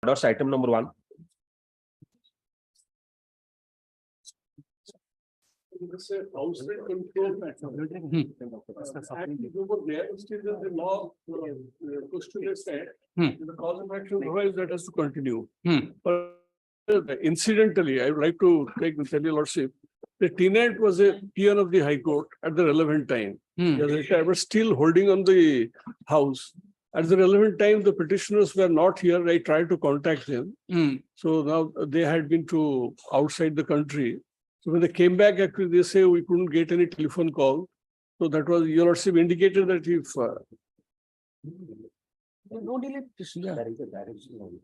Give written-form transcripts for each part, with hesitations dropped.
That's item number 1. It's a outside control matter. The law postulates that the cause of action provides that has to continue. But incidentally, I would like to take the tell your lordship, the tenant was a peon of the High Court at the relevant time. I was still holding on the house. At the relevant time, the petitioners were not here. I tried to contact them. So now they had been to outside the country. So when they came back, actually, they say we couldn't get any telephone call. So that was, your lordship indicated that if no delay petition. Yeah. there is a direction.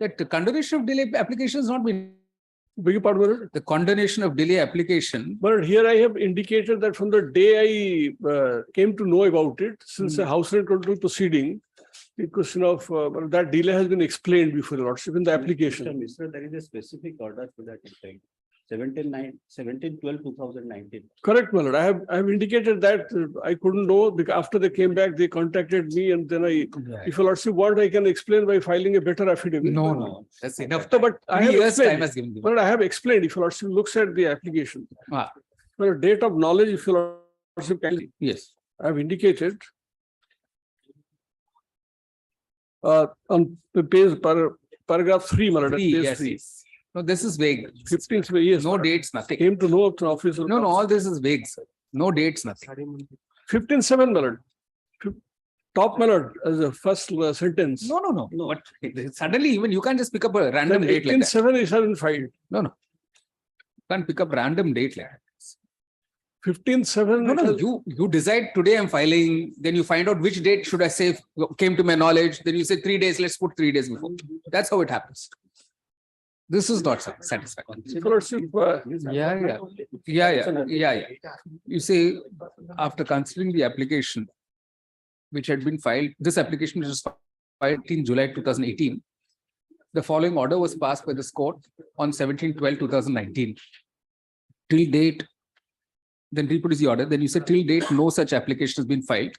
That the condonation of delay application has not been. beg your pardon, The condonation of delay application. but here I have indicated that from the day I came to know about it, since a house rent control proceeding, the question of that delay has been explained before your lordship in the application. Mr. There is a specific order to that effect. 17/12/2019. Correct, my lord. I have indicated that I couldn't know because after they came back, they contacted me, and then if your lordship want, I can explain by filing a better affidavit. No, that's enough. No, but I have 3 years time explained. has given. But I have explained. If your lordship looks at the application, the date of knowledge, if your lordship can, Yes. I have indicated on the page paragraph 3, my lord, Three, page yes, 3. yes. No, this is vague. 15th, yes. No dates, nothing. Came to know of the officer. No, all this is vague, sir. No dates, nothing. 15/7, my lord. Top, my lord, as a first sentence. No. But suddenly, even you can't just pick up a random Then date like that. 18/7 is having filed. No. You can't pick up random date like that. 15/7. No. You decide today I'm filing, then you find out which date should I say came to my knowledge. Then you say 3 days, let's put 3 days before. That's how it happens. This is not satisfactory. Yeah. You say, after considering the application, which had been filed, this application was filed in July 2018. The following order was passed by this court on 17/12/2019. Till date, then reproduce the order. Then you said till date, no such application has been filed.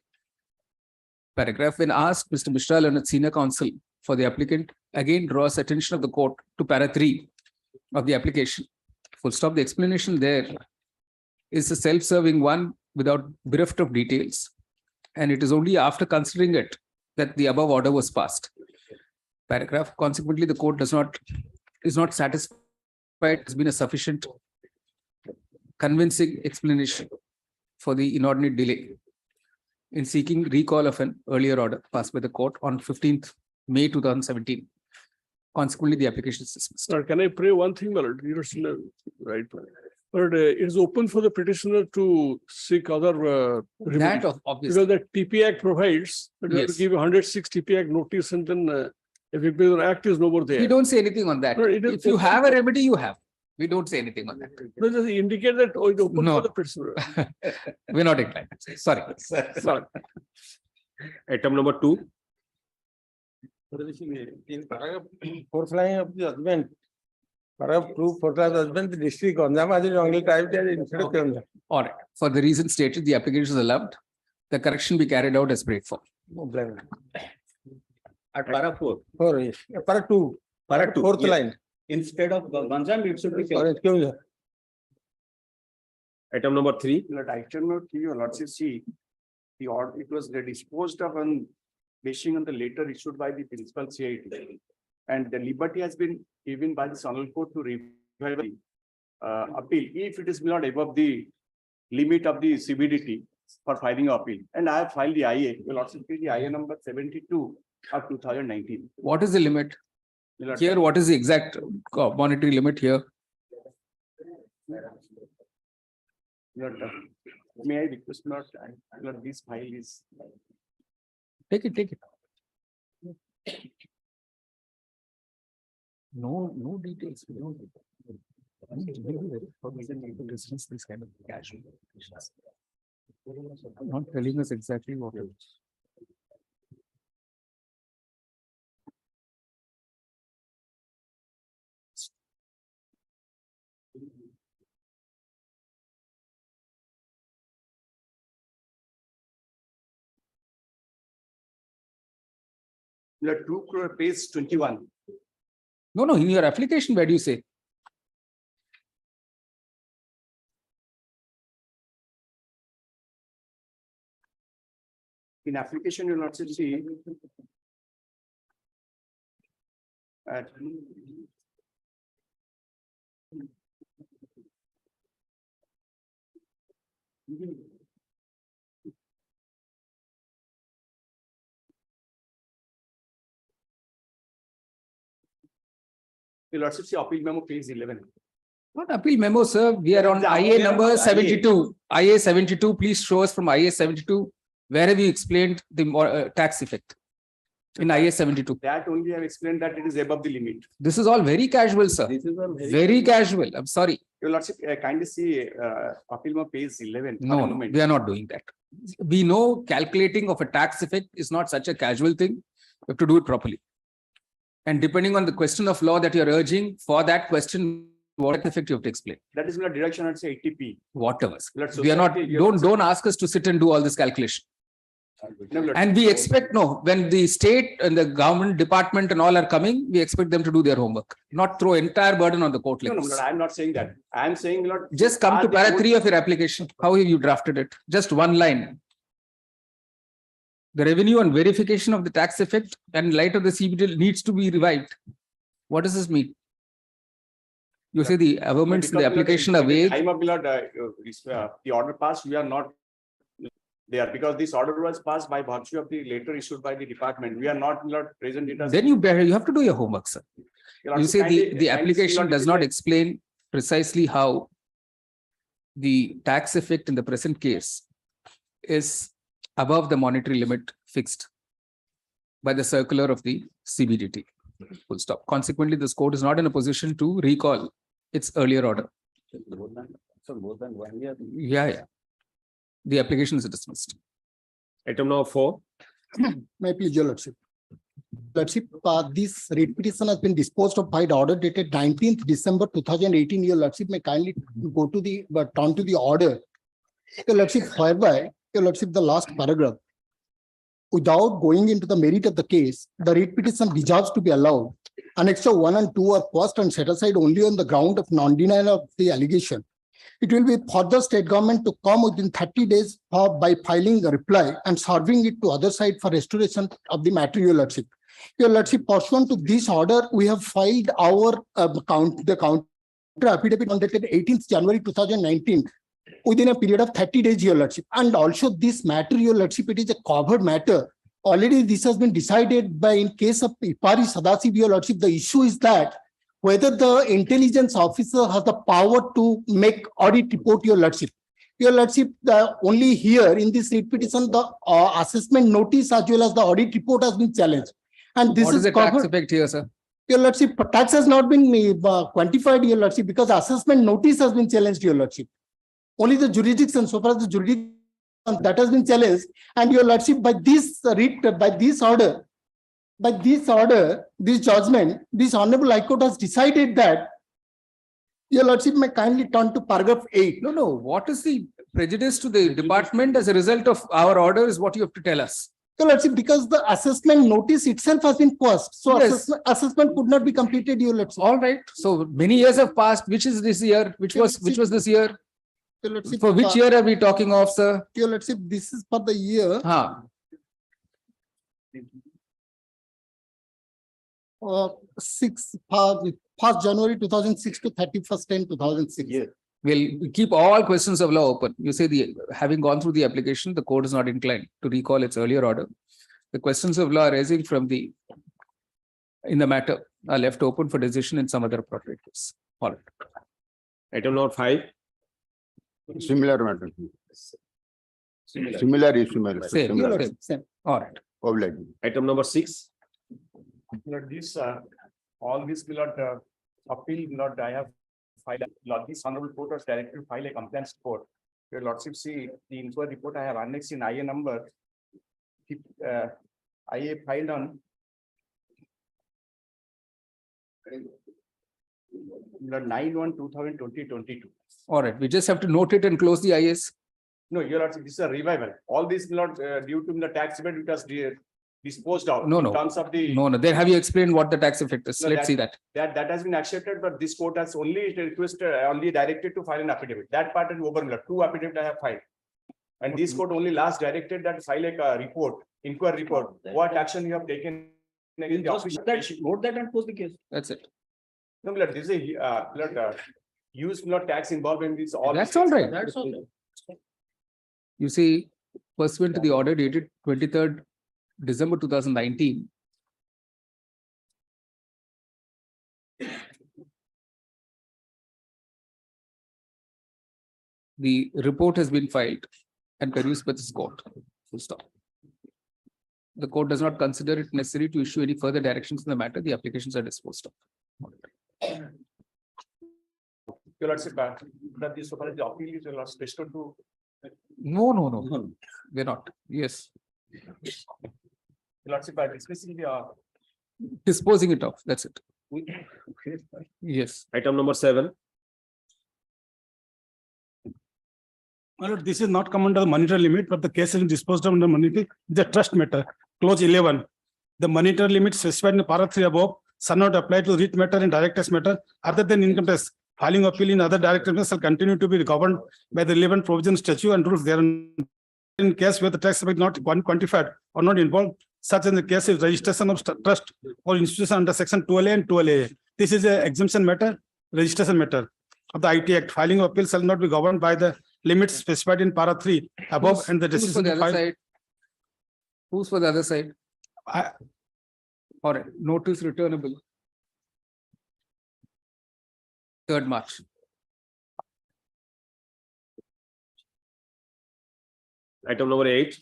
Paragraph, when asked, Mr. Mishra and senior counsel for the applicant again draws attention of the court to para 3 of the application. Full stop. The explanation there is a self-serving one without bereft of details. And it is only after considering it that the above order was passed. Paragraph. Consequently, the court is not satisfied. Has been a sufficient convincing explanation for the inordinate delay in seeking recall of an earlier order passed by the court on 15th May 2017. Consequently, the application is dismissed. Sir, can I pray one thing, my lord? You're still right. But it is open for the petitioner to seek other That obviously. because the TP Act provides that you have to Yes. give 106 TP Act notice, and then if the act is no more there. We don't say anything on that. No, it is If you open have a remedy, you have. We don't say anything on that. No, just indicate that it's open No. for the petitioner. We're not inclined. Sorry. Sorry. Item number 2. In paragraph 4th line of the judgment, paragraph 2, 4th line of the judgment, the district Ganjam has been only typed as instead of Ganjam. All right. For the reason stated, the application is allowed. The correction be carried out as prayed for. No blame. At para 4. 4, yes. Para 2, Para 2. 4th yes. line. Instead of Ganjam, it should be. Sorry, excuse me. Item number 3. Lord, I cannot give your lordship see the order, it was disposed of on basing on the letter issued by the principal CIT. And the liberty has been given by the Sonal Court to revive the appeal if it is not above the limit of the CBDT for filing an appeal. And I have filed the IA, your lordship, the IA number 72 of 2019. What is the limit? Your lordship, Here, what is the exact monetary limit here? your lordship, may I request not, Lord, this file is. Take it. No details. We don't. Discuss this kind of casual. Not telling us exactly what it is. The page 21. No, no, in your application, where do you say? In application, you will not see. At you'll also see appeal memo page 11. Not appeal memo, sir. We are on The IA appeal number memo, 72. IA 72, please show us from IA 72. Where have you explained the tax effect? In IA 72. That only I have explained that it is above the limit. This is all very casual, sir. This is a Very casual. I'm sorry. You will also kindly see appeal memo page 11. for a No, no, moment. we are not doing that. We know calculating of a tax effect is not such a casual thing. We have to do it properly. And depending on the question of law that you're urging, for that question, what effect you have to explain? That is not deduction at say 80p. Whatever. Blood We are not, society, don't ask us to sit and do all this calculation. No, blood- And we expect, no, when the state and the government department and all are coming, we expect them to do their homework, not throw entire burden on the court. No, Like no, this. blood, I am not saying that. I am saying blood. Just come are to the para court- 3 of your application. How have you drafted it? Just one line. The revenue and verification of the tax effect and light of the CBD needs to be revived. What does this mean? You say the amendments in the Because, blood, application at are the vague. time of blood, the order passed, we are not there because this order was passed by virtue of the letter issued by the department. We are not blood present it as. Then you have to do your homework, sir. You'll You also say kindly- the kindly application see does blood, not explain precisely how the tax effect in the present case is above the monetary limit fixed by the circular of the CBDT. Full stop. Consequently, this court is not in a position to recall its earlier order. more than 1 year. Yeah. The application is dismissed. Item number 4. May I please, your lordship. Lordship, this writ petition has been disposed of by the order dated 19th December 2018. Your lordship may kindly go to the, turn to the order. Your lordship, whereby, your lordship, the last paragraph. Without going into the merit of the case, the writ petition deserves to be allowed. Annexure 1 and 2 are passed and set aside only on the ground of non-denial of the allegation. It will be for the state government to come within 30 days by filing a reply and serving it to other side for restoration of the matter, your lordship. Your lordship, pursuant to this order, we have filed our counter affidavit on dated 18th January 2019 within a period of 30 days, your lordship. And also this matter, your lordship, it is a covered matter. Already this has been decided by in case of Ipari Sadasiv, your lordship. The issue is that whether the intelligence officer has the power to make audit report, your lordship. Your lordship, only here in this writ petition, the assessment notice as well as the audit report has been challenged. And this What is is the tax covered. effect here, sir? Your lordship, tax has not been quantified, your lordship, because assessment notice has been challenged, your lordship. Only the jurisdiction, so far as the jurisdiction that has been challenged, and your lordship, by this order, this judgment, this Honorable High Court has decided that your lordship may kindly turn to paragraph 8. No. What is the prejudice to the department as a result of our order is what you have to tell us. Your lordship, because the assessment notice itself has been passed, so Yes. assessment could not be completed, your lordship. All right. So many years have passed. Which is this year? Which was this year? Your lordship, For which year are we talking of, sir? Your lordship, this is for the year 1st January 2006 to 31st/10/2006. Yes. We'll keep all questions of law open. You say having gone through the application, the court is not inclined to recall its earlier order. The questions of law arising in the matter are left open for decision in some other appropriate case. All right. Item number 5. Similar matter. Similar issue, matter. Same. Your Similar. lordship, same. All right. Public. Item number 6. Blood, this, all this blood, appeal, blood, I have filed, blood, this Honorable Court was directed to file a complaint report. Your lordship, see, the inquiry report I have annexed in IA number. IA filed on. Blood 9/1/2022. All right. We just have to note it and close the IS. No, your lordship, this is a revival. All this blood, due to the tax event, it was disposed of. No, in no. terms of the. No, no, then have you explained what the tax effect is? No, Let's see that. That has been accepted, but this court has only requested, only directed to file an affidavit. That part is over. 2 affidavit I have filed. And this court only last directed that file a report, inquiry report. What action you have taken? against the official. Note that and post the case. That's it. No, blood, this is a use not tax involved in this all. That's all right. That's all right. You see, pursuant to the order dated 23rd December 2019. The report has been filed and perused by this court. Full stop. The court does not consider it necessary to issue any further directions in the matter. The applications are disposed of. Your Lordship, that this so far as the appeal is restricted to. No. They're not. Yes. Your Lordship, dismissing the. Disposing it off. That's it. Yes. Item number 7. My lord, this is not come under the monetary limit, but the case is disposed of under monetary, the trust matter, clause 11. The monetary limit specified in para 3 above shall not apply to writ matter and direct tax matter other than income tax. Filing appeal in other direct tax shall continue to be governed by the relevant provision, statute and rules therein. In case where the tax is not quantified or not involved, such as the case is registration of trust or institution under section 12A and 12A. This is a exemption matter, registration matter of the IT Act. Filing of appeal shall not be governed by the limits specified in para 3 above and the Who's for decision the other filed. side? Who's for the other side? I- All right, notice returnable. 3rd March. Item number 8.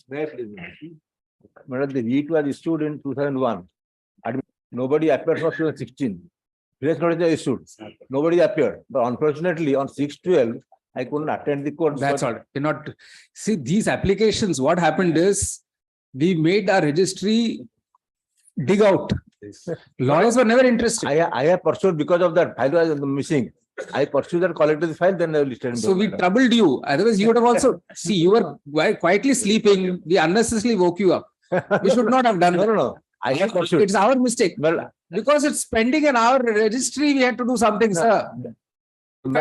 Madam, the writ was issued in 2001. Nobody appeared for 2016. Press notice was issued. Nobody appeared. But unfortunately, on 6/12, I couldn't attend the court. That's all right. Cannot see these applications. What happened is we made our registry dig out. Lawyers were never interested. I have pursued because of that. File was missing. I pursued and collected the file, then I listed. So we troubled you. Otherwise, you would have also see you were quietly sleeping. We unnecessarily woke you up. We should not have done that. No. I have pursued. It's our mistake. Well, Because it's pending in our registry, we had to do something, sir.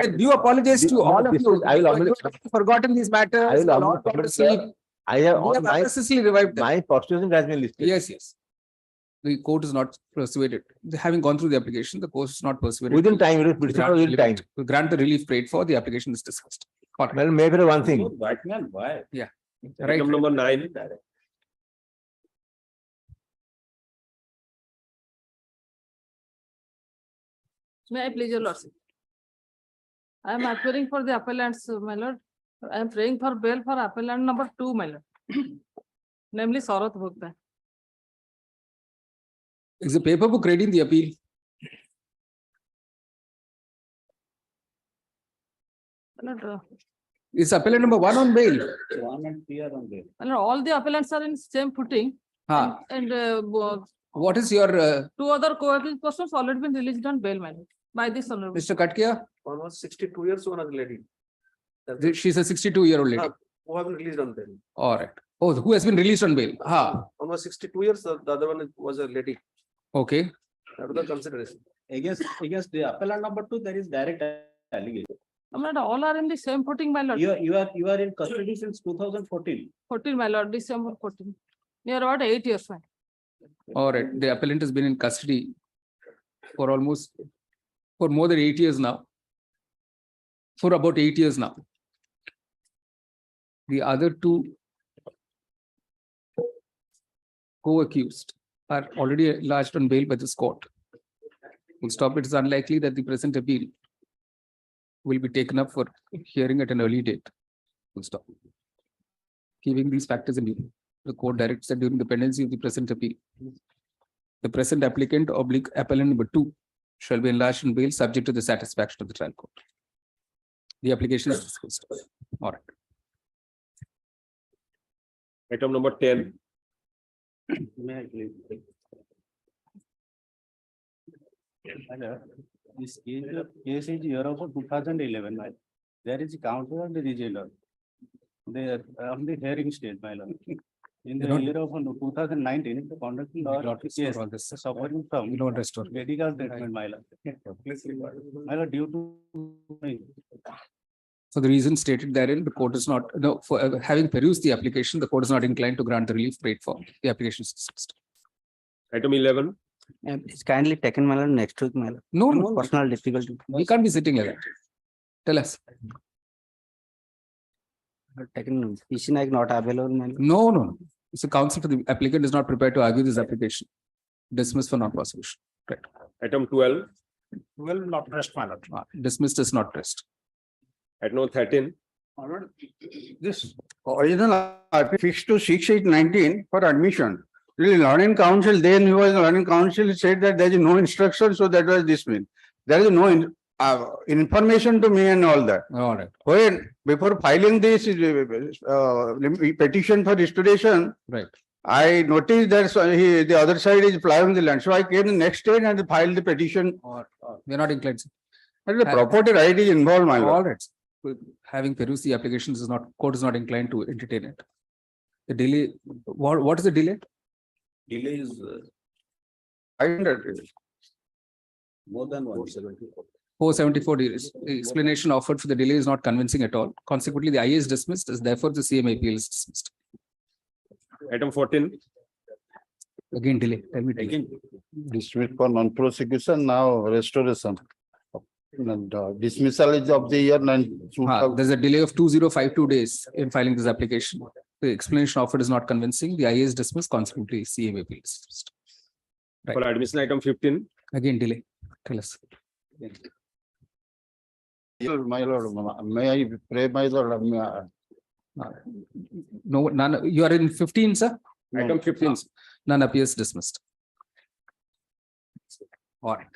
I do apologize to all of you. I will only- Forgotten these matters. I will Not gone to sleep. I have We on have my unnecessarily revived them. my pursuing has been listed. Yes. The court is not persuaded. Having gone through the application, the court is not persuaded. Within time, it is to within grant time. to grant the relief prayed for, the application is discussed. All right. Well, maybe one thing. White man, why? Right. Item number 9. May I please your lordship? I am appearing for the appellants, my lord. I am praying for bail for appellant number 2, my lord. Namely Saurath Bhogta. Is the paper book ready in the appeal? My lord, Is appellant number 1 on bail? 1 and 3 are on there. my lord, all the appellants are in same footing. Huh. And What is your 2 other co-accused persons already been released on bail, my lord, by this honorable. Mr. Katkia? One was 62 years, one was lady. She's a 62-year-old lady. Who have been released on bail. All right. Oh, who has been released on bail? One was 62 years, the other one was a lady. Okay. That was the consideration. Against the appellant number 2, there is direct allegation. My lord, all are in the same footing, my lord. You are in custody since 2014. 14, my lord, December 14. Near about 8 years, my lord. All right. The appellant has been in custody for more than 8 years now. For about 8 years now. The other 2 co-accused are already lodged on bail by this court. Full stop. It is unlikely that the present appeal will be taken up for hearing at an early date. Full stop. Keeping these factors in view, the court directs that during the pendency of the present appeal, the present applicant / appellant number 2 shall be enlarged on bail subject to the satisfaction of the trial court. The application is discussed. All right. Item number 10. May I please? Hello. This case is year of 2011. My lord. There is a counter and the regional. They are on the hearing stage, my lord. In the You don't- year of 2019, the conducting We law don't restore case all this. suffering from We don't restore. medical treatment, my lord. My lord, due to For the reason stated therein, the court is not, no, for having perused the application, the court is not inclined to grant the relief paid for. The application is dismissed. Item 11, It's kindly taken, my lord, next week, my lord. No, no, Personal difficulty. we can't be sitting like that. Tell us. Taken, PC like not available, my lord. No, no, no. It's a counsel for the applicant is not prepared to argue this application. Dismissed for non-prosecution. Right. item 12, Will not rest, my lord. Dismissed is not rest. item number 13, This original fixed to 6/8/19 for admission. Really, learning council, then he was learning council said that there is no instruction, so that was dismissed. There is no information to me and all that. All right, When, before filing this petition for restoration, right. I noticed that the other side is plowing the land. So I came the next day and filed the petition. We are not inclined. And the property right is involved, my lord. All right. Having perused the applications is not, court is not inclined to entertain it. The delay, what is the delay? Delay is 500. more than 174. 474 days. The explanation offered for the delay is not convincing at all. Consequently, the IA is dismissed, as therefore the CM appeal is dismissed. item 14, Again, delay. Tell me delay. Again, Dismissed for non-prosecution, now restoration. And dismissal is of the year There's a delay of 2052 days in filing this application. The explanation offered is not convincing. The IA is dismissed, consequently CM appeal is dismissed. Right. for admission, item 15, Again, delay. Tell us. My lord, may I pray, my lord? No, none, you are in 15, sir? item 15. None appears dismissed. All right.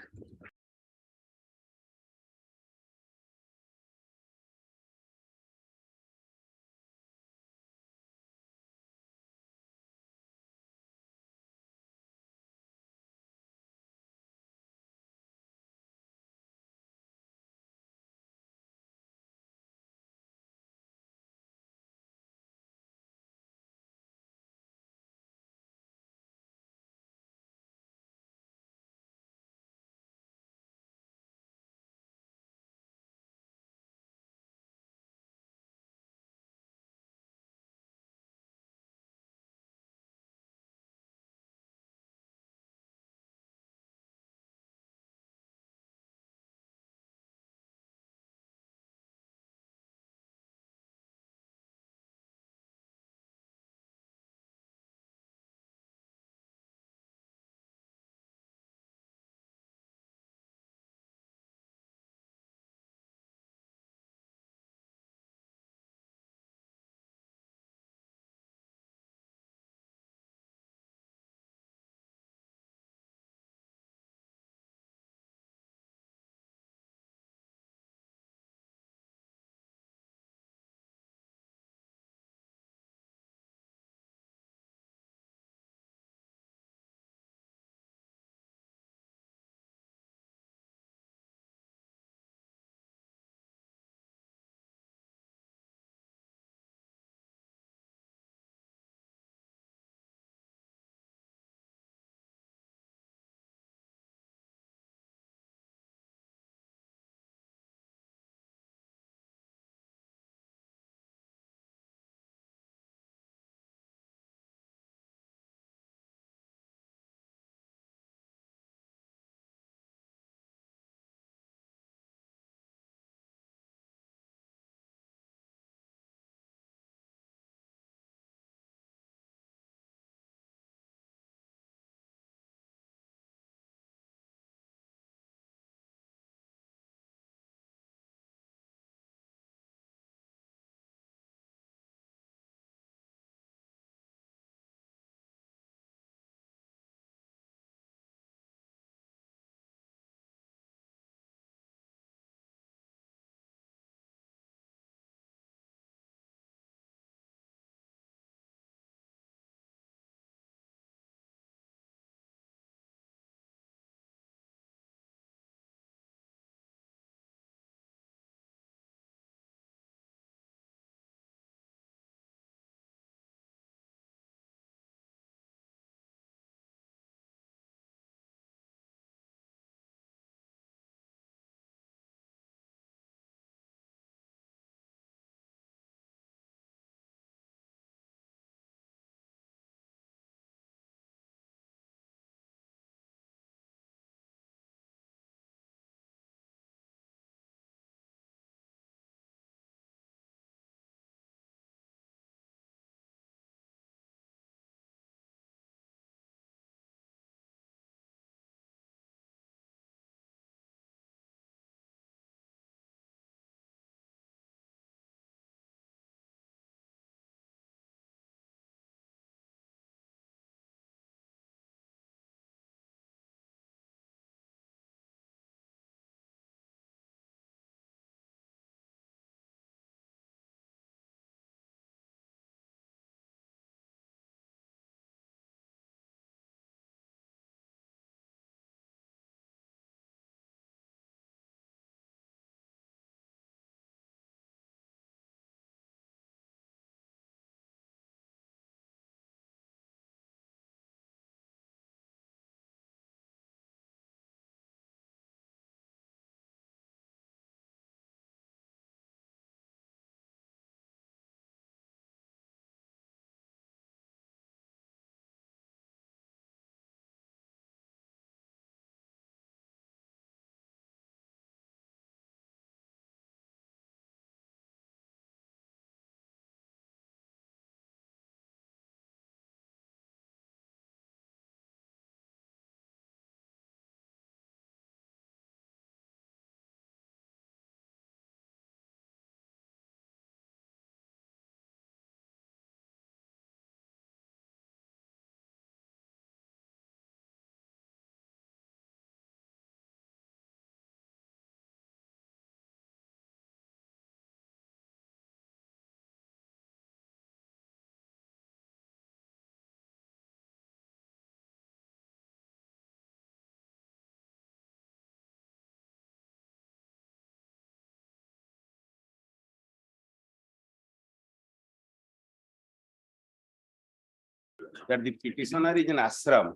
that the petitioner is an ashram,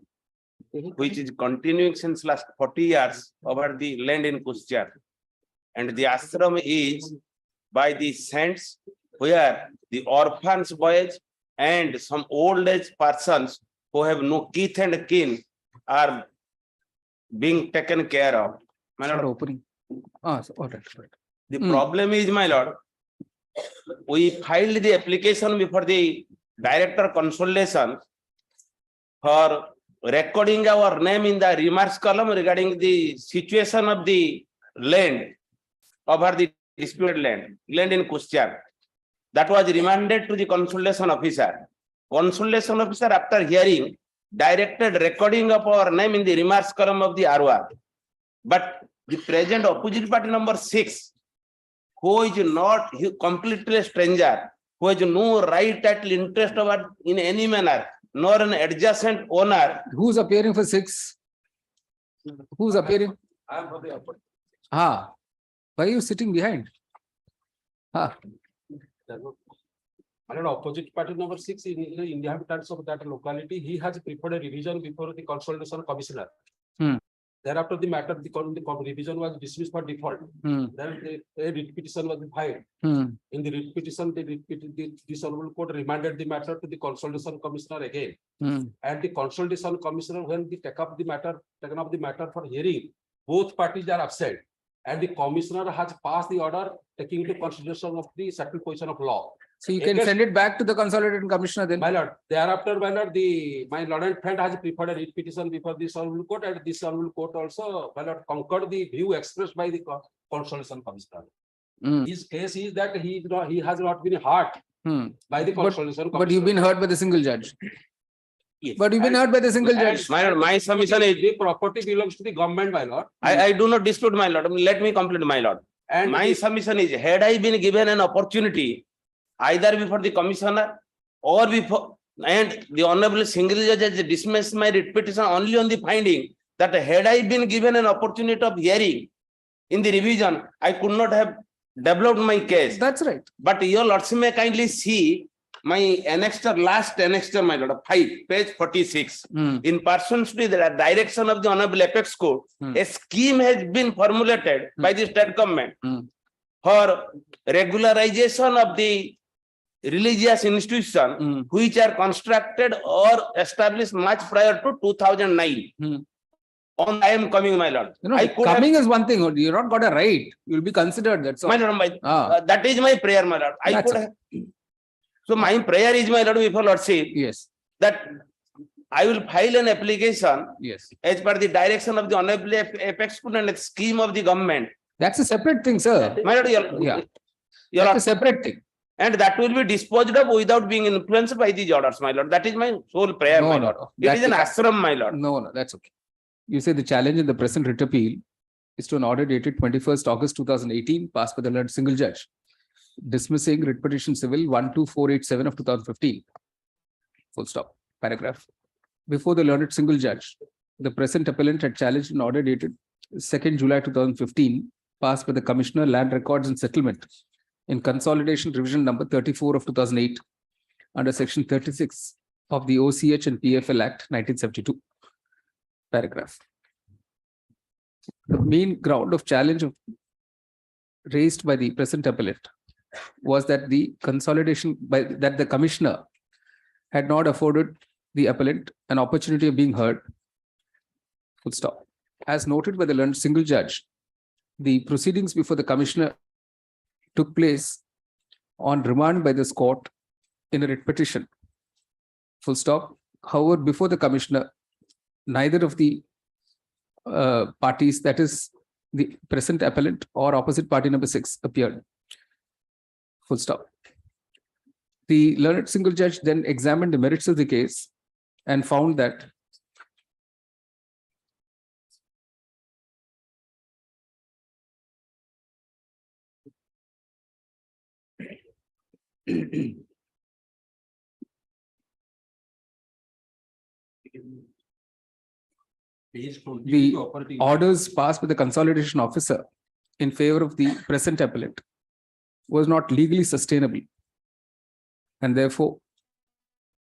which is continuing since last 40 years over the land in Kushjar. And the ashram is by the saints where the orphans boys and some old age persons who have no kith and kin are being taken care of. My lord, Opening. All right. the problem is, my lord, we filed the application before the director consolidation for recording our name in the remarks column regarding the situation of the land over the disputed land in Kushjar. That was remanded to the consolidation officer. Consolidation officer, after hearing, directed recording of our name in the remarks column of the ROR. But the present opposite party number 6, who is not completely a stranger, who has no right title interest over in any manner, nor an adjacent owner. Who's appearing for 6? Who's appearing? I am for the opposite. Why are you sitting behind? Opposite party number 6 in the inhabitants of that locality, he has preferred a revision before the consolidation commissioner. Thereafter, the matter, the revision was dismissed for default. Then a writ petition was filed. In the writ petition, the honorable court remanded the matter to the consolidation commissioner again. And the consolidation commissioner, when they taken up the matter for hearing, both parties are upset. And the commissioner has passed the order taking into consideration of the settled position of law. So you can send it back to the consolidated commissioner then. My lord, thereafter, my lord, my lord and friend has preferred a writ petition before this honorable court, and this honorable court also, my lord, concurred the view expressed by the consolidation commissioner. His case is that he has not been hurt by the consolidation commissioner. But you've been heard by the single judge. Yes. But you've been heard by the single judge. My lord, my submission is the property belongs to the government, my lord. I do not dispute, my lord. Let me complete, my lord. And my submission is, had I been given an opportunity either before the commissioner or before, and the honorable single judge has dismissed my writ petition only on the finding that had I been given an opportunity of hearing in the revision, I could not have developed my case. That's right. But your lordship may kindly see my annexure, last annexure, my lord, 5, page 46. In pursuance to the direction of the honorable apex court, a scheme has been formulated by the state government for regularization of the religious institution which are constructed or established much prior to 2009. On I am coming, my lord. Coming is one thing. You're not got a right. You'll be considered. That's all. My lord, that is my prayer, my lord. I could have. So my prayer is, my lord, before lordship, yes, that I will file an application, yes, as per the direction of the honorable apex court and the scheme of the government. That's a separate thing, sir. My lord, That's a separate thing. And that will be disposed of without being influenced by these orders, my lord. That is my sole prayer, my lord. It is an ashram, my lord. No, that's okay. You say the challenge in the present writ appeal is to an order dated 21st August 2018, passed by the learned single judge, dismissing writ petition civil 12487 of 2015. Full stop. Paragraph. Before the learned single judge, the present appellant had challenged an order dated 2nd July 2015, passed by the Commissioner, Land Records and Settlement, in consolidation revision number 34 of 2008, under section 36 of the OCH and PFL Act 1972. Paragraph. The main ground of challenge raised by the present appellant was that the consolidation that the commissioner had not afforded the appellant an opportunity of being heard. Full stop. As noted by the learned single judge, the proceedings before the commissioner took place on remand by this court in a writ petition. Full stop. However, before the commissioner, neither of the parties, that is the present appellant or opposite party number 6, appeared. Full stop. The learned single judge then examined the merits of the case and found that the orders passed by the consolidation officer in favor of the present appellant was not legally sustainable, and therefore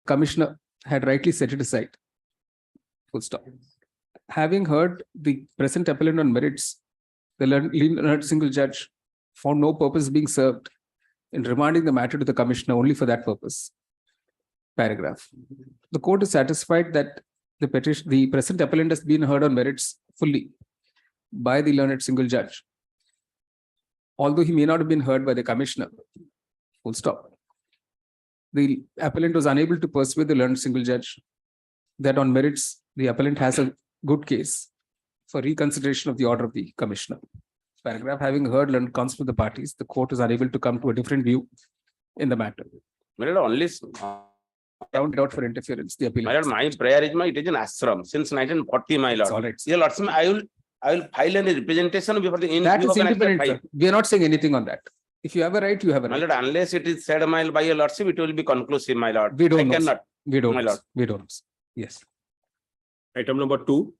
commissioner had rightly set it aside. Full stop. Having heard the present appellant on merits, the learned single judge found no purpose being served in remanding the matter to the commissioner only for that purpose. Paragraph. The court is satisfied that the present appellant has been heard on merits fully by the learned single judge, although he may not have been heard by the commissioner. Full stop. The appellant was unable to persuade the learned single judge that on merits, the appellant has a good case for reconsideration of the order of the commissioner. Paragraph. Having heard learned counsel of the parties, the court is unable to come to a different view in the matter. My lord, only Found it out for interference. The appeal. my lord, my prayer is it is an ashram since 1940, my lord. All right. Your lordship, I will file any representation before the That you is can independent. file. Sir. We are not saying anything on that. If you have a right, you have a My right. lord, unless it is said by your lordship, it will be conclusive, my lord. We don't I know. cannot. We don't. My know. lord. We don't. know. Yes. Item number 2.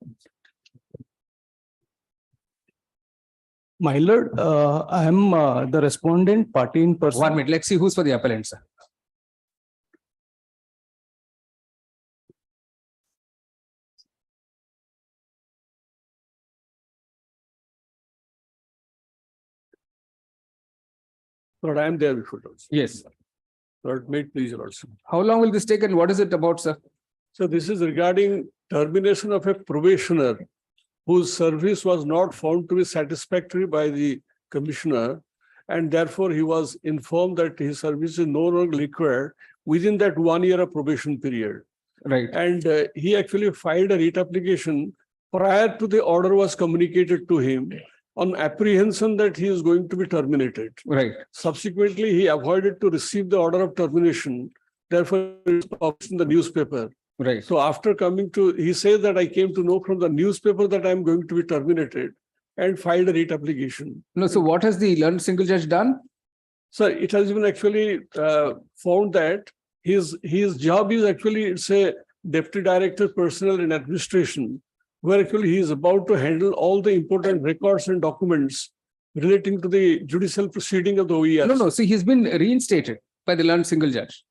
My lord, I am the respondent party in person. 1 minute. Let's see who's for the appellant, sir. But I am there before. Also. Yes. Lord, may it please your lordship. How long will this take and what is it about, sir? So this is regarding termination of a probationer whose service was not found to be satisfactory by the commissioner, and therefore he was informed that his service is no longer required within that 1 year of probation period. Right. And he actually filed a writ application prior to the order was communicated to him on apprehension that he is going to be terminated. Right. Subsequently, he avoided to receive the order of termination. Therefore, it's published in the newspaper. Right. So after coming to, he says that I came to know from the newspaper that I'm going to be terminated and filed a writ application. No, so what has the learned single judge done? So it has been actually found that his job is actually, it's a deputy director personnel and administration, where actually he is about to handle all the important records and documents relating to the judicial proceeding of the OES. No, see, he's been reinstated by the learned single judge.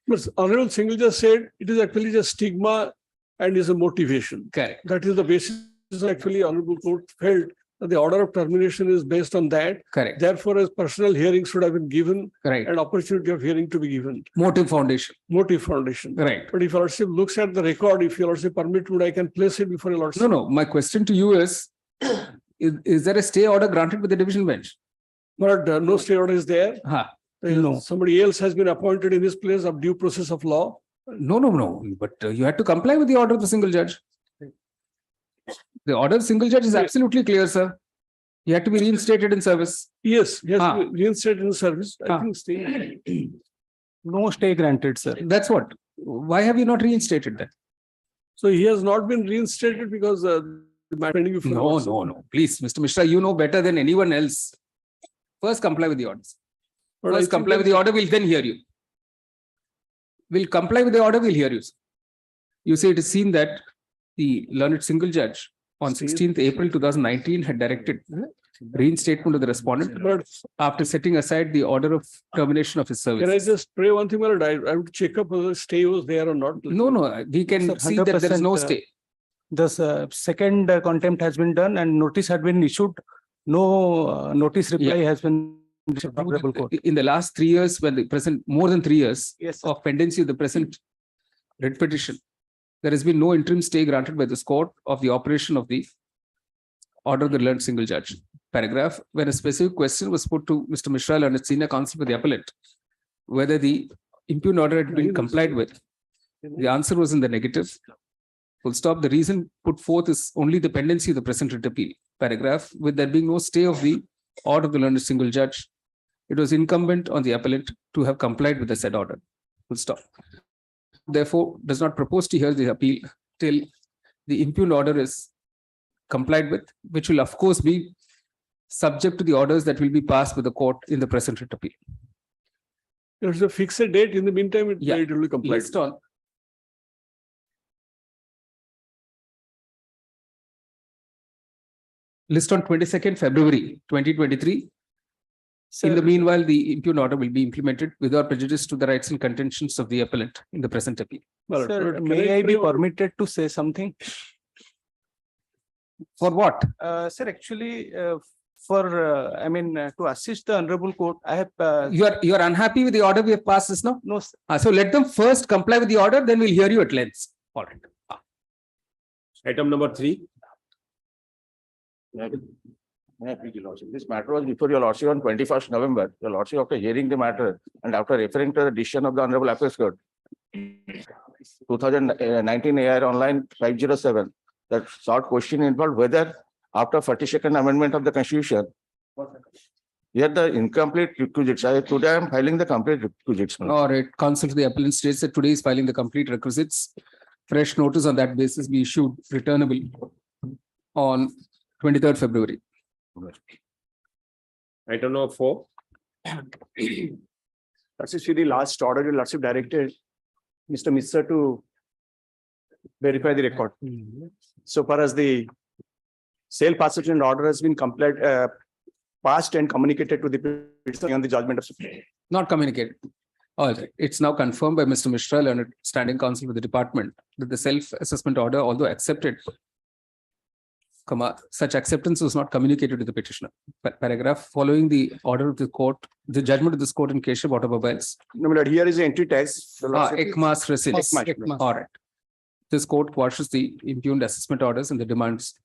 But Honorable Single Judge said it is actually just stigma and is a motivation. Correct. That is the basis. Actually, Honorable Court felt that the order of termination is based on that. Correct. Therefore, a personal hearing should have been given, Right. an opportunity of hearing to be given. Motive foundation. Motive foundation. Right. But if your lordship looks at the record, if your lordship permit me, I can place it before your lordship. No. My question to you is there a stay order granted by the division bench? But no stay order is there. No. Somebody else has been appointed in his place of due process of law. No. But you had to comply with the order of the single judge. The order of single judge is absolutely clear, sir. You had to be reinstated in service. Yes, he has to be reinstated in service. I think stay. No stay granted, sir. That's what. Why have you not reinstated that? So he has not been reinstated because the matter pending before. No. Please, Mr. Mishra, you know better than anyone else. First, comply with the orders. But First, comply with the order, we'll then hear you. We'll comply with the order, we'll hear you. You say it is seen that the learned single judge on 16th April 2019 had directed reinstatement of the respondent But after setting aside the order of termination of his service. can I just pray one thing, my lord? I would check up whether stay was there or not. No, we can see that there is no stay. The second contempt has been done and notice had been issued. No notice reply has been issued. Honorable Court. In the last 3 years, when the present, more than 3 years Yes. of pendency of the present writ petition, there has been no interim stay granted by this court of the operation of the order of the learned single judge. Paragraph, when a specific question was put to Mr. Mishra and senior counsel for the appellate, whether the impugned order had been complied with, the answer was in the negative. Full stop. The reason put forth is only the pendency of the present writ appeal. Paragraph, with there being no stay of the order of the learned single judge, it was incumbent on the appellant to have complied with the said order. Full stop. Therefore, does not propose to hear the appeal till the impugned order is complied with, which will of course be subject to the orders that will be passed with the court in the present writ appeal. There's a fixed date. In the meantime, it will be complied. List on. List on 22nd February 2023. In the meanwhile, the impugned order will be implemented without prejudice to the rights and contentions of the appellant in the present appeal. Sir, may I be permitted to say something? For what? Sir, actually, to assist the honorable court, I have, You are unhappy with the order we have passed this now? no, sir. So let them first comply with the order, then we'll hear you at length. All right. Item number 3. May I plead your lordship? This matter was before your lordship on 21st November. Your lordship, after hearing the matter and after referring to the decision of the Honorable Appeals Court, 2019 AR Online 507, that short question involved whether after 42nd Amendment of the Constitution, here the incomplete requisites. Today I am filing the complete requisites. All right. Counsel to the appellant states that today is filing the complete requisites. Fresh notice on that basis be issued returnable on 23rd February. Item number 4. That's see the last order, your lordship directed Mr. Mishra to verify the record. So far as the sale passage and order has been passed and communicated to the petitioner on the judgment of Supreme Court. Not communicated. All right. It's now confirmed by Mr. Mishra, learned standing counsel with the department, that the self-assessment order, although accepted, such acceptance was not communicated to the petitioner. Paragraph following the order of the court, the judgment of this court in Keshav Automobiles. No, my lord, here is the entry text. ECMAS receipts. ECMAS. All right. This court quashes the impugned assessment orders and the demands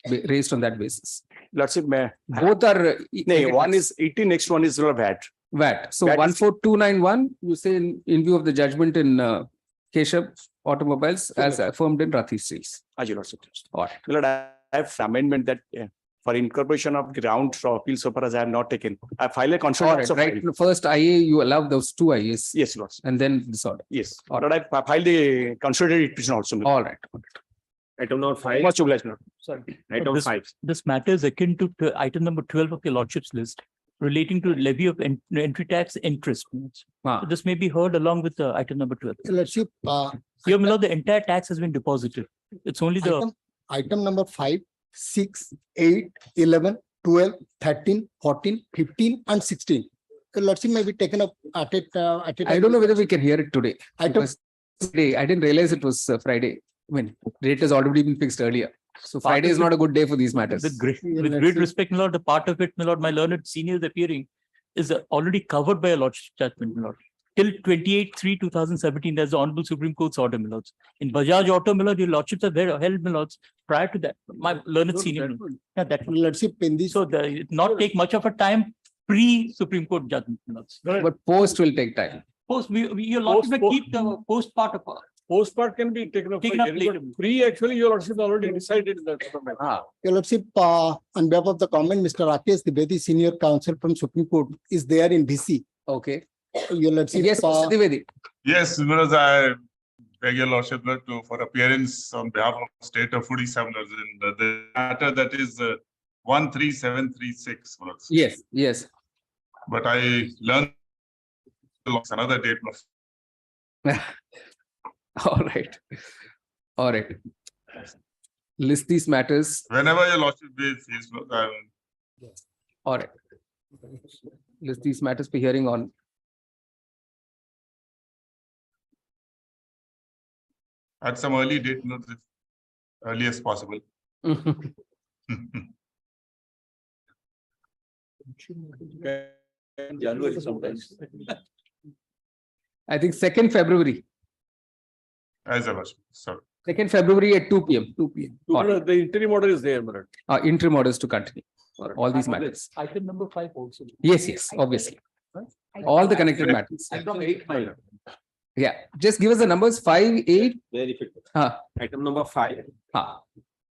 raised on that basis. Lordship, may Both are. one is 18, next one is VAT. VAT. So VAT 14291, you say in view of the judgment in Keshav Automobiles as affirmed in Rathi Steels. Aji, lordship. All right. My lord, I have amendment that for incorporation of ground for appeal so far as I have not taken. I file a All constitutional. right. Right. First IA, you allow those 2 IAs. Yes, lordship. And then this order. Yes. All Lord, I filed the consolidated petition also. All right. Item number 5. Much obliged, Lord. Sorry. Item 5. This matter is akin to item number 12 of your lordship's list relating to levy of entry tax interest. So this may be heard along with item number 12. Lordship, Your Milord, the entire tax has been deposited. It's only the item number 5, 6, 8, 11, 12, 13, 14, 15, and 16. The lordship may be taken up at it. I don't know whether we can hear it today. Item, Because today, I didn't realize it was Friday. When date has already been fixed earlier. So Friday is not a good day for these matters. with great respect, my lord, the part of it, my lord, my learned seniors appearing is already covered by a lordship judgment, my lord. Till 28/3/2017, there's the Honorable Supreme Court's order, my lords. In Bajaj Auto, my lord, your lordships are very held, my lords. Prior to that, my learned senior. Yeah, that one. lordship in this. So it not take much of a time pre-Supreme Court judgment, my lords. But post will take time. Post, your lordship may keep the post part of Post part can be taken up. Taken up later. Pre, actually, your lordship already decided that. Your lordship, on behalf of the comment, Mr. Rakesh Dwivedi, senior counsel from Supreme Court, is there in BC. Okay. Your lordship. Yes, Mr. Dwivedi. Yes, Miraz, I beg your lordship for appearance on behalf of state of food examiners in the matter that is 13736. Yes, yes. But I learned another date. All right. All right. List these matters. Whenever your lordship feels, All right. List these matters for hearing on. at some early date, early as possible. January sometimes. I think 2nd February. As I was, sorry. 2nd February at 2 p.m. 2 p.m. The interim order is there, Marat. Interim orders to continue. All these matters. Item number 5 also. Yes, yes, obviously. All the connected matters. Yeah, just give us the numbers 5, 8. Item number 5.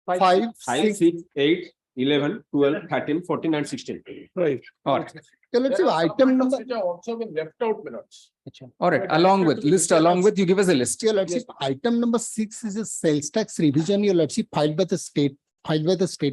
5, 6, 8, 11, 12, 13, 14, and 16. Right. All right. Let's see item number. Which have also been left out minutes. All right. Along with you give us a list. Your lordship, item number 6 is a sales tax revision. Your lordship, filed by the state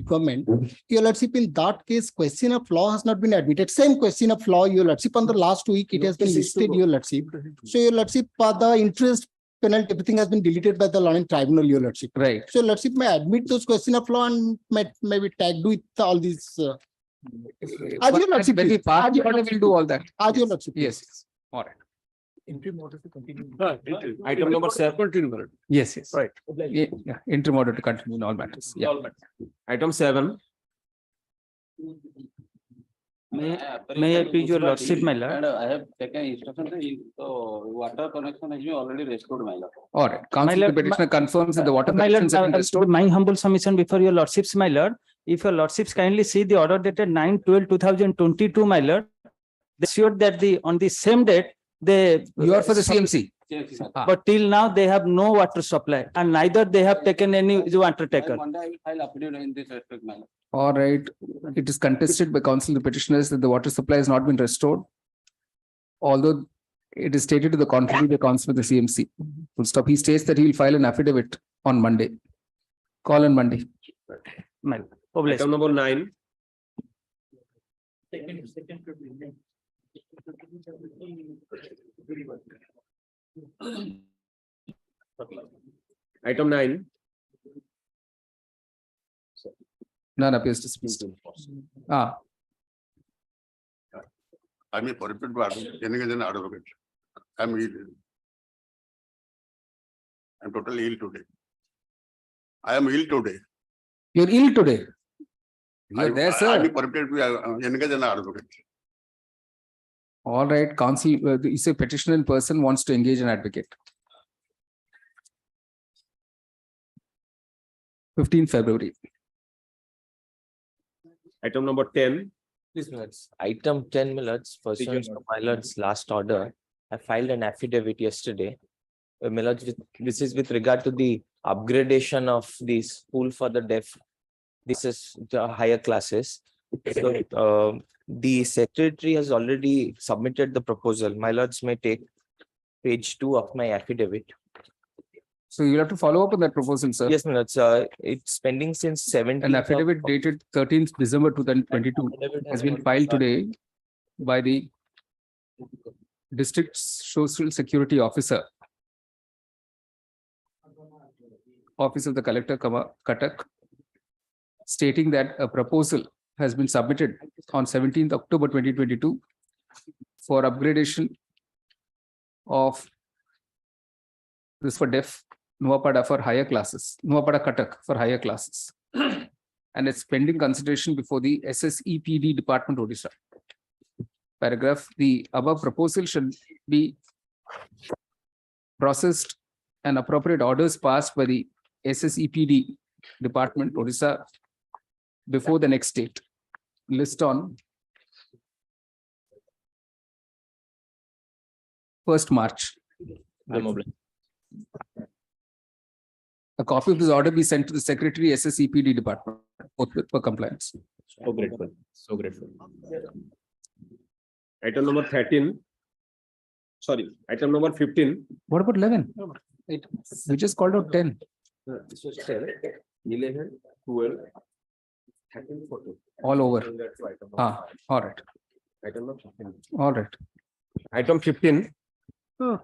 government. Your lordship, in that case, question of law has not been admitted. Same question of law, your lordship, on the last week it has been listed, your lordship. So your lordship, the interest, penalty, everything has been deleted by the law and tribunal, your lordship. Right. So lordship may admit those question of law and maybe tagged with all these As your lordship, When we please. pass As the your order, we'll do all that. As your lordship. Yes, all right. Item number 7. Continue. Yes, yes. Right. Yeah, interim order to continue in all matters. Yeah. Item 7. May I please your lordship, my lord? I have taken instruction that water connection has been already restored, my lord. All right. Council, the lord, petitioner confirms that the water My lord, connections have been restored. my humble submission before your lordships, my lord. If your lordships kindly see the order dated 9/12/2022, my lord, they assured that on the same date, You are for the CMC. But till now, they have no water supply and neither they have taken any water taker. Monday I will file affidavit in this respect, my lord. All right. It is contested by council, the petitioners, that the water supply has not been restored. Although it is stated to the contrary, the council of the CMC. Full stop. He states that he will file an affidavit on Monday. Call on Monday. My lord. Oh, bless. Item number 9. Item 9. None appears dismissed. Ah, I am permitted to advocate. I am ill. I am totally ill today. I am ill today. you're ill today. You're there, I sir. am permitted to engage an advocate. All right, council, you say petitioner in person wants to engage an advocate. 15th February. Item number 10. Please, my lords. Item 10, my lords, pursuant to my lord's last order, I filed an affidavit yesterday. My lords, this is with regard to the upgradation of the school for the deaf. This is the higher classes. So, the secretary has already submitted the proposal. My lords may take page 2 of my affidavit. So you'll have to follow up on that proposal, sir. Yes, my lords, it's pending since 17th. An affidavit dated 13th December 2022 has been filed today by the District Social Security Officer, Office of the Collector, Cuttack, stating that a proposal has been submitted on 17th October 2022 for upgradation of this for deaf Nuapada for higher classes, Nuapada Cuttack for higher classes. And it's pending consideration before the SSEPD Department, Odisha. Paragraph, the above proposal should be processed and appropriate orders passed by the SSEPD Department, Odisha before the next date. List on 1st March. A copy of this order be sent to the Secretary, SSEPD Department, for compliance. So grateful. So grateful. Item number 13. Sorry, item number 15. What about 11? We just called out 10. This was 10, 11, 12, 13, 14. All over. Ah, all right. Item number 15. All right. Item 15.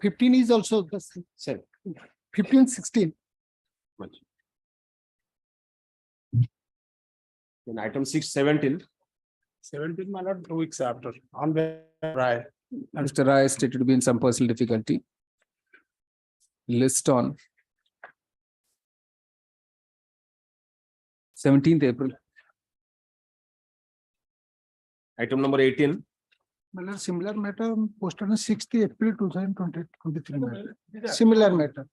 15 is also the same. 15, 16. Then item 6, 17. 17, my lord, 2 weeks after, on the right. Mr. Rai is stated to be in some personal difficulty. List on 17th April. Item number 18. Similar matter posted on 6th April 2023. Similar matter.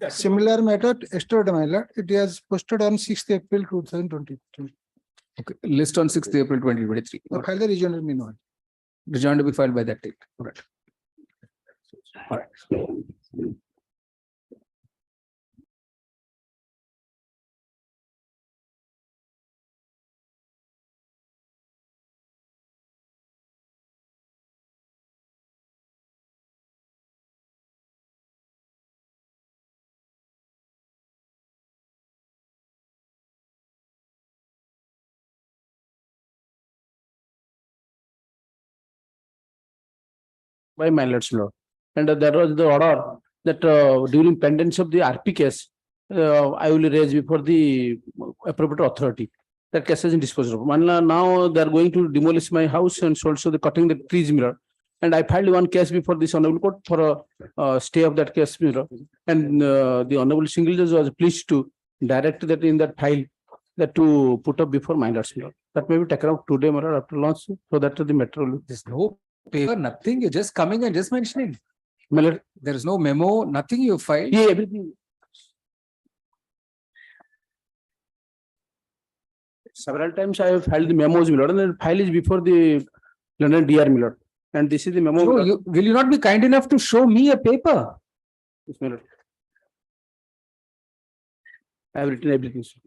Similar matter yesterday, my lord. It is posted on 6th April 2023. Okay, list on 6th April 2023. The file the regional meanwhile. Rejoined to be filed by that date. All right. All right. By my lord's law. And there was the order that during pendency of the RP case, I will raise before the appropriate authority. that case has been disposed of. Now they are going to demolish my house and so also they're cutting the trees, my lord. And I filed one case before this honorable court for a stay of that case, my lord. And the honorable single judge was pleased to direct that in that file that to put up before my lord's, my lord. That may be taken up today, my lord, after launch, so that the matter will. There's no paper, nothing. You're just coming and just mentioning. My lord, There is no memo, nothing you filed. yeah, everything. Several times I have filed the memos, my lord, and the file is before the London DR, my lord. And this is the memo. So will you not be kind enough to show me a paper? Yes, my lord. I have written everything, sir.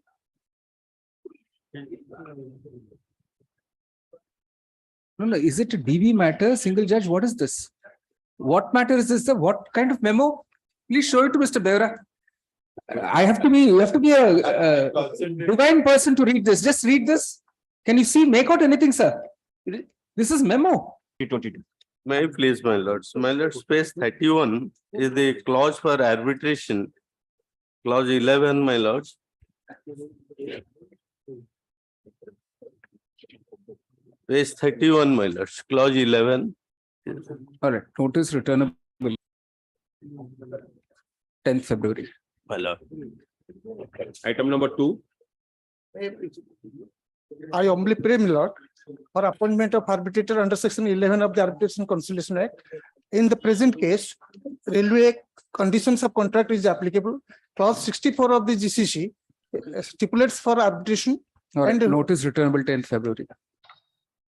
No, is it a DB matter, single judge? What is this? What matter is this, sir? What kind of memo? Please show it to Mr. Bevra. You have to be a divine person to read this. Just read this. Can you see, make out anything, sir? This is memo. 22. May I please, my lords? My lord, space 31 is the clause for arbitration. Clause 11, my lords. Page 31, my lords, clause 11. All right, notice returnable 10th February. My lord. Item number 2. I humbly pray, my lord, for appointment of arbitrator under section 11 of the Arbitration Conciliation Act. In the present case, railway conditions of contract is applicable. Clause 64 of the GCC stipulates for arbitration. All right, And- notice returnable 10th February.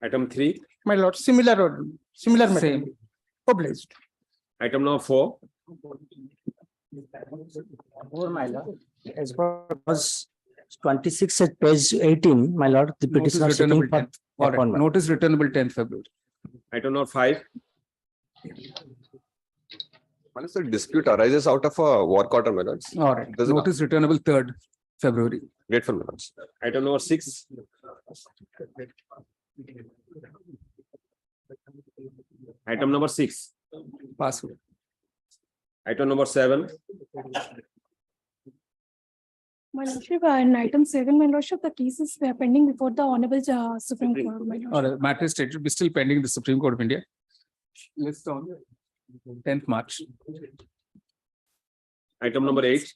Item 3. My lord, similar matter. Same. Published. Item number 4. My lord, as per was 26 at page 18, my lord, the Notice petitioner returnable seeking for 10th. All right, appointment. notice returnable 10th February. Item number 5. The dispute arises out of a work order, my lords. All right, Does it- notice returnable 3rd February. Grateful, my lords. Item number 6. Item number 6. Password. Item number 7. My lordship, in item 7, my lordship, the case is pending before the Honorable Supreme Court, my lordship. All right, matter is stated to be still pending in the Supreme Court of India. List on 10th March. Item number 8.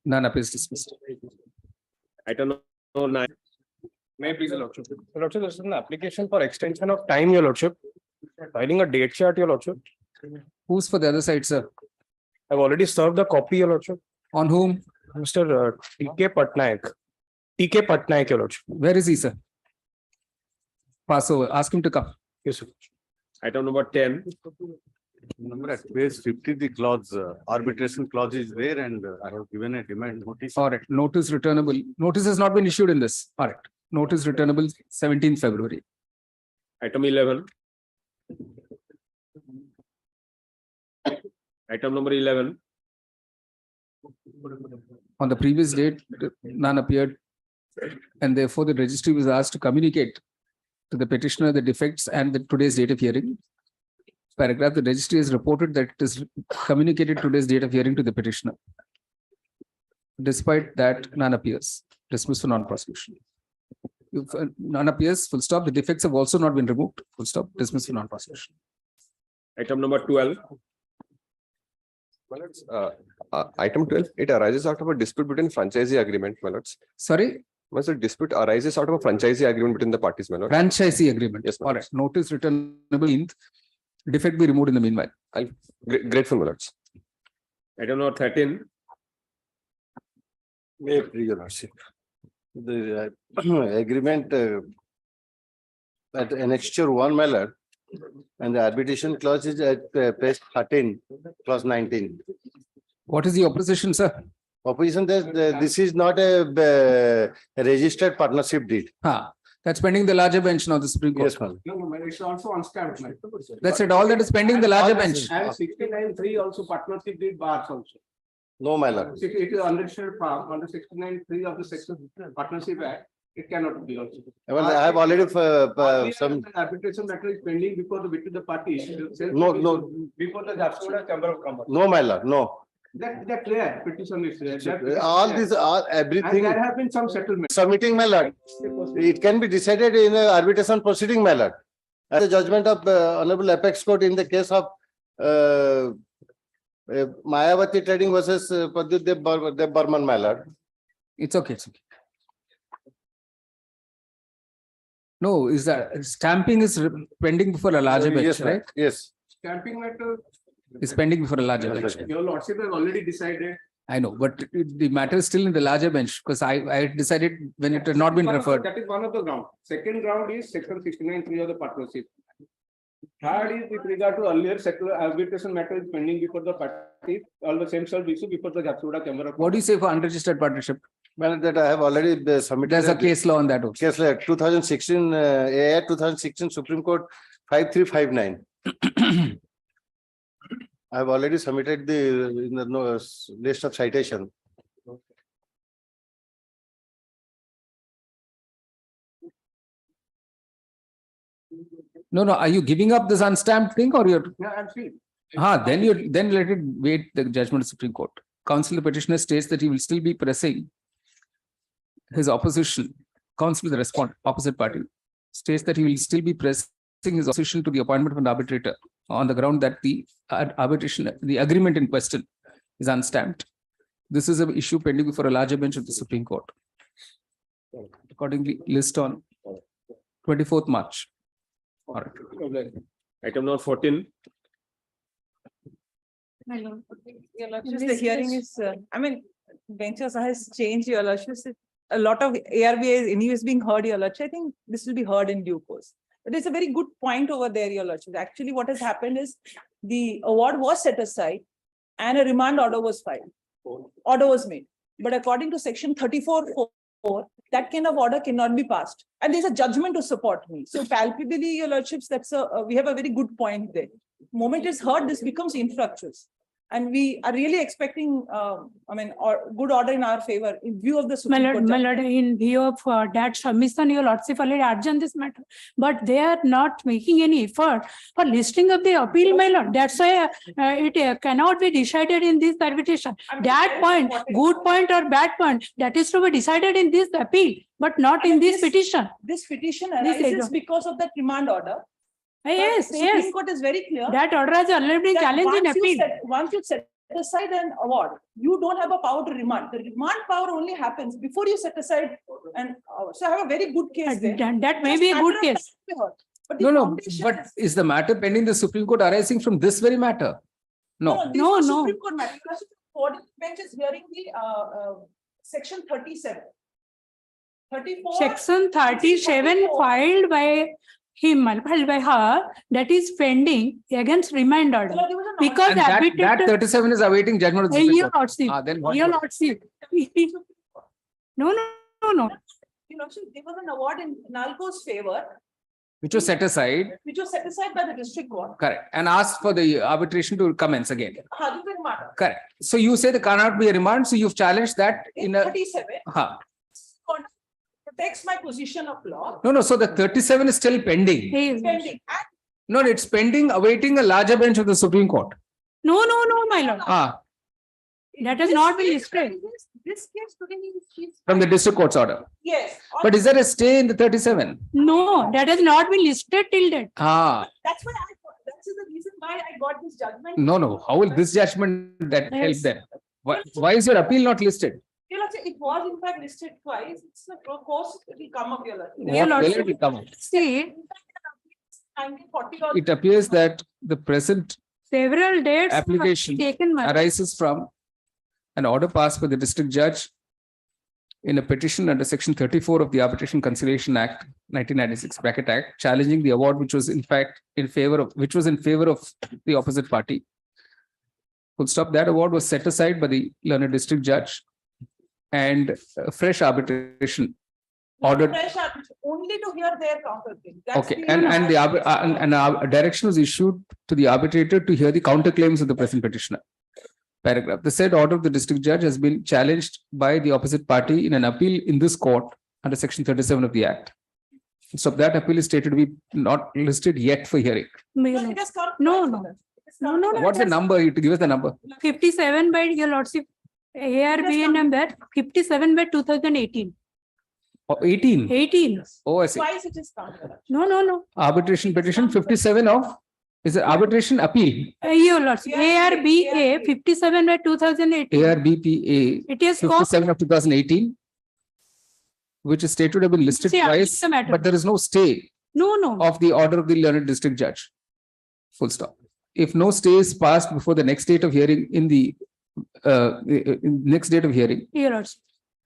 None appears dismissed. Item number 9. May I please, your lordship? Your lordship, this is an application for extension of time, your lordship. Filing a date chart, your lordship. Who's for the other side, sir? I've already served the copy, your lordship. On whom? Mr. TK Patnaik. TK Patnaik, your lordship. Where is he, sir? Pass over. Ask him to come. Yes, sir. Item number 10. Number at page 50, the clause, arbitration clause is there and I have given a demand notice. All right, notice returnable. Notice has not been issued in this. All right, notice returnable 17th February. Item 11. Item number 11. On the previous date, none appeared. And therefore the registry was asked to communicate to the petitioner the defects and the today's date of hearing. Paragraph, the registry has reported that it is communicated today's date of hearing to the petitioner. Despite that, none appears. Dismissed for non-prosecution. If none appears, full stop. The defects have also not been removed. Full stop. Dismissed for non-prosecution. Item number 12. My lords, item 12, it arises out of a dispute between franchisee agreement, my lords. Sorry, Once the dispute arises out of a franchisee agreement between the parties, my lord. franchisee agreement. Yes, my All right, lords. notice returnable in defect be removed in the meanwhile. Grateful, my lords. Item number 13. May I please, your lordship? The agreement at annexure 1, my lord, and the arbitration clause is at page 13, clause 19. What is the opposition, sir? Opposition that this is not a registered partnership deed. That's pending the larger bench now, the Supreme Court. Yes, ma'am. No, it's also on stamp. That's it. All that is pending the larger bench. And 69(3) also partnership deed bars also. No, my lord. It is unregistered farm under 69(3) of the section partnership act. It cannot be also. Well, I have already some. An arbitration matter is pending before the between the parties. No. Before the Jharsuguda Chamber of Commerce. No, my lord, no. That clear, petition is clear. All this, all, And everything. there have been some settlement. Submitting, my lord. It can be decided in a arbitration proceeding, my lord. As a judgment of Honorable Apex Court in the case of Mayavati Trading versus Pradyut Dev Burman, my lord. It's okay. It's okay. No, is that stamping is pending before a larger bench, Yes, right? yes. Stamping matter, It's pending before a larger bench. your lordship has already decided. I know, but the matter is still in the larger bench because I decided when it had not been referred. That is one of the ground. Second ground is section 69(3) of the partnership. Third is with regard to earlier secular arbitration matter is pending before the party. All the same shall be issued before the Jharsuguda Chamber of. What do you say for unregistered partnership? Well, that I have already submitted. There's a case law on that also. Case like 2016, AI 2016 Supreme Court 5359. I have already submitted in the list of citation. No, are you giving up this unstamped thing or you're? Yeah, I'm seeing. Then let it wait the judgment of Supreme Court. Counsel, the petitioner states that he will still be pressing his opposition. Counsel, the respondent, opposite party, states that he will still be pressing his opposition to the appointment of an arbitrator on the ground that the the agreement in question is unstamped. This is an issue pending before a larger bench of the Supreme Court. Accordingly, list on 24th March. All right. Item number 14. Your Lordship, the hearing is, bench has changed, Your Lordship. A lot of ARBI is anyways being heard, Your Lordship. I think this will be heard in due course. But it's a very good point over there, Your Lordship. Actually, what has happened is the award was set aside and a remand order was filed. Order was made. But according to section 34(4), that kind of order cannot be passed. And there's a judgment to support me. So palpably, Your Lordships, we have a very good point there. Moment it's heard, this becomes infructuous. And we are really expecting, good order in our favor in view of the Supreme Court. My lord, in view of that submission, your lordship already urged this matter, but they are not making any effort for listing of the appeal, my lord. That's why it cannot be decided in this arbitration. That point, good point or bad point, that is to be decided in this appeal, but not in this petition. This petition arises because of that remand order. Yes, Supreme Court is very clear. That order has already been challenged in appeal. Once you set aside an award, you don't have a power to remand. The remand power only happens before you set aside an award. So I have a very good case there. That may be a good case. But is the matter pending the Supreme Court arising from this very matter? No. No. Supreme Court matter. Because the court bench is hearing the section 37. 34. Section 37 filed by her, that is pending against remand order. Because that 37 is awaiting judgment of the Supreme Court. Your lordship. No. Your Lordship, there was an award in Nalco's favor. Which was set aside. Which was set aside by the district court. Correct. And asked for the arbitration to commence again. Correct. So you say there cannot be a remand. So you've challenged that in a. 37. Protects my position of law. No. So the 37 is still pending. Pending. No, it's pending, awaiting a larger bench of the Supreme Court. No, my lord. That has not been listed. This case today is From the district court's order. Yes. But is there a stay in the 37? No, that has not been listed till that. That's why that's the reason why I got this judgment. No. How will this judgment that help them? Why is your appeal not listed? It was in fact listed twice. It's a course, it will come up, Your Lordship. What will it come up? See, It appears that the present several dates application taken arises from an order passed by the district judge in a petition under section 34 of the Arbitration Conciliation Act 1996 bracket Act, challenging the award which was in fact in favor of the opposite party. Full stop. That award was set aside by the learned district judge, and fresh arbitration ordered. Only to hear their counterclaim. Okay, and a direction was issued to the arbitrator to hear the counterclaims of the present petitioner. Paragraph. The said order of the district judge has been challenged by the opposite party in an appeal in this court under section 37 of the Act. So that appeal is stated to be not listed yet for hearing. No. No, no, no. What's the number? You to give us the number. 57 by your lordship. ARBA number 57 by 2018. Oh, 18. 18. Oh, I see. Twice it is counted. No, no, no. Arbitration petition 57 of, is it arbitration appeal? Your lordship. ARBA 57 by 2018. ARBPA It is 57 of 2018, which is stated to have been listed See, twice, it's the matter. but there is no stay No, no. of the order of the learned district judge. Full stop. If no stay is passed before the next date of hearing in the next date of hearing, Your lordship.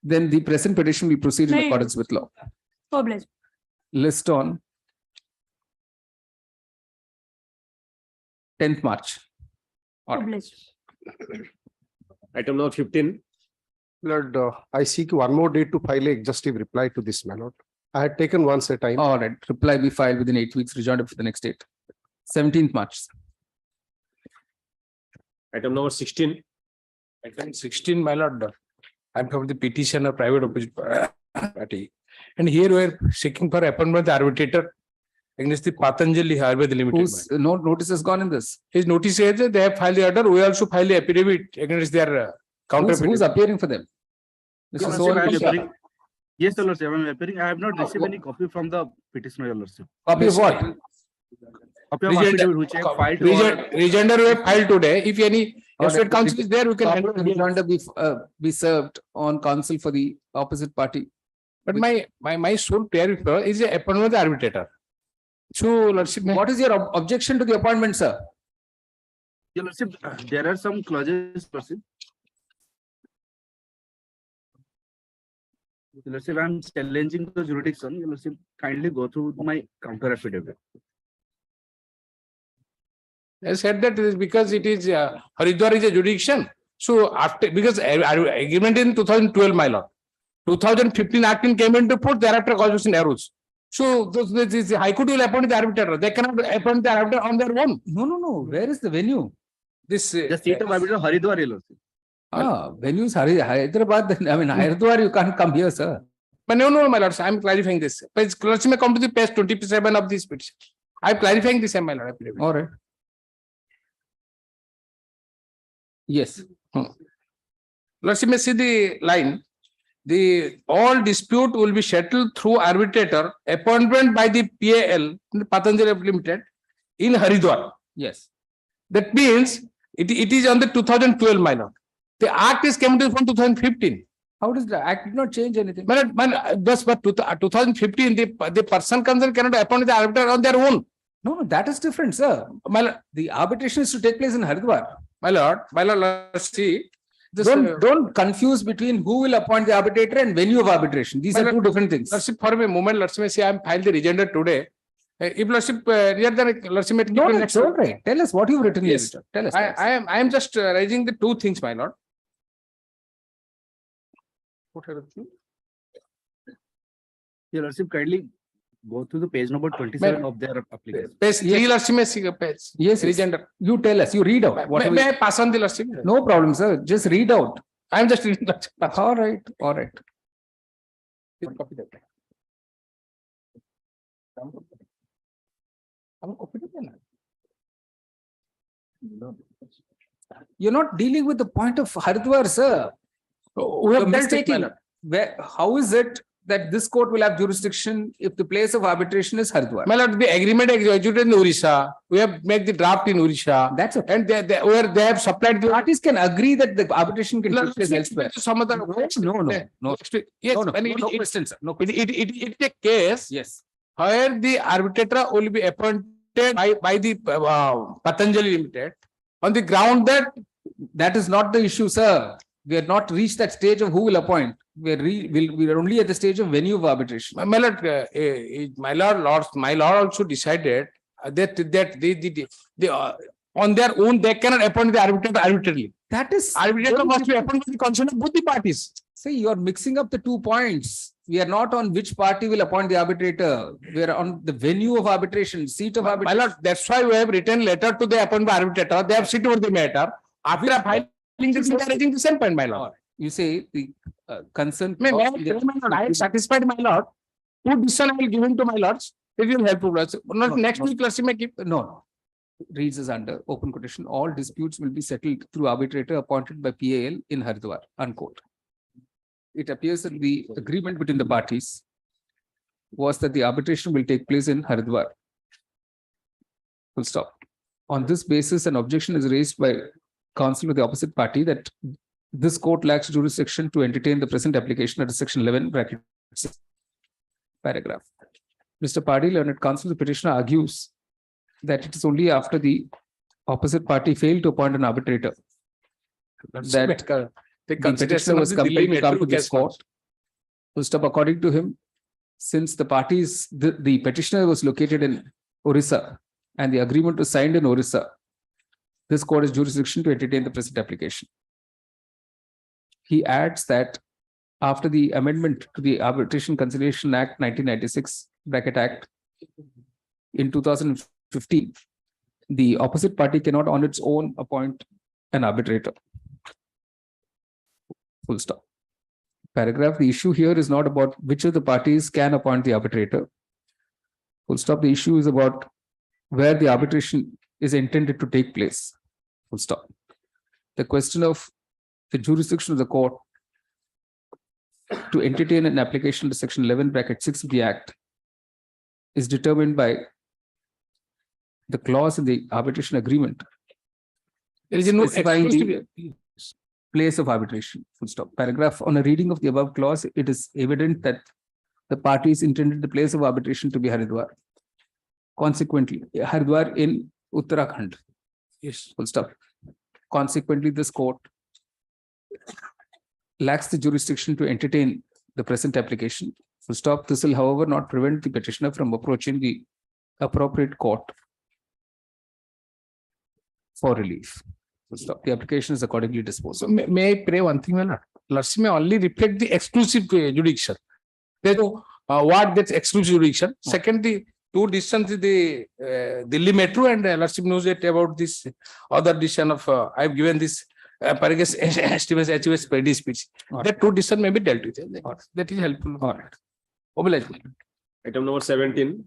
then the present petition will proceed in Right. accordance with law. Obliged. List on 10th March. Order. Obliged. Item number 15. Lord, I seek one more date to file a exhaustive reply to this, my lord. I had taken once a time. All right, reply be filed within 8 weeks, rejoined for the next date. 17th March. Item number 16. Item 16, my lord, I'm from the petitioner private opposite party. And here we are seeking for appointment of the arbitrator against the Patanjali Ayurveda Limited. Whose notice has gone in this? His notice says that they have filed the order. We also filed the affidavit against their counter. Who's appearing for them? Mr. Sohan. Yes, Your Lordship, I'm appearing. I have not received any copy from the petitioner, Your Lordship. Copy of what? Copy of affidavit which I have filed. Regender we have filed today. If any state council is there, we can. Rejoinder be served on counsel for the opposite party. But my sole prayer is the appointment of the arbitrator. So, Lordship, What is your objection to the appointment, sir? Your Lordship, there are some clauses, Lordship. Your Lordship, I'm challenging the jurisdiction. Your Lordship, kindly go through my counter affidavit. I said that it is because it is Haridwar is a jurisdiction. So after, because agreement in 2012, my lord, 2015 Act came into put, thereafter constitution arose. So this High Court will appoint the arbitrator. They cannot appoint the arbitrator on their own. No. Where is the venue? This The seat of arbiter Haridwar, Your Lordship. Venue is Hyderabad. I mean, Haridwar, you can't come here, sir. But no, my lord, I am clarifying this. Lordship may come to the page 27 of this petition. I am clarifying this, my lord. All right. Yes. Lordship may see the line. The all dispute will be settled through arbitrator appointment by the PAL, Patanjali Limited, in Haridwar. Yes. That means it is on the 2012, my lord. The act is came to from 2015. How does the act did not change anything? But 2015, the person concerned cannot appoint the arbitrator on their own. No, that is different, sir. My lord, The arbitration is to take place in Haridwar. my lord, let's see. This, Don't confuse between who will appoint the arbitrator and venue of arbitration. These are two different things. Lordship, for a moment, let's say I am filed the regender today. If Lordship, Lordship, No, it's all right. Tell us what you've written. Yes. Here. Tell us. I am just raising the two things, my lord. What are the two? Your Lordship, kindly go to the page number 27 of their application. Page 3, Lordship, may see a page. Yes, Regender. You tell us. You read out. May I pass on the Lordship? No problem, sir. Just read out. I am just reading. All right. All right. Copy that. You're not dealing with the point of Haridwar, sir. We have You're dealt it, my mistaking. lord. How is it that this court will have jurisdiction if the place of arbitration is Haridwar? My lord, the agreement executed in Orissa. We have made the draft in Orissa. That's okay. And they have supplied the Parties can agree that the arbitration can take place elsewhere. Some other. No. Yes, No question, sir. No question. it is a case Yes. where the arbitrator will be appointed by the Patanjali Limited on the ground that That is not the issue, sir. We have not reached that stage of who will appoint. We are only at the stage of venue of arbitration. my lord also decided that they on their own they cannot appoint the arbitrator arbitrarily. That is Arbitrator must be appointed with the consent of both the parties. See, you are mixing up the 2 points. We are not on which party will appoint the arbitrator. We are on the venue of arbitration, seat of My arbitration. lord, that's why we have written letter to the appointed arbitrator. They have sit over the matter. After filing this, they are raising the same point, my lord. You say the consent. May I tell my lord, I am satisfied, my lord. Two decision I will give him to my lords. It will help us. Next week, let's make it. No. reads as under open quotation, all disputes will be settled through arbitrator appointed by PAL in Haridwar, unquote. It appears that the agreement between the parties was that the arbitration will take place in Haridwar. Full stop. On this basis, an objection is raised by counsel of the opposite party that this court lacks jurisdiction to entertain the present application under section 11 bracket 6 paragraph. Mr. Paddy, learned counsel, the petitioner argues that it is only after the opposite party failed to appoint an arbitrator that the petitioner was compelled to come to this court. Full stop. According to him, since the parties, the petitioner was located in Orissa and the agreement was signed in Orissa, this court has jurisdiction to entertain the present application. He adds that after the amendment to the Arbitration Conciliation Act 1996 bracket Act in 2015, the opposite party cannot on its own appoint an arbitrator. Full stop. Paragraph. The issue here is not about which of the parties can appoint the arbitrator. Full stop. The issue is about where the arbitration is intended to take place. Full stop. The question of the jurisdiction of the court to entertain an application to section 11 bracket 6 of the Act is determined by the clause in the arbitration agreement. There is no exclusive place of arbitration. Full stop. Paragraph. On a reading of the above clause, it is evident that the parties intended the place of arbitration to be Haridwar. Consequently, Haridwar in Uttarakhand. Yes. Full stop. Consequently, this court lacks the jurisdiction to entertain the present application. Full stop. This will, however, not prevent the petitioner from approaching the appropriate court for relief. Full stop. The application is accordingly disposed of. May I pray one thing, my lord? Lordship may only reflect the exclusive jurisdiction. There's no what that's exclusive jurisdiction. Second, the two decisions, the Delhi Metro and Lordship knows that about this other decision of I've given this Paragus estimates HUS per speech. That two decisions may be dealt with. That is helpful. All right. Oblige. Item number 17.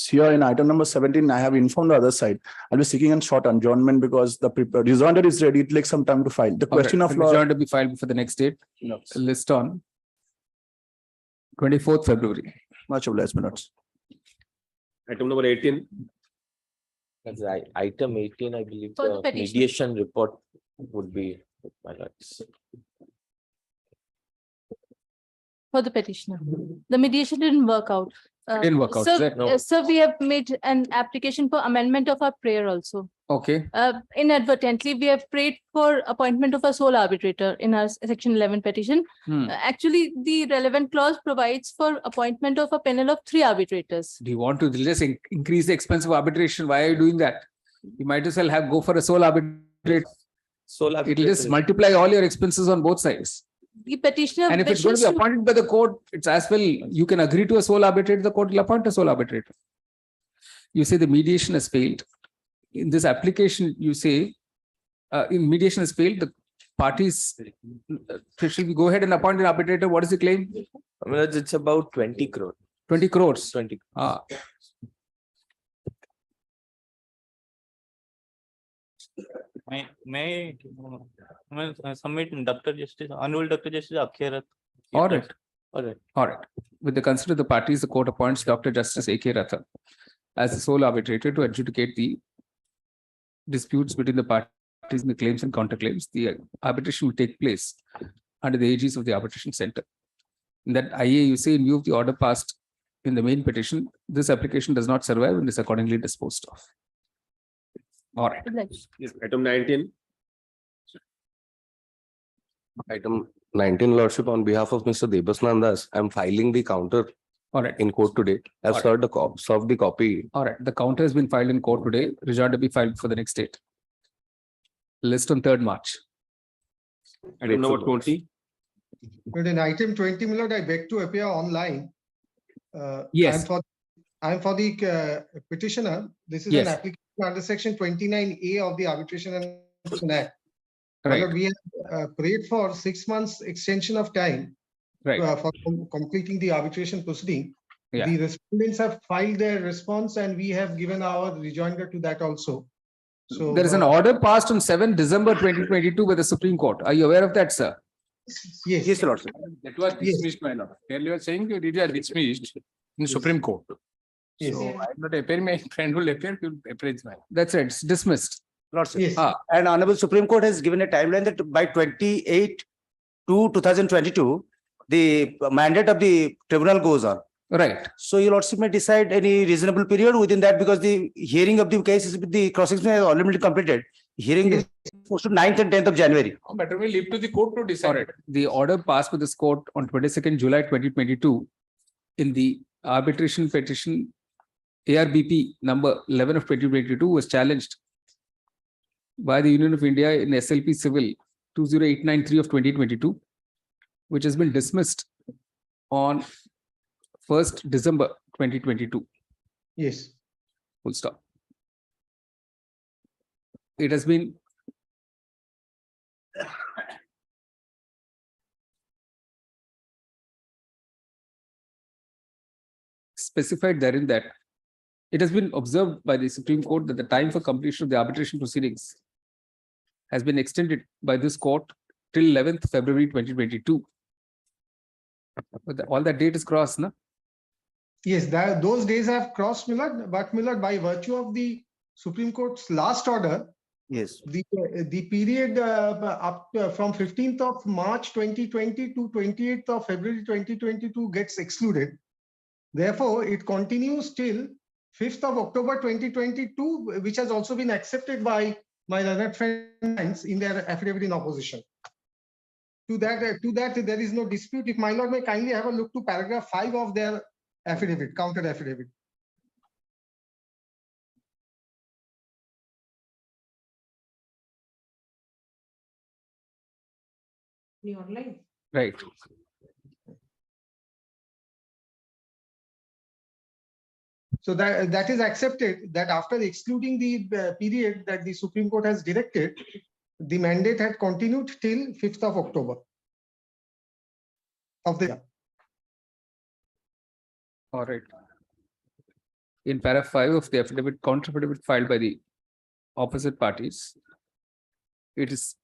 Here in item number 17, I have informed the other side. I'll be seeking a short adjournment because the rejoinder is ready. It takes some time to file. The question of law. Rejoinder to be filed before the next date. No. List on 24th February. Much obliged, minutes. Item number 18. That's right. Item 18, I believe For the the petition. mediation report would be with my lords. For the petitioner. The mediation didn't work out. Didn't work out, So, is it? No. so we have made an application for amendment of our prayer also. Okay. Inadvertently, we have prayed for appointment of a sole arbitrator in our section 11 petition. Actually, the relevant clause provides for appointment of a panel of 3 arbitrators. Do you want to just increase the expense of arbitration? Why are you doing that? You might as well go for a sole arbitrator. Sole It'll arbitrator just is- multiply all your expenses on both sides. The petitioner And if it's going to wishes be appointed by the court, it's as well, you can agree to a sole arbitrator, the court will appoint a sole arbitrator. You say the mediation has failed. In this application, you say, in mediation has failed, the parties, shall we go ahead and appoint an arbitrator? What is the claim? I mean, it's about 20 crore. 20 crores. 20. May submit Dr. Justice, Honorable Dr. Justice Akhyarat. All right. All right. All right. With the consent of the parties, the court appoints Dr. Justice A.K. Ratha as the sole arbitrator to adjudicate the disputes between the parties in the claims and counterclaims. The arbitration will take place under the aegis of the arbitration center. In that IA, you say, in view of the order passed in the main petition, this application does not survive and is accordingly disposed of. All right. Yes, item 19. Item 19, Lordship, on behalf of Mr. Debas Nandas, I'm filing the counter All right. in court today. I've All served the copy. All right. The counter has been filed in court today. Rejoinder to be filed for the next date. List on 3rd March. Item number 20. But in item 20, my lord, I beg to appear online. Yes. I'm for the petitioner. This is Yes. an application under section 29A of the Arbitration and Conciliation Act. My Right. lord, we have prayed for 6 months extension of time Right. for completing the arbitration proceeding. Yeah. The respondents have filed their response and we have given our rejoinder to that also. So There is an order passed on 7 December 2022 by the Supreme Court. Are you aware of that, sir? Yes. Yes, Lord. That was dismissed, my lord. Earlier you were saying it is dismissed in Supreme Court. Yes. So I am not appearing, my friend will appear, he will appear. That's right. It's dismissed. Lordship. Yes. And Honorable Supreme Court has given a timeline that by 28/2/2022, the mandate of the tribunal goes on. Right. So your lordship may decide any reasonable period within that because the hearing of the case is with the cross-examination has already been completed. Hearing is supposed to 9th and 10th of January. Better we leave to the court to decide. All right. The order passed with this court on 22nd July 2022 in the arbitration petition ARBP number 11 of 2022 was challenged by the Union of India in SLP Civil 20893 of 2022, which has been dismissed on 1st December 2022. Yes. Full stop. It has been specified therein that it has been observed by the Supreme Court that the time for completion of the arbitration proceedings has been extended by this court till 11th February 2022. But all that date is crossed, no? Yes, those days have crossed, Millard, but Millard, by virtue of the Supreme Court's last order, yes, the period from 15th of March 2020 to 28th of February 2022 gets excluded. Therefore, it continues till 5th of October 2022, which has also been accepted by my learned friends in their affidavit in opposition. To that, there is no dispute. If my lord may kindly have a look to paragraph 5 of their affidavit, counter affidavit. Right. So that is accepted that after excluding the period that the Supreme Court has directed, the mandate had continued till 5th of October of the year. All right. In paragraph 5 of the affidavit, counter affidavit filed by the opposite parties, it is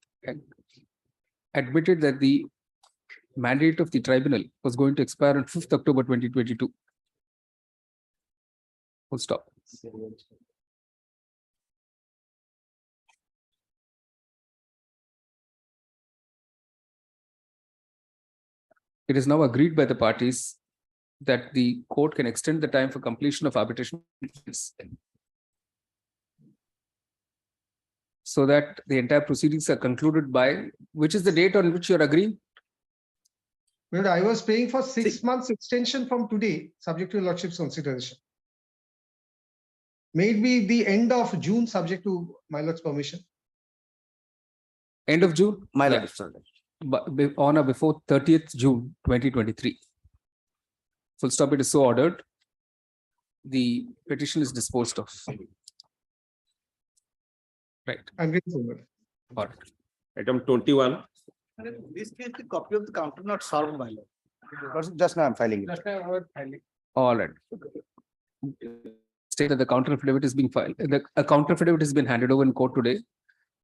admitted that the mandate of the tribunal was going to expire on 5th October 2022. Full stop. It is now agreed by the parties that the court can extend the time for completion of arbitration so that the entire proceedings are concluded by, which is the date on which you're agreeing? Well, I was paying for 6 months extension from today, subject to your lordship's consideration. May it be the end of June, subject to my lord's permission. End of June? My Yeah. lord, sir. On or before 30th June 2023. Full stop, it is so ordered. The petition is disposed of. Right. I'm grateful. All right. Item 21. This case, the copy of the counter not solved, my lord. Just now I'm filing it. All right. State that the counter affidavit is being filed. A counter affidavit has been handed over in court today.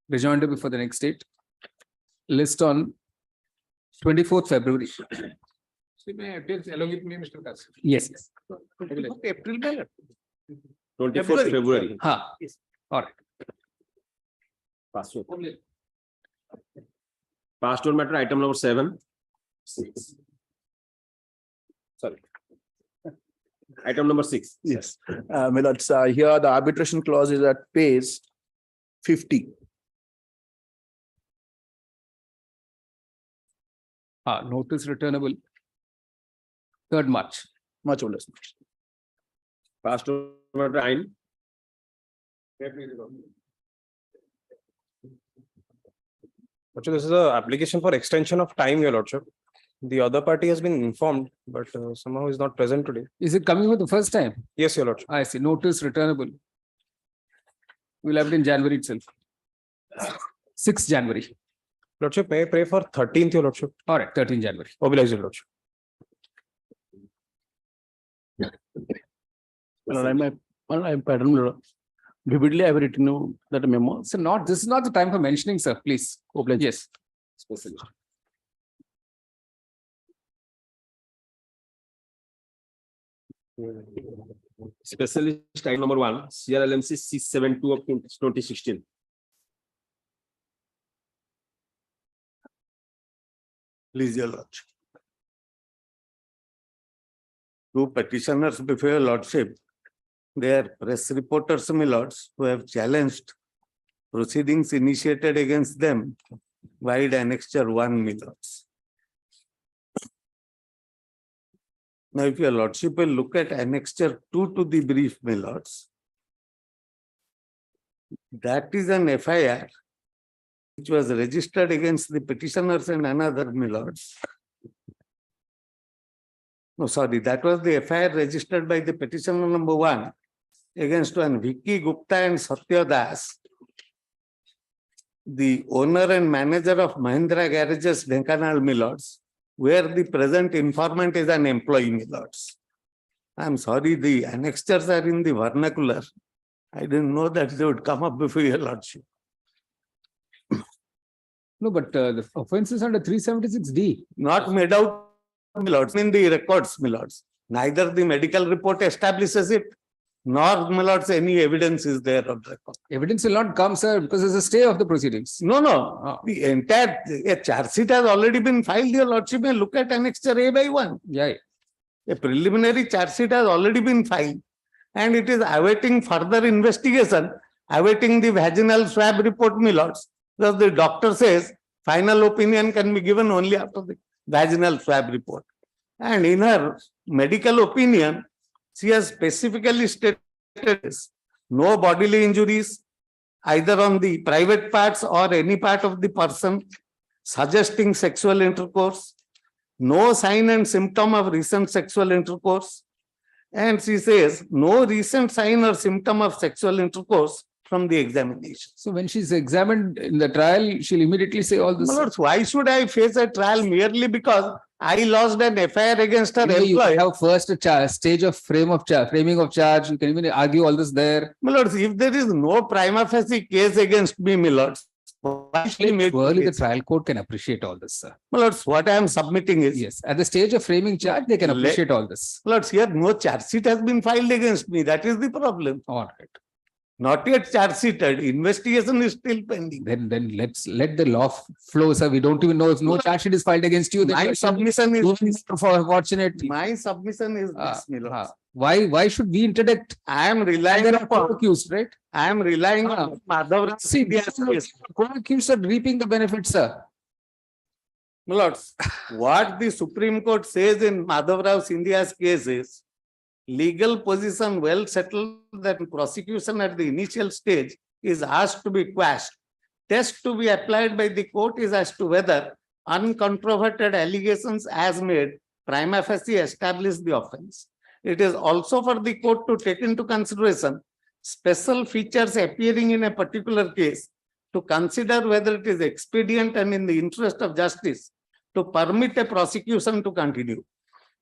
Rejoinder before the next date. List on 24th February. May appear along with me, Mr. Kas. Yes. April, my lord. 24th February. Ha. Yes. All right. Passed on matter item number 7. Sorry. Item number 6. Yes, my lords, here the arbitration clause is at page 50. Notice returnable 3rd March. Much or less. Passed on matter 9. This is a application for extension of time, your lordship. The other party has been informed, but somehow is not present today. Is it coming for the first time? Yes, your lordship. I see. Notice returnable. We'll have it in January itself. 6th January. Lordship, may I pray for 13th, your lordship? All right, 13th January. Oblige, your lordship. I'm pardon, my lord. Vividly, I have written that memo. So this is not the time for mentioning, sir, please. Yes. Specialist. Specialist item number 1, CRLMC 672 of 2016. Please, your lordship. Two petitioners before your lordship, they are press reporters, my lords, who have challenged proceedings initiated against them by annexure 1, my lords. Now, if your lordship will look at annexure 2 to the brief, my lords, that is an FIR which was registered against the petitioners and another, my lords. No, sorry, that was the FIR registered by the petitioner number 1 against one Vicky Gupta and Satya Das, the owner and manager of Mahindra Garages, Dhenkanal, my lords, where the present informant is an employee, my lords. I'm sorry, the annexures are in the vernacular. I didn't know that they would come up before your lordship. No, but the offense is under 376D. Not made out, my lords, in the records, my lords. Neither the medical report establishes it, nor, my lords, any evidence is there on record. Evidence will not come, sir, because there's a stay of the proceedings. No. The entire charge sheet has already been filed, your lordship may look at annexure A by 1. Yeah. A preliminary charge sheet has already been filed and it is awaiting further investigation, awaiting the vaginal swab report, my lords. Because the doctor says final opinion can be given only after the vaginal swab report. And in her medical opinion, she has specifically stated no bodily injuries, either on the private parts or any part of the person, suggesting sexual intercourse, no sign and symptom of recent sexual intercourse. And she says no recent sign or symptom of sexual intercourse from the examination. So when she's examined in the trial, she'll immediately say all this. My lords, why should I face a trial merely because I lost an FIR against her employee? You have first a stage of framing of charge. You can even argue all this there. My lords, if there is no prima facie case against me, my lords, why should I make surely the trial court can appreciate all this, sir. My lords, what I am submitting is, yes, at the stage of framing charge, they can appreciate all this. My lords, here no charge sheet has been filed against me. That is the problem. All right. Not yet charge sheeted. Investigation is still pending. Then let the law flow, sir. We don't even know if no charge sheet is filed against you. My submission is fortunate. My submission is this, my lords. Why should we interdict? I am relying upon accused, right? I am relying on Madhav. See, co-accused are reaping the benefits, sir. My lords, what the Supreme Court says in Madhav Rao Scindia's case is legal position well settled that prosecution at the initial stage is asked to be quashed. Test to be applied by the court is as to whether uncontroverted allegations as made prima facie establish the offense. It is also for the court to take into consideration special features appearing in a particular case to consider whether it is expedient and in the interest of justice to permit a prosecution to continue.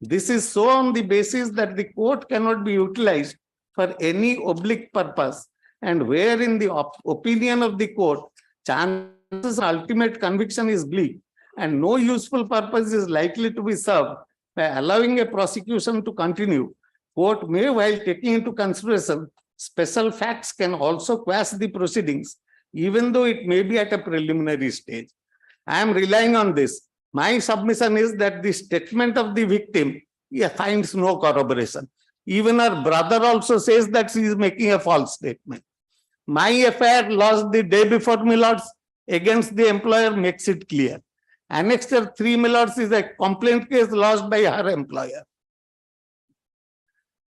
This is so on the basis that the court cannot be utilized for any oblique purpose, and where in the opinion of the court, chances of ultimate conviction is bleak and no useful purpose is likely to be served by allowing a prosecution to continue. Court may, while taking into consideration special facts, can also quash the proceedings, even though it may be at a preliminary stage. I am relying on this. My submission is that the statement of the victim finds no corroboration. Even her brother also says that she is making a false statement. My affair lost the day before, my lords, against the employer makes it clear. Annexure 3, my lords, is a complaint case lost by her employer.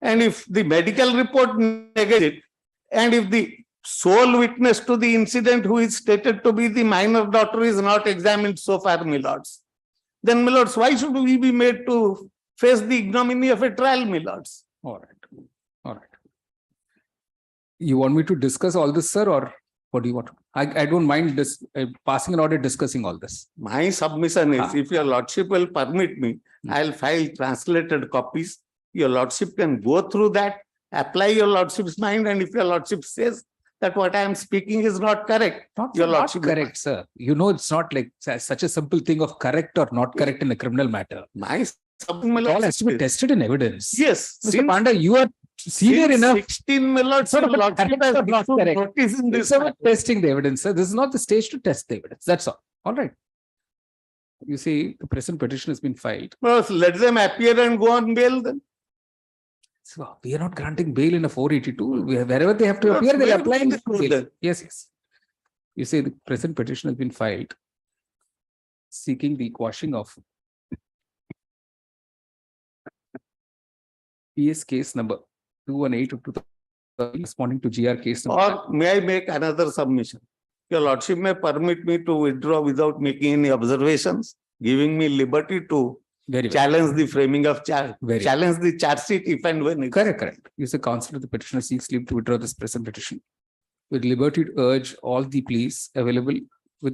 And if the medical report negates it, and if the sole witness to the incident who is stated to be the minor daughter is not examined so far, my lords, then, my lords, why should we be made to face the ignominy of a trial, my lords? All right. All right. You want me to discuss all this, sir, or what do you want? I don't mind this passing an order discussing all this. My submission is, if your lordship will permit me, I'll file translated copies. Your lordship can go through that apply your lordship's mind, and if your lordship says that what I am speaking is not correct, your Not lordship. correct, sir. You know, it's not like such a simple thing of correct or not correct in a criminal matter. My It all has to be tested in evidence. Yes. Mr. Panda, you are senior enough. 16 million, Sort of your lordship correct has or not issued correct. notice in It's this about matter. testing the evidence, sir. This is not the stage to test the evidence. That's all. All right. You see, the present petition has been filed. Well, let them appear and go on bail then. So we are not granting bail in a 482. Wherever they have to Yes, appear, they'll where apply in the will they do bail. that? Yes, yes. You say the present petition has been filed seeking the quashing of PS case number 218 of 2000 responding to GR case number. Or may I make another submission? Your lordship may permit me to withdraw without making any observations, giving me liberty to Very well. challenge the framing of charge, Very challenge the charge sheet if and when it's. Correct, correct. You say counsel to the petitioner seeks leave to withdraw this present petition with liberty to urge all the pleas available to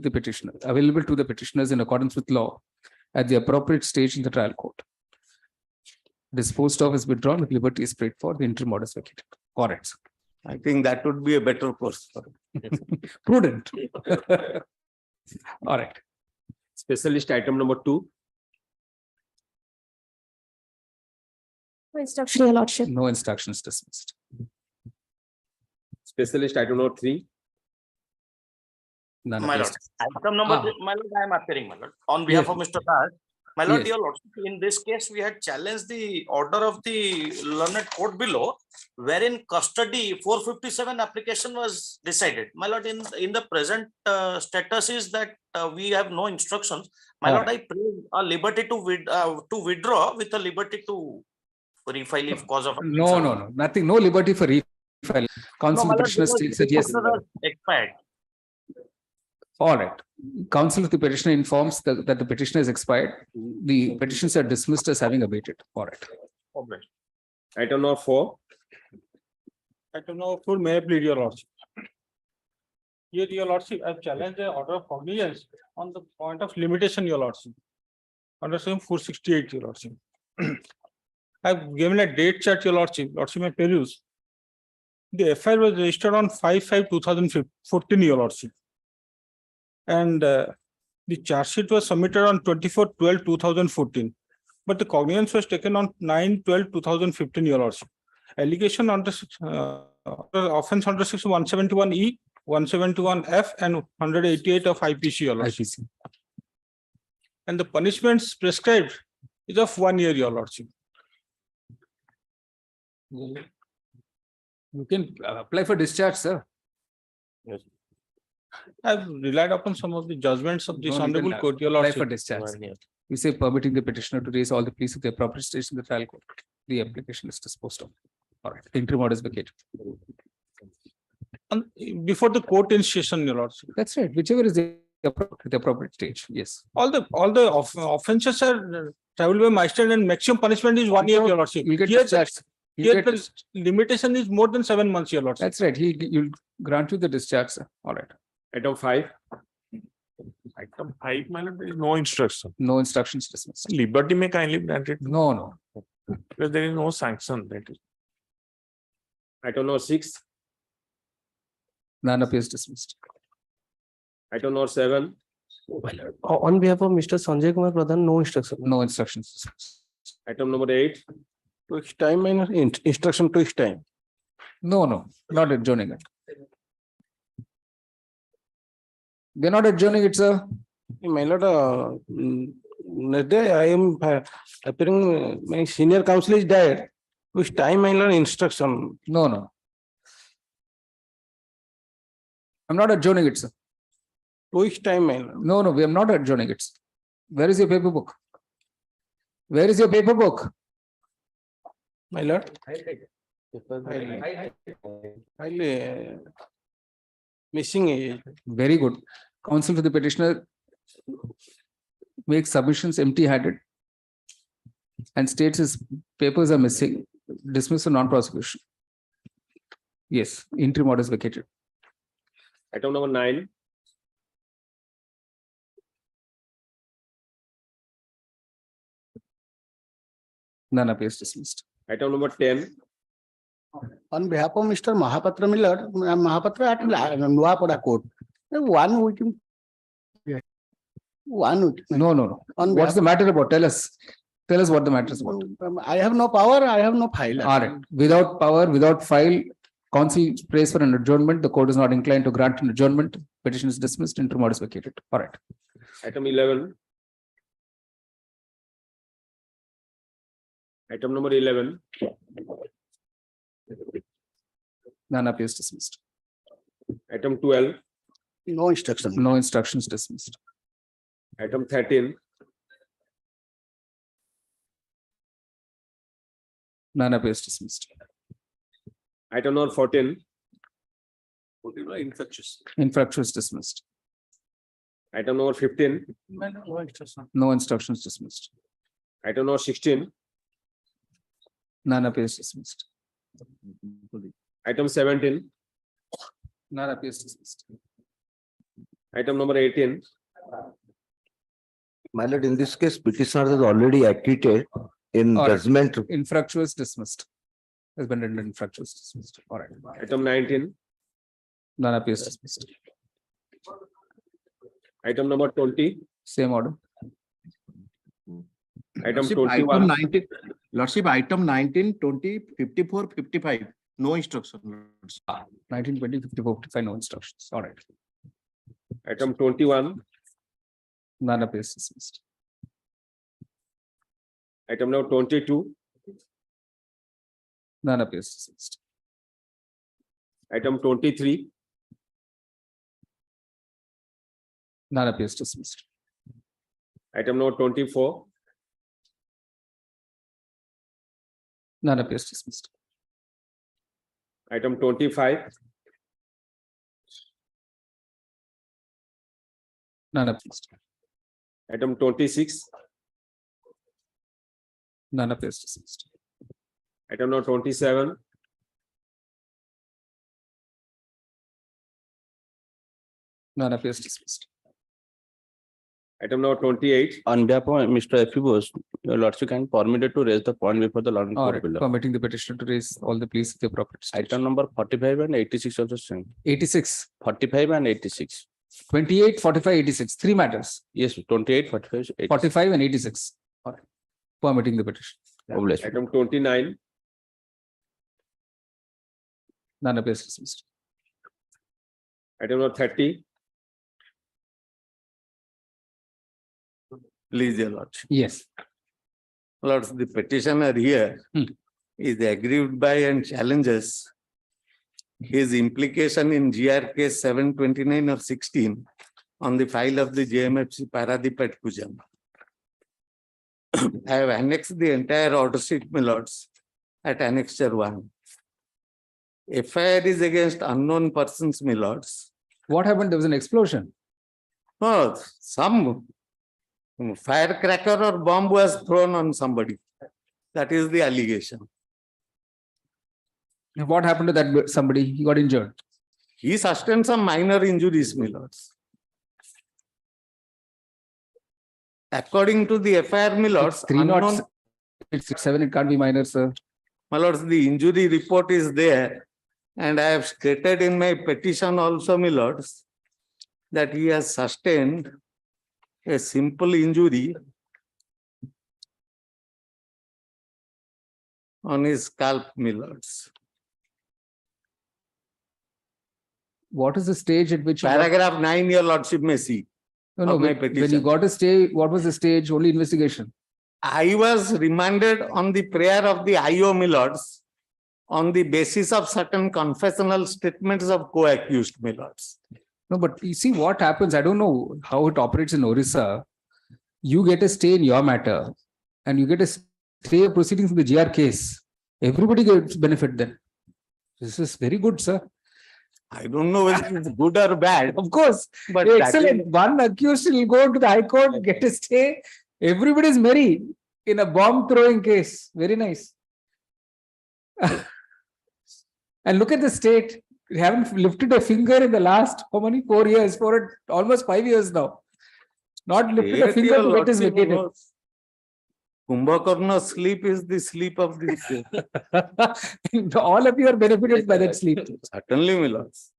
the petitioners in accordance with law at the appropriate stage in the trial court. Disposed of is withdrawn with liberty is prayed for, the interim order is vacated. Correct, sir. I think that would be a better course. Prudent. All right. Specialist item number 2. No instruction, your lordship. No instructions dismissed. Specialist item number 3. None My lord, appears. item number 3, my lord, I am appearing, my lord, on behalf Yes. of Mr. Raj. My lord, Yes. dear lordship, in this case, we had challenged the order of the learned court below, wherein custody 457 application was decided. My lord, in the present status is that we have no instructions. My lord, I pray a liberty to withdraw with a liberty to refile if cause of. No. Nothing. No liberty for refile. Counsel No, my the lord, petitioner because states the that yes. order has expired. All right. Counsel of the petitioner informs that the petition is expired. The petitions are dismissed as having abated. All right. Okay. Item number 4. Item number 4, may I plead your lordship? Here, your lordship, I challenge the order of cognizance on the point of limitation, your lordship. Under section 468, your lordship. I've given a date chart, your lordship. Lordship may peruse. The FIR was registered on 5/5/2014, your lordship. And the charge sheet was submitted on 24/12/2014. But the cognizance was taken on 9/12/2015, your lordship. Allegation under offense under section 171E, 171F, and 188 of IPC, your lordship. And the punishments prescribed is of 1 year, your lordship. You can apply for discharge, sir. Yes. I've relied upon some of the judgments of this No, you can honorable court, your apply lordship. for discharge. You say permitting the petitioner to raise all the pleas at the appropriate stage in the trial court. The application is disposed of. All right. The interim order is vacated. And before the court in session, your lordship. That's right. Whichever is the appropriate stage. Yes. All the offenses are traveled by magistrate and maximum punishment is 1 year, your lordship. You get Here, discharged. here the limitation is more than 7 months, your lordship. That's right. You'll grant you the discharge, sir. All right. Item 5. Item 5, my lord, there is no instruction. No instructions dismissed. Liberty may kindly grant it. No. Because there is no sanction. That is. Item number 6. None appears dismissed. Item number 7. On behalf of Mr. Sanjay Kumar Pradhan, no instruction. No instructions dismissed. Item number 8. To time minor instruction to time. No. Not adjourning it. We're not adjourning it, sir. My lord, next day I am appearing, my senior counsel is died. Which time my lord instruction? No. I'm not adjourning it, sir. Which time my lord? No, we are not adjourning it. Where is your paper book? Where is your paper book? My lord? Missing it. Very good. Counsel to the petitioner makes submissions empty-handed and states his papers are missing. Dismiss for non-prosecution. Yes, interim order is vacated. Item number 9. None appears dismissed. Item number 10. On behalf of Mr. Mahapatra Miller, Mahapatra at Nuapada Court. One week. One week. No. On What's the behalf- matter about? Tell us. Tell us what the matter is about. I have no power, I have no file. All right. Without power, without file, counsel prays for an adjournment. The court is not inclined to grant an adjournment. Petition is dismissed. Interim order is vacated. All right. Item 11. Item number 11. None appears dismissed. Item 12. No instruction. No instructions dismissed. Item 13. None appears dismissed. Item number 14. Infectious. Infractions dismissed. Item number 15. No instructions dismissed. Item number 16. None appears dismissed. Item 17. None appears dismissed. Item number 18. My lord, in this case, petitioner is already acquitted in All right. judgment. Infractuous dismissed. Has been rendered infractuous dismissed. All right. Item 19. None appears dismissed. Item number 20. Same order. Item Lordship, 21. 19, Lordship, item 19, 20, 54, 55, no instruction. Lordship. 19, 20, 54, 55, no instructions. All right. Item 21. None appears dismissed. Item number 22. None appears dismissed. Item 23. None appears dismissed. Item number 24. None appears dismissed. Item 25. None appears. Item 26. None appears dismissed. Item number 27. None appears dismissed. Item number 28. On behalf of Mr. Efibos, your lordship can permitted to raise the point before the learning All court right. below. Permitting the petitioner to raise all the pleas at the appropriate stage. Item number 45 and 86 of the same. 86, 45 and 86. 28, 45, 86. Three matters. Yes, 28, 45, 86. 45 and 86. All right. Permitting the petition. Obliged. Item 29. None appears dismissed. Item number 30. Please, your lordship. Yes. Lords, the petitioner here is aggrieved by and challenges his implication in GR case 729 of 16 on the file of the JMFC Paradip at Kujam. I have annexed the entire order sheet, my lords, at annexure 1. FIR is against unknown persons, my lords. What happened? There was an explosion. Oh, some firecracker or bomb was thrown on somebody. That is the allegation. What happened to that somebody? He got injured. He sustained some minor injuries, my lords. According to the FIR, my lords, unknown, 307, it can't be minor, sir. my lords, the injury report is there. And I have stated in my petition also, my lords, that he has sustained a simple injury on his scalp, my lords. What is the stage at which you got- Paragraph 9, your lordship may see. No, no, of my when you petition. got a stay, what was the stage? Only investigation. I was remanded on the prayer of the IO, my lords, on the basis of certain confessional statements of co-accused, my lords. No, but you see what happens. I don't know how it operates in Orissa. You get a stay in your matter and you get a stay of proceedings in the GR case. Everybody gets benefit then. This is very good, sir. I don't know whether it's good or bad. Of course, But but that excellent. is- One accused will go to the High Court, get a stay. Everybody is merry in a bomb throwing case. Very nice. And look at the state. We haven't lifted a finger in the last how many 4 years, almost 5 years now. Not lifted a State, finger your to get this lordship vacated. knows. Kumbhakarna sleep is the sleep of the All of you are benefited by that sleep. certainly, my lords.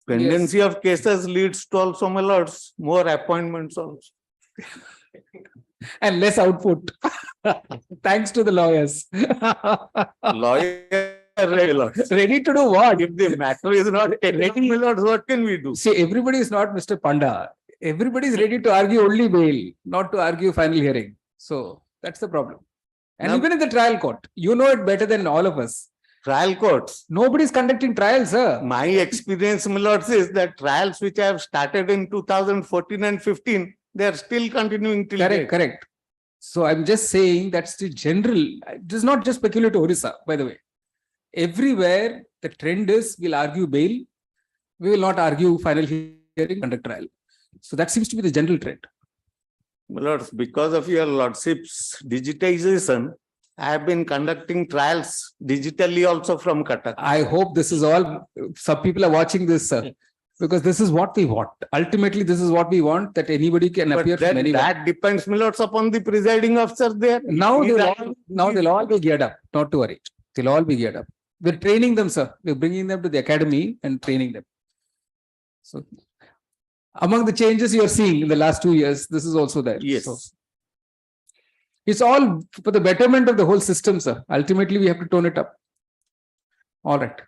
Pendency of cases leads to also, my lords, more appointments also. And less output. Thanks to the lawyers. Lawyer, my lords. Ready to do what? If the matter is not ready, my lords, what can we do? See, everybody is not Mr. Panda. Everybody is ready to argue only bail, not to argue final hearing. So that's the problem. And Now- even in the trial court, you know it better than all of us. Trial courts. Nobody is conducting trials, sir. My experience, my lords, is that trials which I have started in 2014 and 15, they are still continuing till Correct, date. correct. So I'm just saying that's the general. It is not just peculiar to Orissa, by the way. Everywhere the trend is we'll argue bail, we will not argue final hearing, conduct trial. So that seems to be the general trend. My lords, because of your lordship's digitization, I have been conducting trials digitally also from Cuttack. I hope this is all, some people are watching this, sir, because this is what we want. Ultimately, this is what we want, that anybody can But appear from then anywhere. that depends, my lords, upon the presiding officer there. Now He's they'll all be geared up, not to worry. They'll all be geared up. We're training them, sir. We're bringing them to the academy and training them. So among the changes you are seeing in the last 2 years, this is also there. Yes. So, it's all for the betterment of the whole system, sir. Ultimately, we have to tone it up. All right.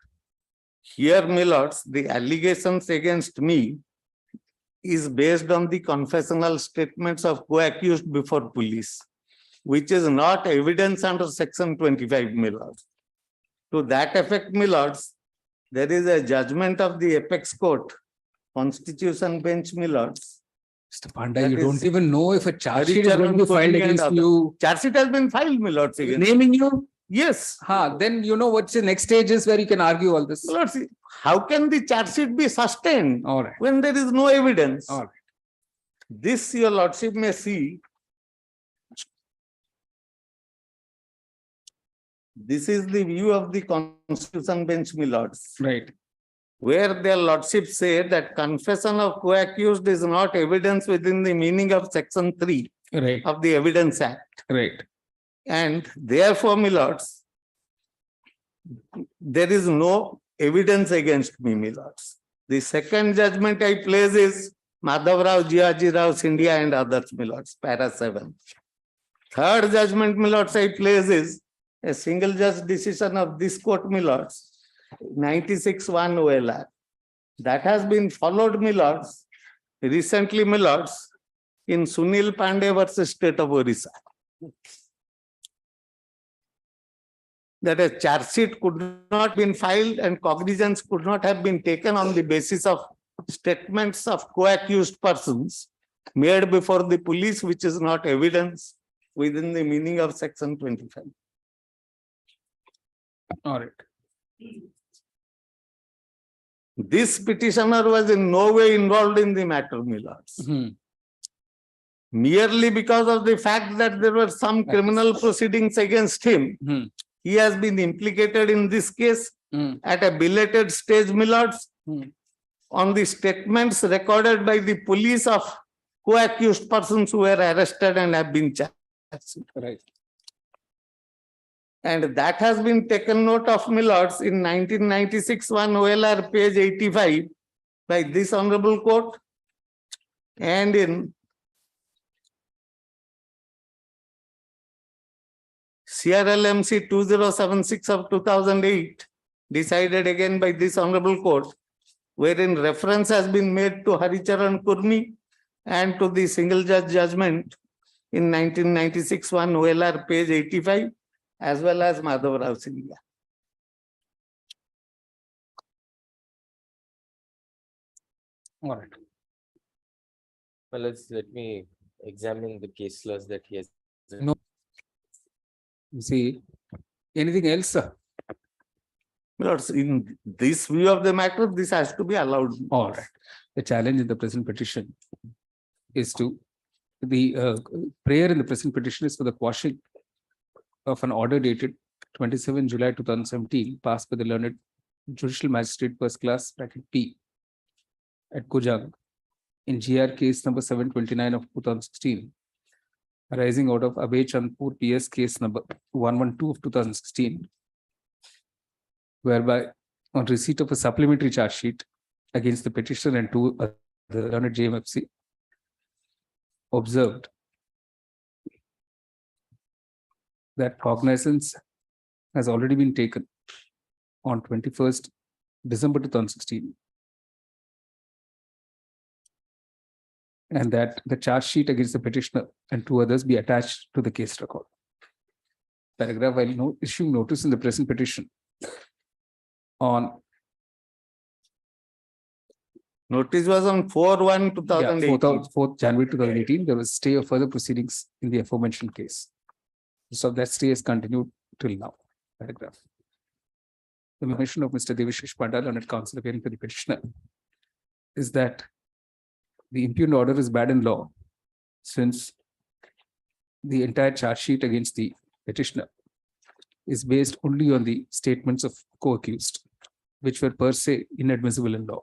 Here, my lords, the allegations against me is based on the confessional statements of co-accused before police, which is not evidence under section 25, my lords. To that effect, my lords, there is a judgment of the apex court, Constitution bench, my lords. Mr. Panda, That you is don't even know if a charge sheet is going to be filed against you. Charge sheet has been filed, my lords. Against. Naming you? Yes. Then you know what's the next stage is where you can argue all this. My lords, how can the charge sheet be sustained All right. when there is no evidence? All right. This, your lordship may see. This is the view of the Constitution bench, my lords. Right. Where their lordship say that confession of co-accused is not evidence within the meaning of section 3 Right. of the Evidence Act. Right. And therefore, my lords, there is no evidence against me, my lords. The second judgment I place is Madhav Rao, Jiaji Rao, Scindia and others, my lords, para 7. Third judgment, my lords, I place is a single judge decision of this court, my lords, 96-1 OLR. That has been followed, my lords, recently, my lords, in Sunil Pandey versus State of Orissa. That a charge sheet could not been filed and cognizance could not have been taken on the basis of statements of co-accused persons made before the police, which is not evidence within the meaning of section 25. All right. This petitioner was in no way involved in the matter, my lords. Merely because of the fact that there were some criminal proceedings against him, he has been implicated in this case at a belated stage, my lords, on the statements recorded by the police of co-accused persons who were arrested and have been charged. Right. And that has been taken note of, my lords, in 1996 1 OLR page 85 by this honorable court, and in CRLMC 2076 of 2008, decided again by this honorable court, wherein reference has been made to Haricharan Kurmi and to the single judge judgment in 1996 1 OLR page 85, as well as Madhav Rao Scindia. All right. Well, let me examine the case laws that he has. No. You see, anything else, sir? Lords, in this view of the matter, this has to be allowed. All right. The challenge in the present petition is to the prayer in the present petition is for the quashing of an order dated 27 July 2017, passed by the learned Judicial Magistrate First Class bracket P at Kujang in GR case number 729 of 2016, arising out of Abhay Chandpur PS case number 112 of 2016, whereby on receipt of a supplementary charge sheet against the petitioner and two the learned JMFC observed that cognizance has already been taken on 21st December 2016, and that the charge sheet against the petitioner and two others be attached to the case record. Paragraph, while issuing notice in the present petition on Notice was on 4/1/2018. 4th January 2018, there was stay of further proceedings in the aforementioned case. So that stay has continued till now. Paragraph. The mention of Mr. Devashish Pandal and counsel appearing for the petitioner is that the impugned order is bad in law, since the entire charge sheet against the petitioner is based only on the statements of co-accused, which were per se inadmissible in law.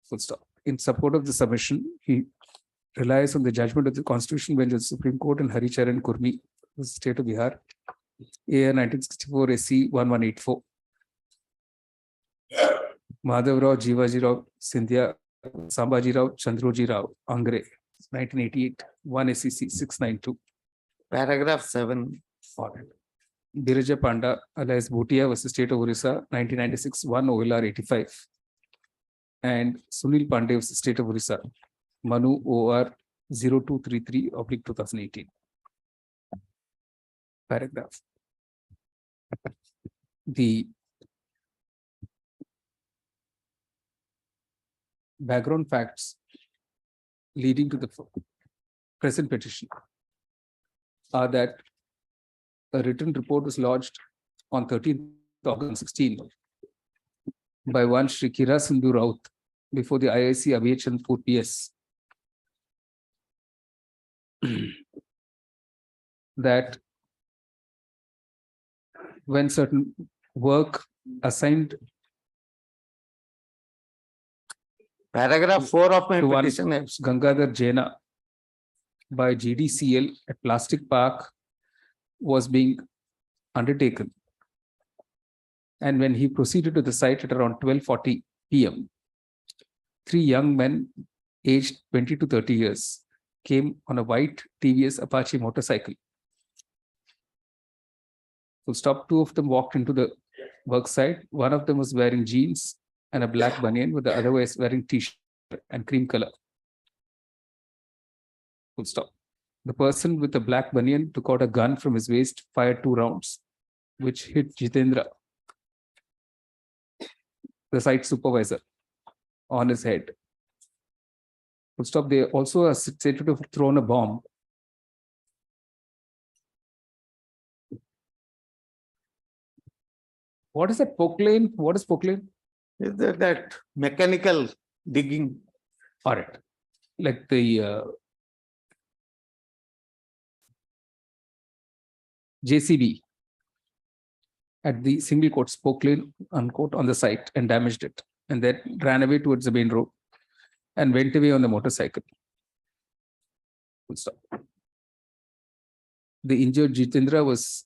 Full stop. In support of the submission, he relies on the judgment of the Constitutional Bench of the Supreme Court in Haricharan Kurmi, the state of Bihar, AR 1964 SC 1184. Madhav Rao, Jivaji Rao, Sindhya, Sambhaji Rao, Chandroji Rao, Angre, 1988, 1 SCC 692. Paragraph 7. Dhiraja Panda, alias Bhutia versus State of Orissa, 1996, 1 OLR 85. And Sunil Pandey versus State of Orissa, Manu OR 0233/2018. Paragraph. The background facts leading to the present petition are that a written report was lodged on 13th August 2016 by one Shri Kira Sindhu Raut before the IIC Abhay Chandpur PS that when certain work assigned Paragraph 4 of my to one petition. Gangadhar Jaina by GDCL at Plastic Park was being undertaken. And when he proceeded to the site at around 12:40 PM, three young men aged 20 to 30 years came on a white TVS Apache motorcycle. Full stop. Two of them walked into the work site. One of them was wearing jeans and a black banian, with the other was wearing t-shirt and cream color. Full stop. The person with the black banian took out a gun from his waist, fired 2 rounds, which hit Jitendra, the site supervisor, on his head. Full stop. They also are said to have thrown a bomb. What is that poclane? What is poclane? Is that mechanical digging? All right. Like the JCB at the single quote poclane unquote on the site and damaged it, and then ran away towards the main road and went away on the motorcycle. Full stop. The injured Jitendra was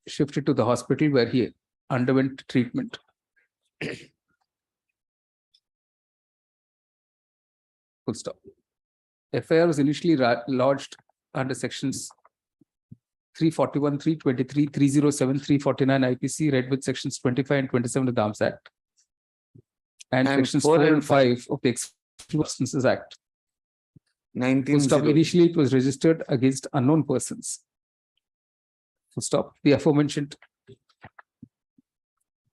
shifted to the hospital where he underwent treatment. Full stop. FIR was initially lodged under sections 341, 323, 307, 349 IPC, read with sections 25 and 27 of the Arms Act, and sections 4 and 5 of the Explosive Substances Act. Full stop. Initially, it was registered against unknown persons. Full stop. The aforementioned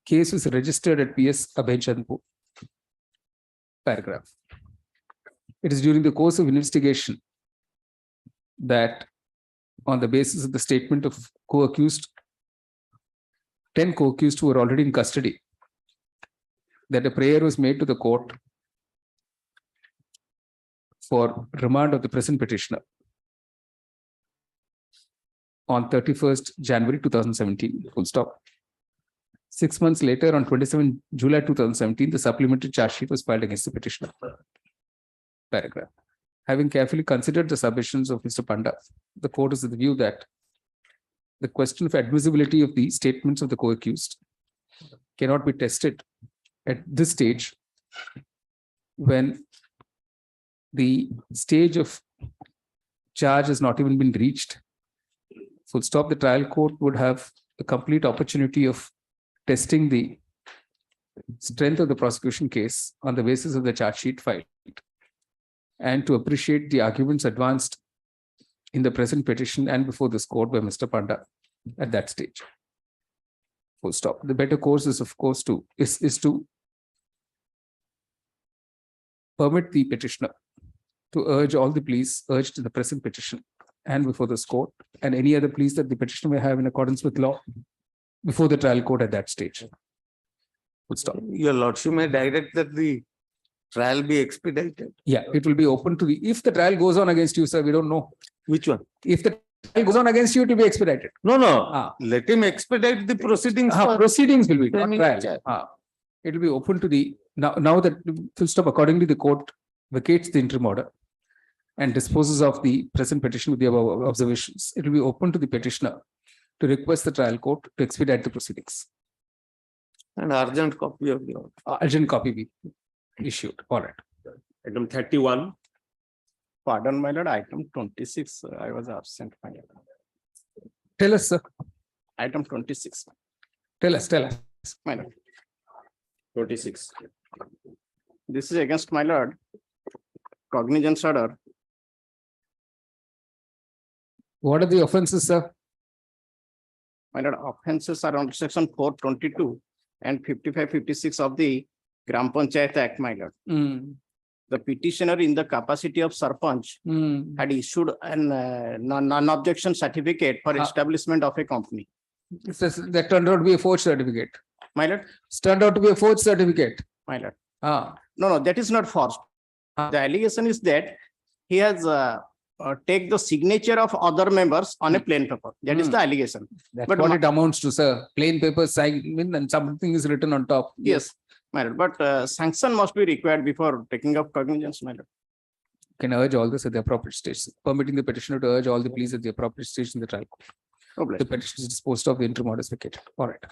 case was registered at PS Abhay Chandpur. Paragraph. It is during the course of investigation that, on the basis of the statement of co-accused, 10 co-accused who were already in custody, that a prayer was made to the court for remand of the present petitioner on 31st January 2017. Full stop. 6 months later, on 27 July 2017, the supplementary charge sheet was filed against the petitioner. Paragraph. Having carefully considered the submissions of Mr. Panda, the court is of the view that the question of admissibility of the statements of the co-accused cannot be tested at this stage when the stage of charge has not even been reached. Full stop, the trial court would have a complete opportunity of testing the strength of the prosecution case on the basis of the charge sheet filed and to appreciate the arguments advanced in the present petition and before this court by Mr. Panda at that stage. Full stop. The better course is, of course, to permit the petitioner to urge all the pleas urged in the present petition and before this court and any other pleas that the petitioner may have in accordance with law before the trial court at that stage. Full stop. Your lordship may direct that the trial be expedited. Yeah, it will be open to the, if the trial goes on against you, sir, we don't know. Which one? If the trial goes on against you, it will be expedited. No. Let him expedite the proceedings. Proceedings will be, not Criminal trial. It will be open to the, now that full stop, accordingly, the court vacates the interim order and disposes of the present petition with the above observations. It will be open to the petitioner to request the trial court to expedite the proceedings. An urgent copy of the order. Urgent copy be issued. All right. Item 31. Pardon, my lord, item 26, I was absent, my lord. Tell us, sir. Item 26, Tell us. my lord. 26. This is against my lord. Cognizance order. What are the offenses, sir? My lord, offenses are under section 422 and 55-56 of the Gram Panchayat Act, my lord. The petitioner in the capacity of Sarpanch had issued an non-objection certificate for establishment of a company. That turned out to be a forged certificate. My lord? It's turned out to be a forged certificate. My lord. No, that is not forged. The allegation is that he has take the signature of other members on a plain paper. That is the allegation. That's But what it amounts to, sir. Plain paper signed and something is written on top. yes, my lord, but sanction must be required before taking up cognizance, my lord. Can urge all this at the appropriate stage, permitting the petitioner to urge all the pleas at the appropriate stage in the trial court. No blame. The petition is disposed of, the interim order is vacated. All right.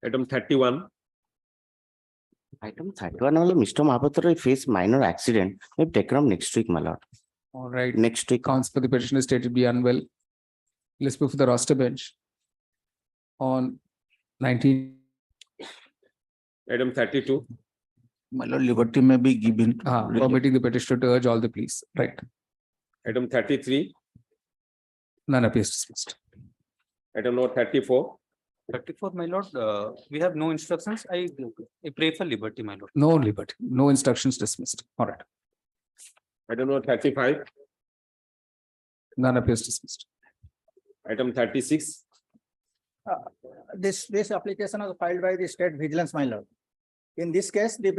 Item 31. Item 31, Mr. Mahapatra faced minor accident. We've taken up next week, my lord. All right. Next week. Counts for the petitioner stated to be unwell. Let's move for the roster bench on 19. Item 32. My lord, liberty may be given. Permitting the petitioner to urge all the pleas. Right. Item 33. None appears dismissed. Item number 34. 34, my lord, we have no instructions. I pray for liberty, my lord. No liberty. No instructions dismissed. All right. Item number 35. None appears dismissed. Item 36. This application was filed by the state vigilance, my lord. In this case, the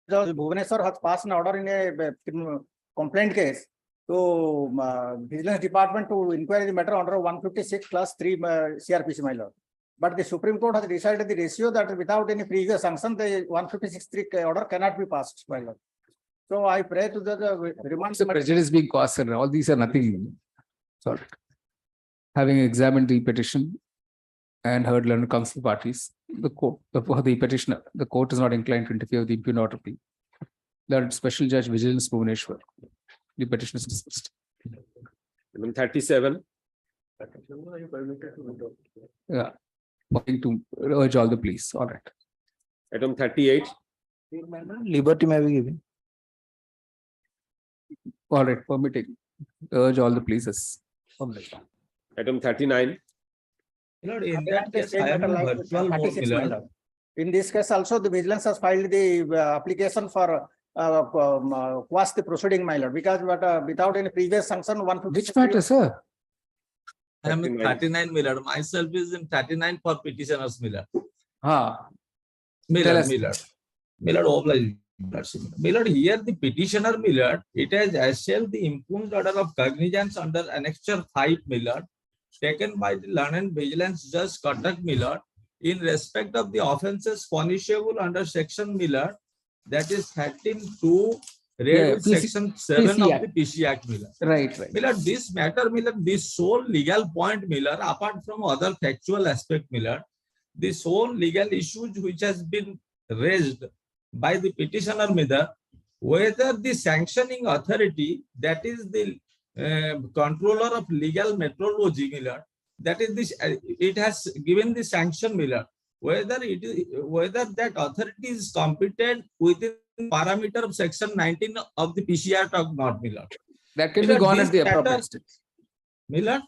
Bhubaneswar has passed an order in a complaint case to vigilance department to inquire the matter under 156 class 3 CRPC, my lord. But the Supreme Court has decided the ratio that without any previous sanction, the 156(3) order cannot be passed, my lord. So I pray to the remand. The prejudice being caused and all these are nothing. Sorry. Having examined the petition and heard learned counsel parties, the court, the petitioner, the court is not inclined to interfere with the impugned order plea. Learned Special Judge Vigilance Bhubaneswar. The petition is dismissed. Item 37. Yeah. Wanting to urge all the pleas. All right. Item 38. Liberty may be given. All right. Permitting. Urge all the pleas. Item 39. Lord, in that case, I am virtual mode. In this case, also the vigilance has filed the application for quash the proceeding, my lord, because without any previous sanction, 156. Which matter, sir? I am in 39, my lord. Myself is in 39 for petitioners, my lord. My lord, here the petitioner, my lord, it has assailed the impugned order of cognizance under annexure 5, my lord, taken by the learned vigilance judge Cuttack, my lord, in respect of the offences punishable under section, my lord, that is 13(2), read with PC section 7 PC of the PC Act, Miller. Right. Miller, this matter, Miller, this sole legal point, Miller, apart from other factual aspect, Miller, the sole legal issues which has been raised by the petitioner, Miller, whether the sanctioning authority, that is the controller of legal metrology, Miller, that is this, it has given the sanction, Miller, whether that authority is competent within parameter of section 19 of the PC Act or not, Miller. That can Miller, be gone this at the matter- appropriate stage. Miller,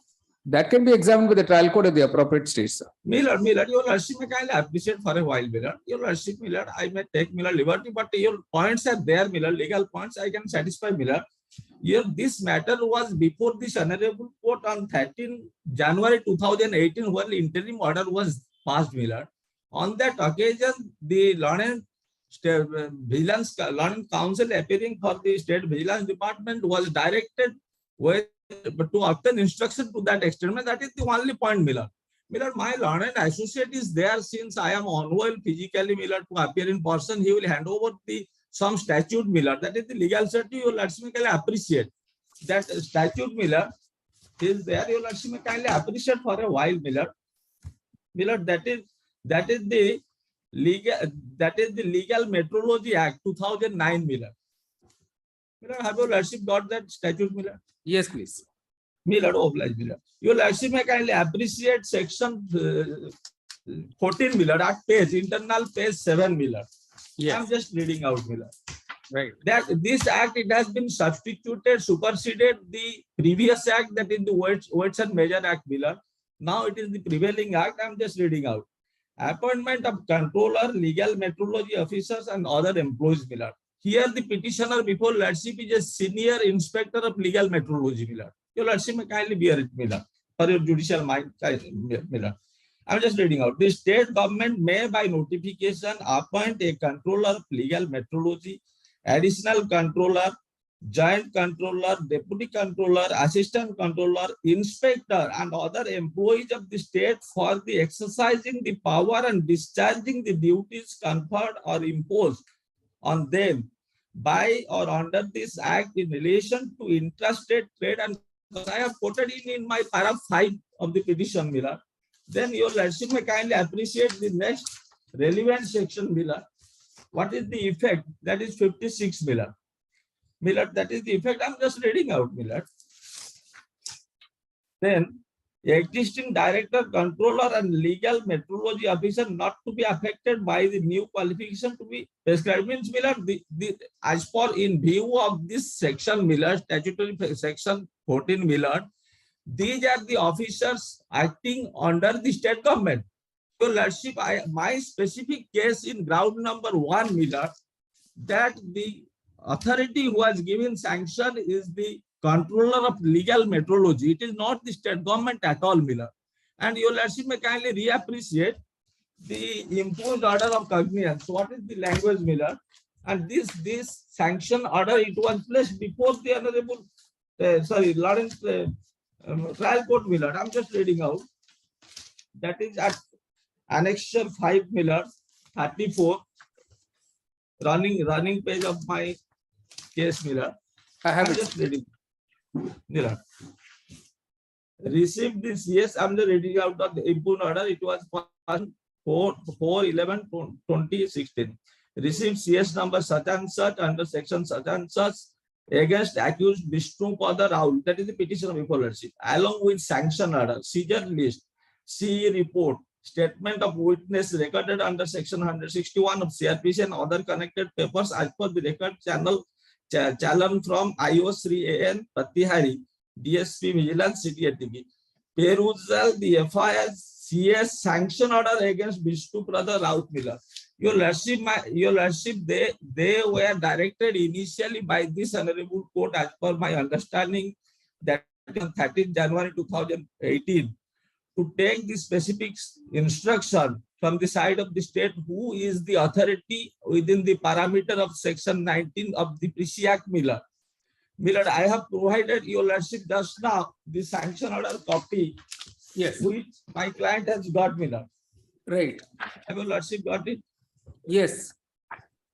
That can be examined with the trial court at the appropriate stage, sir. Miller, your Lordship may kindly appreciate for a while, Miller. Your Lordship, Miller, I may take Miller liberty, but your points are there, Miller, legal points, I can satisfy, Miller. Here, this matter was before this honorable court on 13 January 2018, when interim order was passed, Miller. On that occasion, the Learning Council appearing for the State Vigilance Department was directed to obtain instruction to that extent. That is the only point, Miller. Miller, my learned associate is there since I am unwell physically, Miller, to appear in person. He will hand over some statute, Miller. That is the legal statute. You Lordship may appreciate that statute, Miller, is there. You Lordship may kindly appreciate for a while, Miller. Miller, that is the Legal Metrology Act 2009, Miller. Miller, have your Lordship got that statute, Miller? Yes, please. Miller, oblige, Miller. Your Lordship may kindly appreciate section 14, Miller, at page, internal page 7, Miller. Yes. I'm just reading out, Miller. Right. That this act, it has been substituted, superseded the previous act, that is the Weights and Measure Act, Miller. Now it is the prevailing act. I'm just reading out. Appointment of controller, legal metrology officers, and other employees, Miller. Here, the petitioner before Lordship is a senior inspector of legal metrology, Miller. Your Lordship may kindly bear it, Miller, for your judicial mind, Miller. I'm just reading out. The state government may, by notification, appoint a controller of legal metrology, additional controller, joint controller, deputy controller, assistant controller, inspector, and other employees of the state for the exercising the power and discharging the duties conferred or imposed on them by or under this act in relation to intrastate trade. And I have quoted in my paragraph 5 of the petition, Miller. Then your Lordship may kindly appreciate the next relevant section, Miller. What is the effect? That is 56, Miller. Miller, that is the effect. I'm just reading out, Miller. Then, existing director, controller, and legal metrology officer not to be affected by the new qualification to be prescribed. Means, Miller, as for in view of this section, Miller, statutory section 14, Miller, these are the officers acting under the state government. Your Lordship, my specific case in ground number 1, Miller, that the authority who has given sanction is the controller of legal metrology. It is not the state government at all, Miller. And your Lordship may kindly reappreciate the imposed order of cognizance. What is the language, Miller? And this sanction order, it was placed before the honorable, Lawrence trial court, Miller. I'm just reading out. That is at Annexure 5, Miller, 34, running page of my case, Miller. I have just reading. Miller. Received this, yes, I'm just reading out of the impugned order. It was 4/11/2016. Received CS number such and such under section such and such against accused Vishnu Pada Rahul. That is the petition of before Lordship, along with sanction order, seizure list, CE report, statement of witness recorded under section 161 of CRPC and other connected papers as per the record challenge from IOS 3AN Patihari, DSP Vigilance City ATP. Perusal the FIR CS sanction order against Vishnu Pada Rahul, Miller. Your Lordship, they were directed initially by this honorable court, as per my understanding, that on 13 January 2018, to take the specific instruction from the side of the state who is the authority within the parameter of section 19 of the PC Act, Miller. Miller, I have provided your Lordship just now the sanction order copy, yes, which my client has got, Miller. Right. Have your Lordship got it? Yes.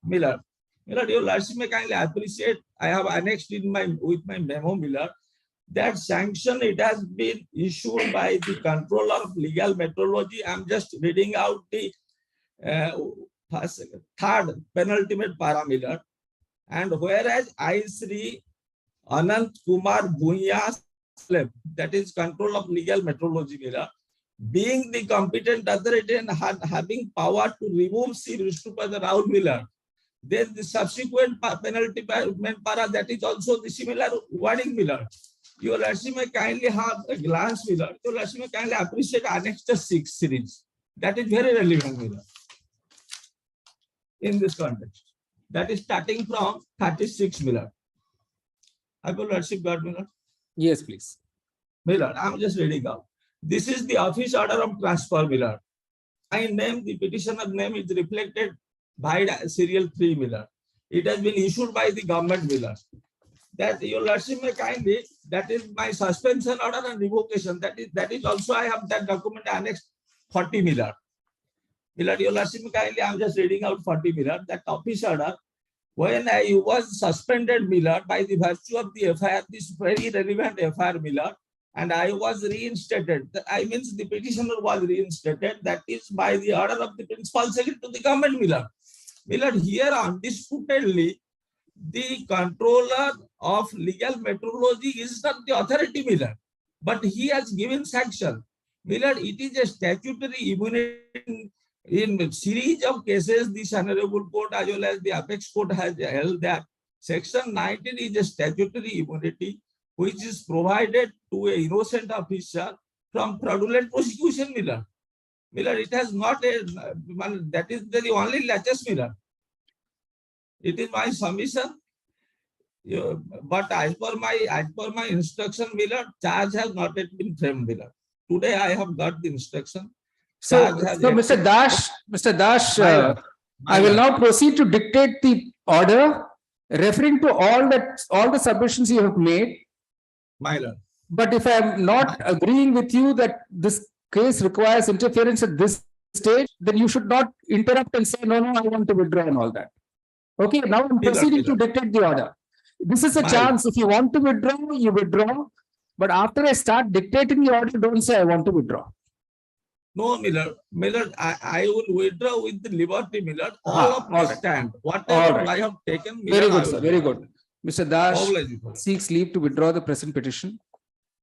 Miller. My lord, your lordship may kindly appreciate, I have annexed in with my memo, my lord, that sanction it has been issued by the controller of legal metrology. I'm just reading out the third penultimate parameter. And whereas I Sri Anant Kumar Bhunya, that is control of legal metrology, Miller, being the competent authority and having power to remove C. Vishnupada Rao Miller, then the subsequent penalty para, that is also the similar wording, Miller. Your lordship may kindly have a glance, Miller. Your lordship may kindly appreciate Annexure 6 series. That is very relevant, Miller, in this context. That is starting from 36, Miller. Have your lordship got, Miller? Yes, please. Miller, I'm just reading out. This is the office order of transfer, Miller. I name, the petitioner name is reflected by serial 3, Miller. It has been issued by the government, Miller. That your lordship may kindly, that is my suspension order and revocation. That is also, I have that document annexed 40, Miller. Miller, your lordship may kindly, I'm just reading out 40, Miller. That office order, when I was suspended, Miller, by the virtue of the FIR, this very relevant FIR, Miller, and I was reinstated. I means the petitioner was reinstated. That is by the order of the principal secretary to the government, Miller. Miller, here undisputedly, the controller of legal metrology is not the authority, Miller, but he has given sanction. Miller, it is a statutory immunity. In a series of cases, this honorable court as well as the apex court has held that section 19 is a statutory immunity which is provided to an innocent officer from fraudulent prosecution, Miller. Miller, it has not a, that is the only latest, Miller. It is my submission. But as per my instruction, Miller, charge has not yet been framed, Miller. Today I have got the instruction. So Mr. Dash, I will now proceed to dictate the order referring to all the submissions you have made. My lord. But if I am not agreeing with you that this case requires interference at this stage, then you should not interrupt and say, no, I want to withdraw and all that. Okay, now I'm proceeding to dictate the order. This is a chance. If you want to withdraw, you withdraw. But after I start dictating the order, don't say I want to withdraw. No, Miller, I will withdraw with the liberty, Miller. All of my stand. Whatever I have taken, Miller, very good, sir. Very good. Mr. Dash seeks leave to withdraw the present petition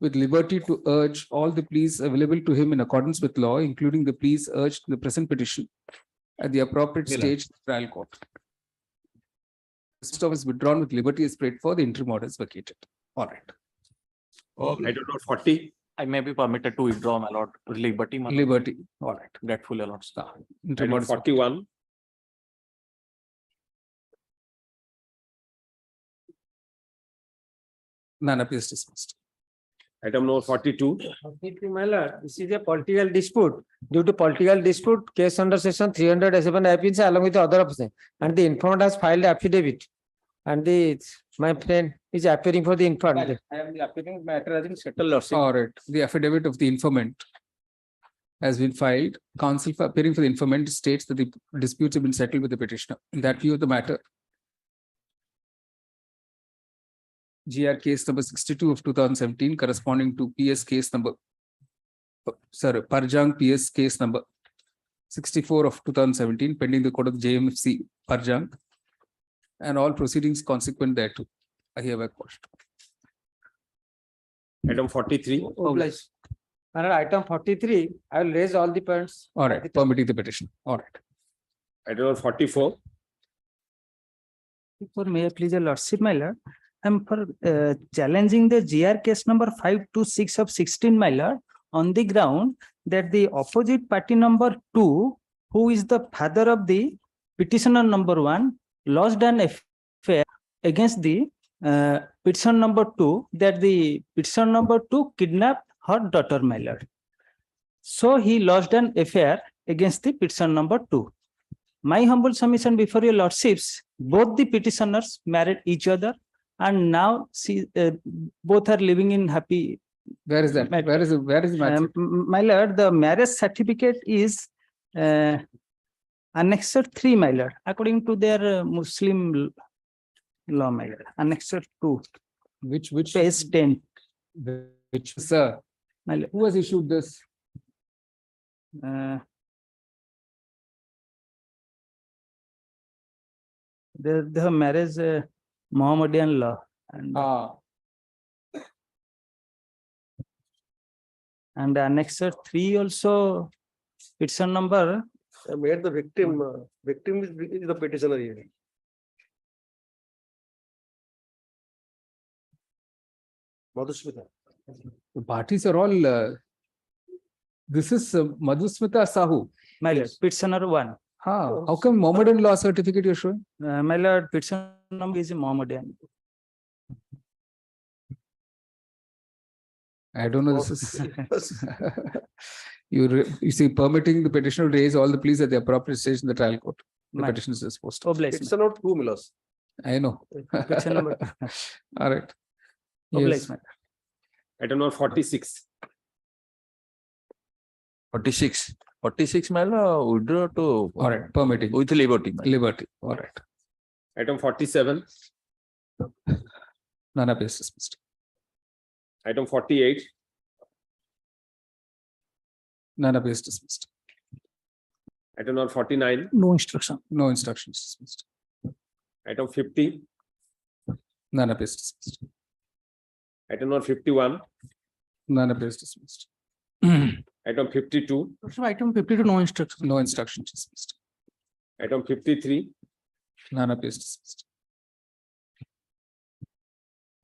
with liberty to urge all the pleas available to him in accordance with law, including the pleas urged in the present petition at the appropriate stage of the trial court. The system is withdrawn with liberty is prayed for, the interim order is vacated. All right. I don't know, 40. I may be permitted to withdraw, my lord. Liberty, my lord. Liberty. All right. Grateful, my lord. Interim order 41. None is dismissed. Item number 42. My lord, this is a political dispute. Due to political dispute, case under section 307 appeals along with the other officer, and the informant has filed affidavit. And my friend is appearing for the informant. I am appearing matter as in settled lordship. All right. The affidavit of the informant has been filed. Counsel for appearing for the informant states that the disputes have been settled with the petitioner. In that view of the matter, GR case number 62 of 2017 corresponding to PS case number, Parjang PS case number 64 of 2017 pending the court of JMFC Parjang and all proceedings consequent thereto. I hereby quashed. Item 43. Item 43, I will raise all the points. All right, permitting the petition. All right. Item number 44. For Mayor, please, your lordship, my lord. I'm for challenging the GR case number 526 of 16, my lord, on the ground that the opposite party number 2, who is the father of the petitioner number 1, lodged an affair against the petitioner number 2, that the petitioner number 2 kidnapped her daughter, my lord. So he lodged an affair against the petitioner number 2. My humble submission before your lordships, both the petitioners married each other, and now both are living in happy. Where is that? Where is the marriage? My lord, the marriage certificate is Annexure 3, my lord, according to their Muslim law, my lord. Annexure 2, Which page 10. which sir? My lord. Who has issued this? The marriage Mohammedan law and annexure 3 also, it's a number. I made the victim, victim is the petitioner here. Madhusmita. The parties are all. This is Madhusmita Sahu. My lord, petitioner 1. How come Mohammedan law certificate you're showing? My lord, petitioner number is Mohammedan. I don't know. This is you see, permitting the petitioner to raise all the pleas at the appropriate stage in the trial court. The petition is disposed of. It's not 2 Milos. I know. Petition number. All right. Yes. Item number 46. 46 mile withdraw to All right. Permitting with liberty. liberty. All right. Item 47. None appears dismissed. Item 48. None appears dismissed. Item number 49. No instruction. No instructions dismissed. Item 50. None appears dismissed. Item number 51. None appears dismissed. Item 52. So item 52, no instruction. No instructions dismissed. Item 53. None appears dismissed.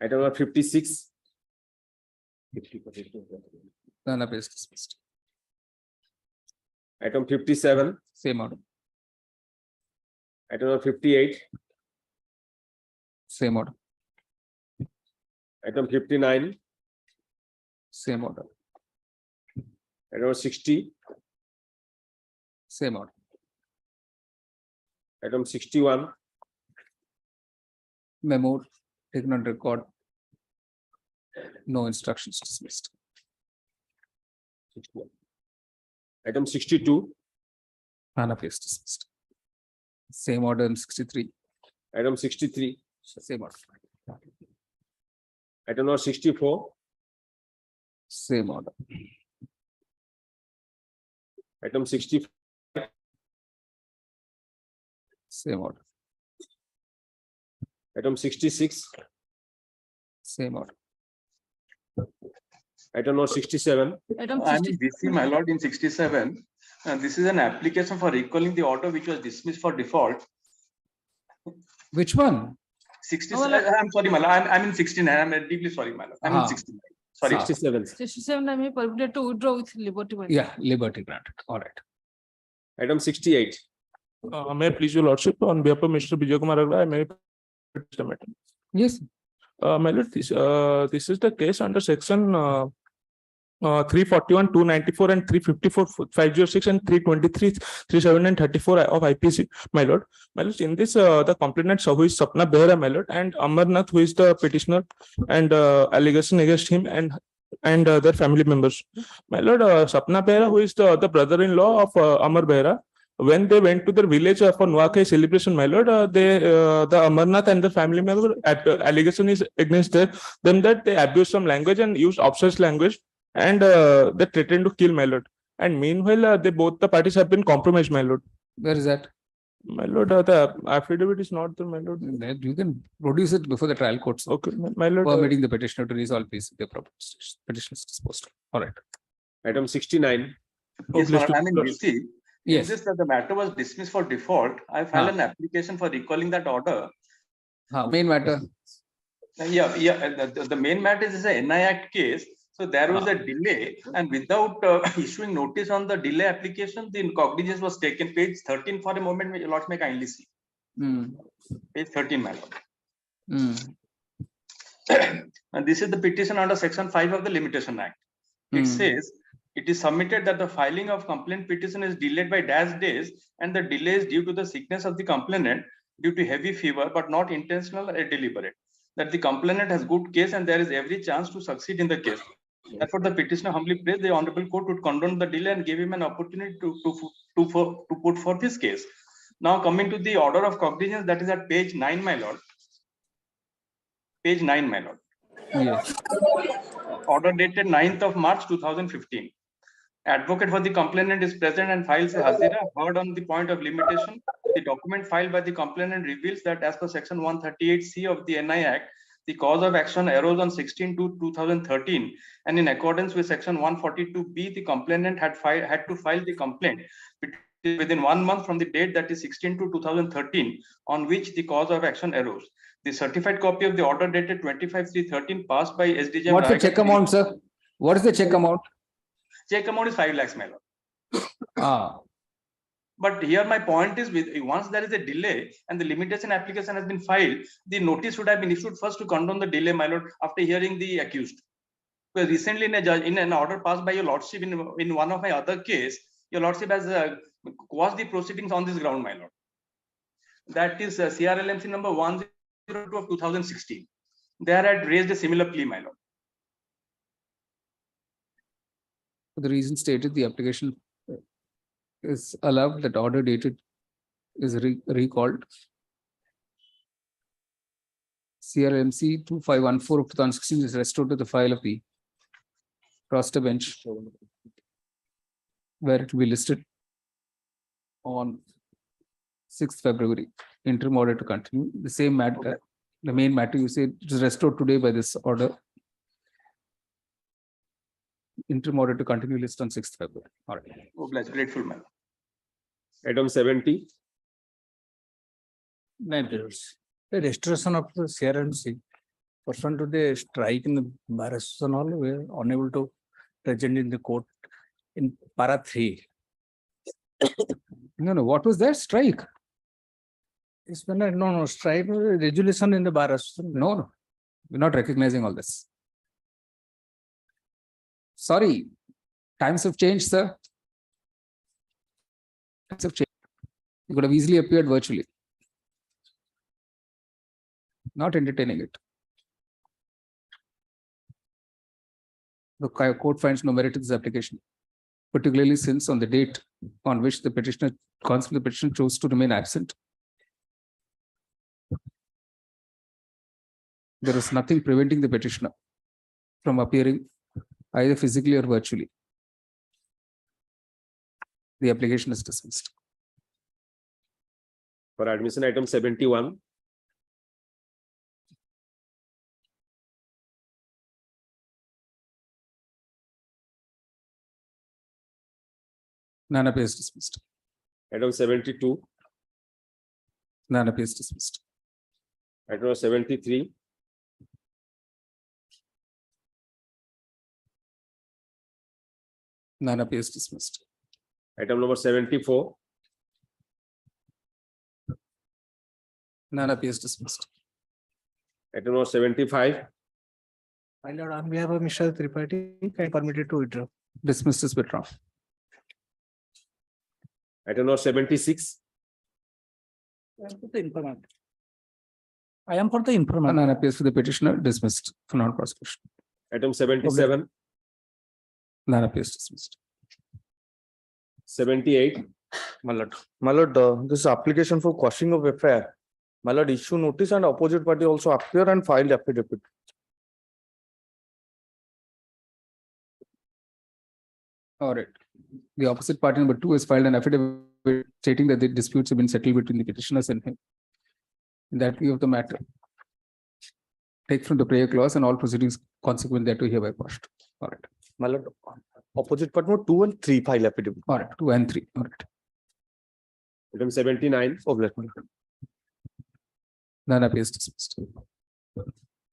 Item number 56. None appears dismissed. Item 57. Same order. Item number 58. Same order. Item 59. Same order. Item number 60. Same order. Item 61. Memo taken on record. No instructions dismissed. 61. Item 62. None appears dismissed. Same order in 63. Item 63. Same order. Item number 64. Same order. Item 65. Same order. Item 66. Same order. Item number 67. Item I'm busy, my lord, in 67. This is an application for recalling the order which was dismissed for default. Which one? 67. I'm sorry, my lord. I'm in 69. I'm deeply sorry, my lord. I'm in 69. Sorry. 67. 67, I may permitted to withdraw with liberty. Yeah, liberty granted. All right. Item 68. May I please your lordship, on behalf of Mr. Vijay Kumar Agra, I may petition the matter. Yes. My lord, this is the case under section 341, 294 and 354, 506 and 323, 37 and 34 of IPC, my lord. My lord, in this, the complainant who is Sapna Behra, my lord, and Amarnath, who is the petitioner, and allegation against him and their family members. My lord, Sapna Behra, who is the brother-in-law of Amar Behra, when they went to their village for Nuakhai celebration, my lord, the Amarnath and the family member allegation is against them that they abused some language and used obscene language, and they threatened to kill, my lord. And meanwhile, both the parties have been compromised, my lord. Where is that? My lord, the affidavit is not there, my lord. You can produce it before the trial courts. Okay, my lord. Permitting the petitioner to resolve peace. The petition is disposed of. All right. Item 69. Yes, my lord, I'm in busy. Yes. This that the matter was dismissed for default. I filed an application for recalling that order. Main matter. Yeah. The main matter is a NI Act case. So there was a delay, and without issuing notice on the delay application, the cognizance was taken. Page 13 for a moment, your lords may kindly see. Page 13, my lord. And this is the petition under section 5 of the Limitation Act. It says, it is submitted that the filing of complaint petition is delayed by dash days, and the delay is due to the sickness of the complainant due to heavy fever, but not intentional or deliberate. That the complainant has good case and there is every chance to succeed in the case. Therefore, the petitioner humbly prays the honorable court would condone the delay and give him an opportunity to put forth his case. Now coming to the order of cognizance, that is at page 9, my lord. Page 9, my lord. Yes. Order dated 9th of March 2015. Advocate for the complainant is present and files a hazira heard on the point of limitation. The document filed by the complainant reveals that as per section 138C of the NI Act, the cause of action arose on 16/2/2013, and in accordance with section 142B, the complainant had to file the complaint within 1 month from the date, that is 16/2/2013, on which the cause of action arose. The certified copy of the order dated 25/3/13 passed by SDJ. What's the check amount, sir? What is the check amount? Check amount is 5 lakhs, my lord. Ah. But here my point is, with once there is a delay and the limitation application has been filed, the notice should have been issued first to condone the delay, my lord, after hearing the accused. Because recently in an order passed by your lordship in one of my other case, your lordship has quashed the proceedings on this ground, my lord. That is CRLMC number 102 of 2016. There I had raised a similar plea, my lord. For the reason stated, the application is allowed, that order dated is recalled. CRMC 2514 of 2016 is restored to the file of the roster bench, where it will be listed on 6th February. Interim order to continue. The same matter, the main matter you say it is restored today by this order. Interim order to continue list on 6th February. All right. Obliged, grateful, man. Item 70. The restoration of the CRMC pursuant to the strike in the bar association hall, we are unable to present in the court in para 3. No, what was that strike? It's been no strike resolution in the bar association. No, we're not recognizing all this. Sorry, times have changed, sir. Times have changed. You could have easily appeared virtually. Not entertaining it. The court finds no merit to this application, particularly since on the date on which the petitioner chose to remain absent, there is nothing preventing the petitioner from appearing either physically or virtually. The application is dismissed. For admission, item 71. None appears dismissed. Item 72. None appears dismissed. Item 73. None appears dismissed. Item number 74. None appears dismissed. Item number 75. My lord, on behalf of Mr. Tripathi, I am permitted to withdraw. Dismissed is withdrawn. Item number 76. I am for the informant. None appears for the petitioner. Dismissed for non-prosecution. Item 77. None appears dismissed. 78. My lord, this is application for quashing of affair. My lord, issue notice and opposite party also appear and filed affidavit. All right. The opposite party number 2 has filed an affidavit stating that the disputes have been settled between the petitioners and him. In that view of the matter, take from the prayer clause and all proceedings consequent thereto hereby quashed. All right. My lord, opposite party number 2 and 3 file affidavit. All right. 2 and 3. All right. Item 79. None appears dismissed.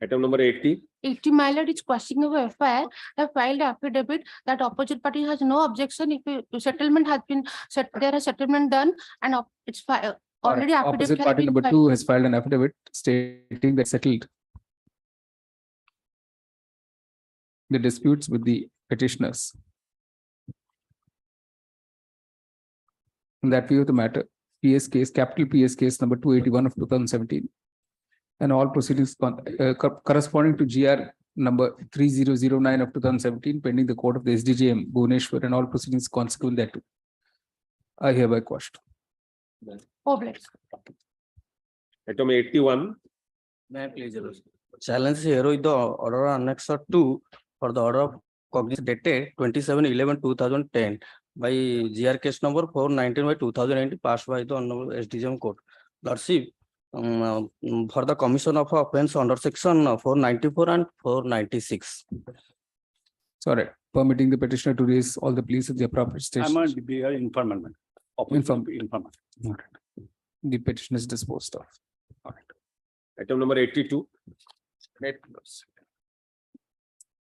Item number 80. 80, my lord, is quashing of FIR. I filed affidavit that opposite party has no objection if a settlement has been set. There a settlement done and it's filed. Already affidavit Opposite has party been number filed. 2 has filed an affidavit stating that settled the disputes with the petitioners. In that view of the matter, PS case, capital PS case number 281 of 2017, and all proceedings corresponding to GR number 3009 of 2017 pending the court of the SDJM, Bhubaneswar, and all proceedings consequent thereto. I hereby quash. Oblate. Item 81. May I please? Challenge here with the order annex 2 for the order of cognizance dated 27/11/2010 by GR case number 419/2020 passed by the Honorable SDJM Court. Lordship, for the commission of offence under section 494 and 496. Sorry, permitting the petitioner to raise all the pleas at the appropriate stage. I'm a informant. Informant. The petition is disposed of. All right. Item number 82.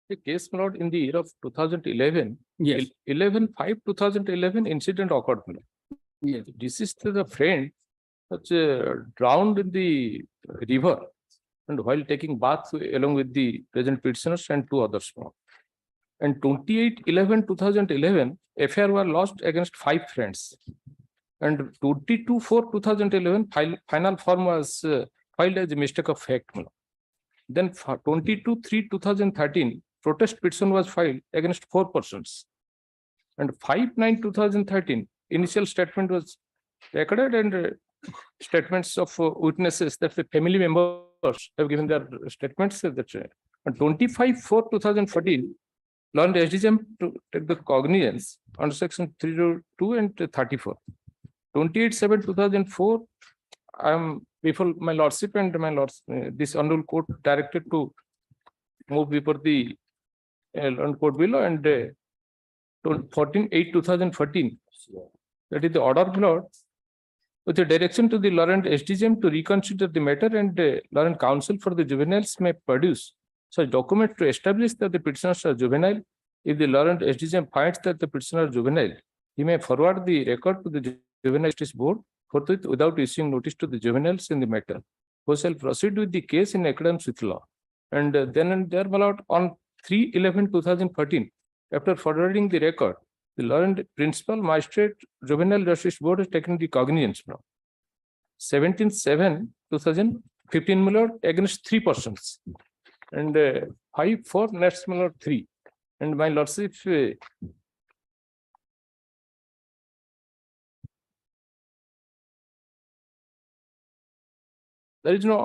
The case, my lord, in the year of 2011, Yes. 11/5/2011 incident occurred. My lord. Yes. This is the friend such drowned in the river and while taking bath along with the present petitioners and two others. My lord. And 28/11/2011, FIR were lodged against 5 friends. And 22/4/2011, final form was filed as a mistake of fact. My lord. Then 22/3/2013, protest petition was filed against 4 persons. And 5/9/2013, initial statement was recorded and statements of witnesses that the family members have given their statements. That on 25/4/2014, law and SDJM to take the cognizance under section 302 and 34. 28/7/2004, I am before my lordship and my lords, this honorable court directed to move before the court below and 14/8/2014. That is the order of lord with a direction to the law and SDJM to reconsider the matter and law and counsel for the juveniles may produce such document to establish that the petitioners are juvenile. If the law and SDJM finds that the petitioner is juvenile, he may forward the record to the Juvenile Justice Board forthwith without issuing notice to the juveniles in the matter, who shall proceed with the case in accordance with law. And then and there, my lord, on 3/11/2013, after forwarding the record, the law and principal magistrate Juvenile Justice Board has taken the cognizance from 17/7/2015, my lord, against 3 persons, and 5/4 next, my lord, 3. And my lordship, there is no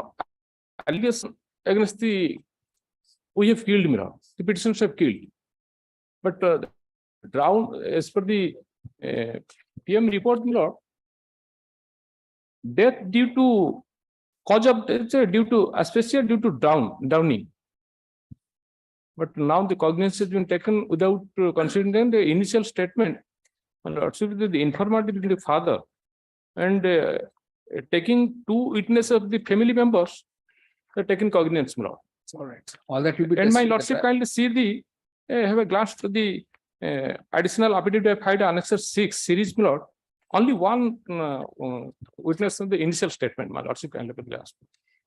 allegation against the we have killed, my lord. The petitioners have killed, but drowned as per the PM report, my lord. Death due to cause of death due to asphyxia due to drowning. But now the cognizance has been taken without considering the initial statement and also with the informant being the father and taking 2 witnesses of the family members, taken cognizance. My lord. All right. All that will be. And my lordship kindly see the have a glance to the additional affidavit filed annexure 6 series, my lord. Only one witness of the initial statement, my lordship kindly glance.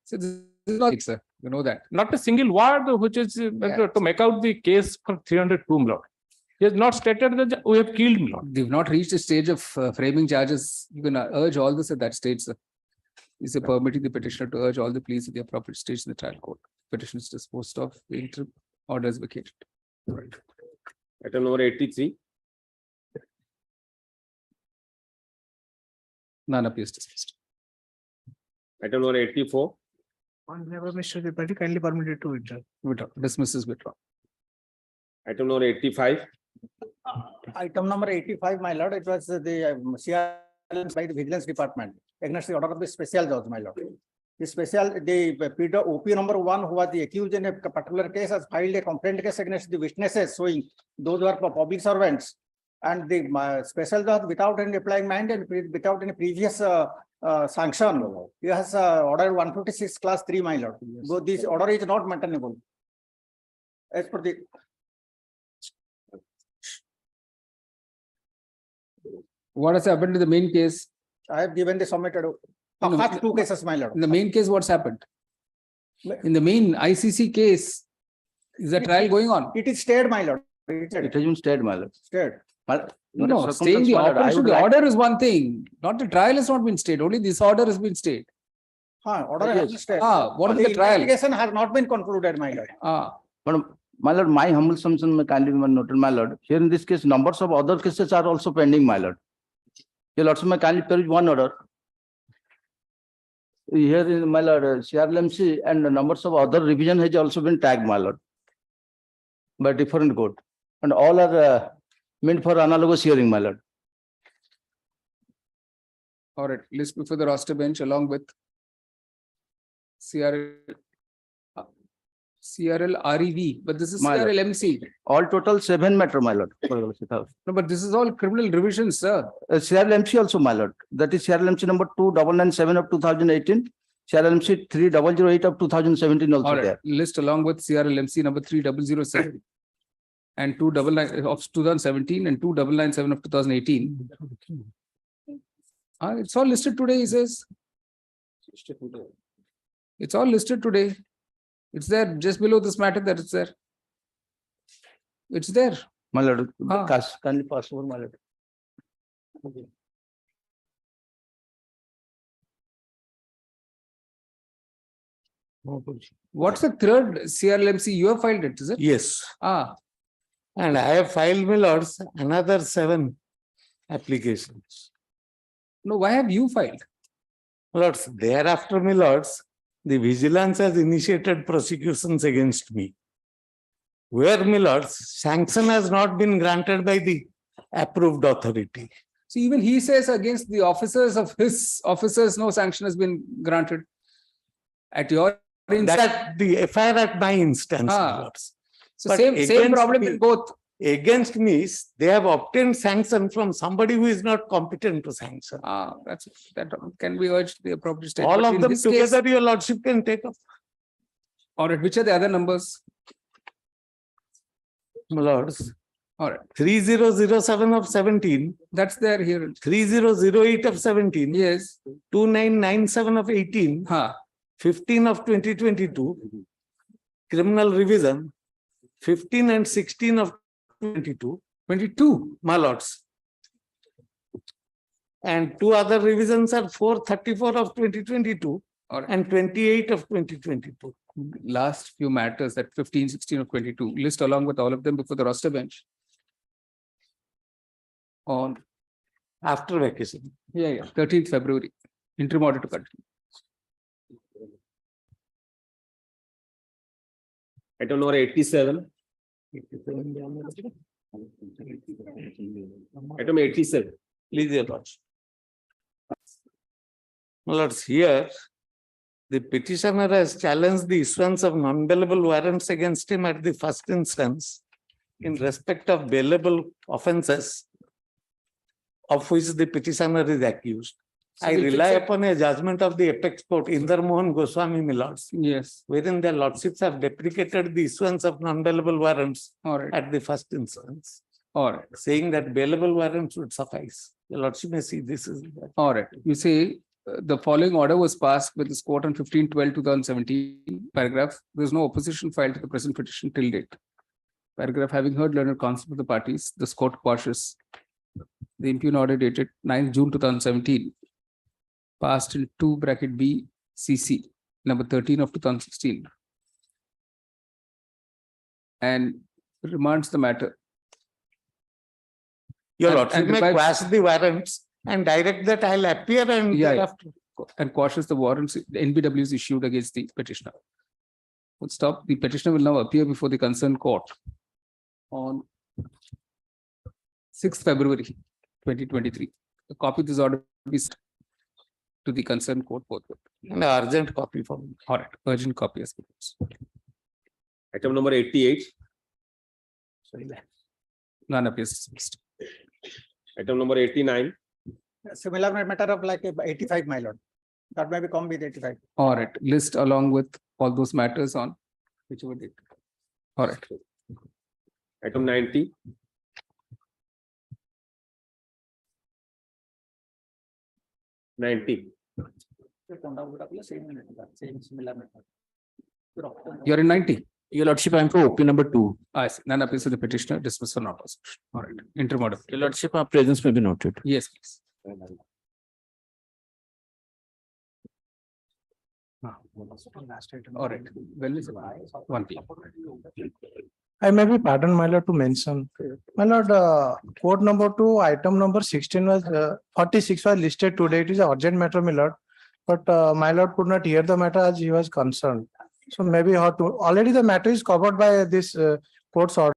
So this is not it, sir. You know that. Not a single word which is to make out the case for 302, my lord. He has not stated that we have killed, my lord. They've not reached the stage of framing charges. You can urge all this at that stage, sir. Is permitting the petitioner to urge all the pleas at the appropriate stage in the trial court. Petition is disposed of. The interim order is vacated. Right. Item number 83. None appears dismissed. Item number 84. Honorable Mr. Tripathi, kindly permitted to withdraw. Withdraw. Dismisses withdraw. Item number 85. Item number 85, my lord, it was the CRLs by the Vigilance Department against the order of the special judge, my lord. The OP number 1, who was the accused in a particular case, has filed a complaint case against the witnesses showing those who are public servants. And the special judge, without any applying mind and without any previous sanction, he has ordered 156 class 3, my lord. So this order is not maintainable. As per the What has happened to the main case? I have given the submitted first 2 cases, my lord. In the main case, what's happened? In the main ICC case, is the trial going on? It is stayed, my lord. It has been stayed, my lord. Stayed. No, staying the operation, the order is one thing. Not the trial has not been stayed. Only this order has been stayed. Order has stayed. What is the trial? Investigation has not been concluded, my lord. Madam, my lord, my humble submission may kindly be noted, my lord. Here in this case, numbers of other cases are also pending, my lord. Your lordship may kindly peruse one order. Here in my lord, CRLMC and the numbers of other revision has also been tagged, my lord, by different court, and all are meant for analogous hearing, my lord. All right, list before the roster bench along with CRL REV, but this is My lord. CRLMC. All total 7 matter, my lord. No, but this is all criminal revisions, sir. CRLMC also, my lord. That is CRLMC number 2997 of 2018, CRLMC 3008 of 2017 also All right, there. list along with CRLMC number 3007 and 299 of 2017 and 2997 of 2018. It's all listed today, he says. It's all listed today. It's there just below this matter that it's there. It's there. My lord, kindly pass over, my lord. What's the third CRLMC? You have filed it, is it? Yes. And I have filed, my lords, another 7 applications. No, why have you filed? Lords, thereafter, my lords, the vigilance has initiated prosecutions against me. Where, my lords, sanction has not been granted by the approved authority. So even he says against the officers of his officers, no sanction has been granted. At your That the FIR at my instance, my lords. So same problem in both. Against me, they have obtained sanction from somebody who is not competent to sanction. That can be urged the appropriate state. All But of in them this together, case, your lordship can take up. all right, which are the other numbers? My lords. All right. 3007 of 17. That's there here. 3008 of 17. Yes. 2997 of 18. 15 of 2022. Criminal revision. 15 and 16 of 22. 22. My lords. And 2 other revisions are 434 of 2022 and 28 of 2022. Last few matters at 15, 16 or 22. List along with all of them before the roster bench. On after vacation. 13th February. Interim order to continue. Item number 87. Item 87. Please, your lords. My lords, here the petitioner has challenged the issuance of non-bailable warrants against him at the first instance in respect of bailable offences of which the petitioner is accused. So I we rely fix it. upon a judgment of the apex court, Indar Mohan Goswami, my lords. Yes. Wherein their lordships have deprecated the issuance of non-bailable warrants All right. at the first instance. All right. Saying that bailable warrants would suffice. The lordship may see this is. All right. You see, the following order was passed with this court on 15/12/2017. Paragraph. There is no opposition filed to the present petition till date. Paragraph. Having heard learned counsel of the parties, this court quashes the impugn order dated 9th June 2017. Passed in 2(b) CC number 13 of 2016. And remands the matter. Your lordship may revives- quash the warrants and direct that I'll appear and thereafter. And quashes the warrants the NBW is issued against the petitioner. Would stop. The petitioner will now appear before the concerned court on 6th February 2023. A copy of this order will be sent to the concerned court forthwith. An urgent copy for me. All right, urgent copy as well. Item number 88. None appears dismissed. Item number 89. Similar matter of like 85, my lord. That may be come with 85. All right, list along with all those matters on whichever date. All right. Item 90. You're in 90. Your lordship, I'm for OP number 2. I see. None appears to the petitioner. Dismiss for non-opposition. All right. Interim order. Your lordship, our presence may be noted. Yes, please. All right, well, it's 1 p.m. I may be pardoned, my lord, to mention. My lord, code number 2, item number 16 was 46 was listed today. It is an urgent matter, my lord. But my lord could not hear the matter as he was concerned. So maybe how to, already the matter is covered by this court's order.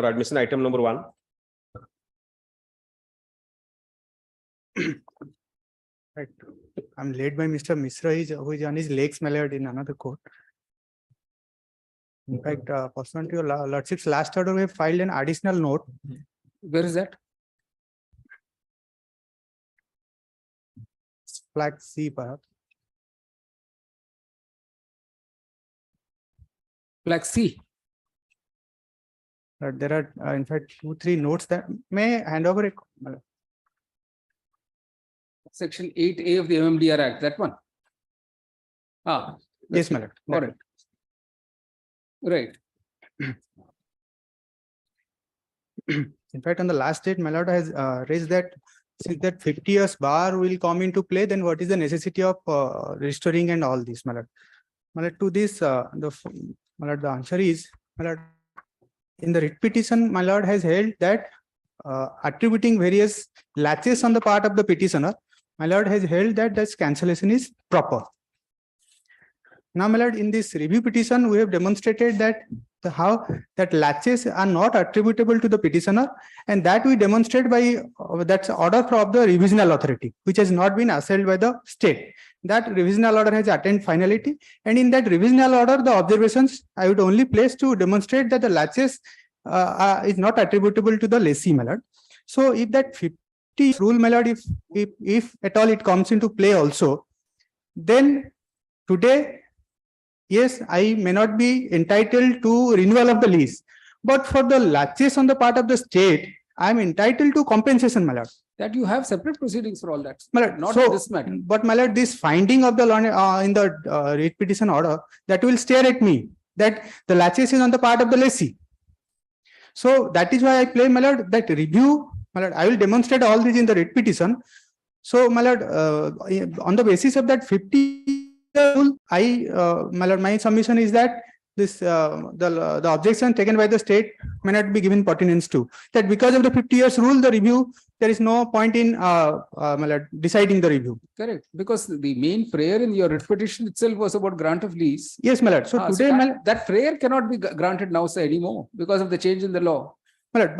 For admission, item number 1. Right. I'm led by Mr. Misra, who is on his legs, my lord, in another court. In fact, pursuant to your lordship's last order, we have filed an additional note. Where is that? Flag C, perhaps. Flag C. There are, in fact, 2-3 notes that may hand over a. Section 8A of the MMDR Act, that one. Ah. Yes, my lord. All right. Right. In fact, on the last date, my lord has raised that since that 50 years bar will come into play, then what is the necessity of restoring and all this, my lord? My lord, to this, my lord, the answer is, my lord, in the writ petition, my lord has held that attributing various latches on the part of the petitioner, my lord has held that this cancellation is proper. Now, my lord, in this review petition, we have demonstrated that how that latches are not attributable to the petitioner, and that we demonstrate by that's order from the revisional authority, which has not been assailed by the state. That revisional order has attained finality, and in that revisional order, the observations I would only place to demonstrate that the latches is not attributable to the lessee, my lord. So, if that 50 rule, my lord, if at all it comes into play also, then today, yes, I may not be entitled to renewal of the lease, but for the latches on the part of the state, I am entitled to compensation, my lord. That you have separate proceedings for all that. My lord, not so, in this matter. But my lord, this finding of the in the writ petition order, that will stare at me, that the latches is on the part of the lessee. So that is why I claim, my lord, that review, my lord, I will demonstrate all this in the writ petition. So, my lord, on the basis of that 50 rule, my lord, my submission is that this the objection taken by the state may not be given pertinence to that because of the 50 years rule, the review, there is no point in my lord, deciding the review. Correct, because the main prayer in your writ petition itself was about grant of lease. Yes, my lord. So today, that prayer cannot be granted now, sir, anymore because of the change in the law. My lord,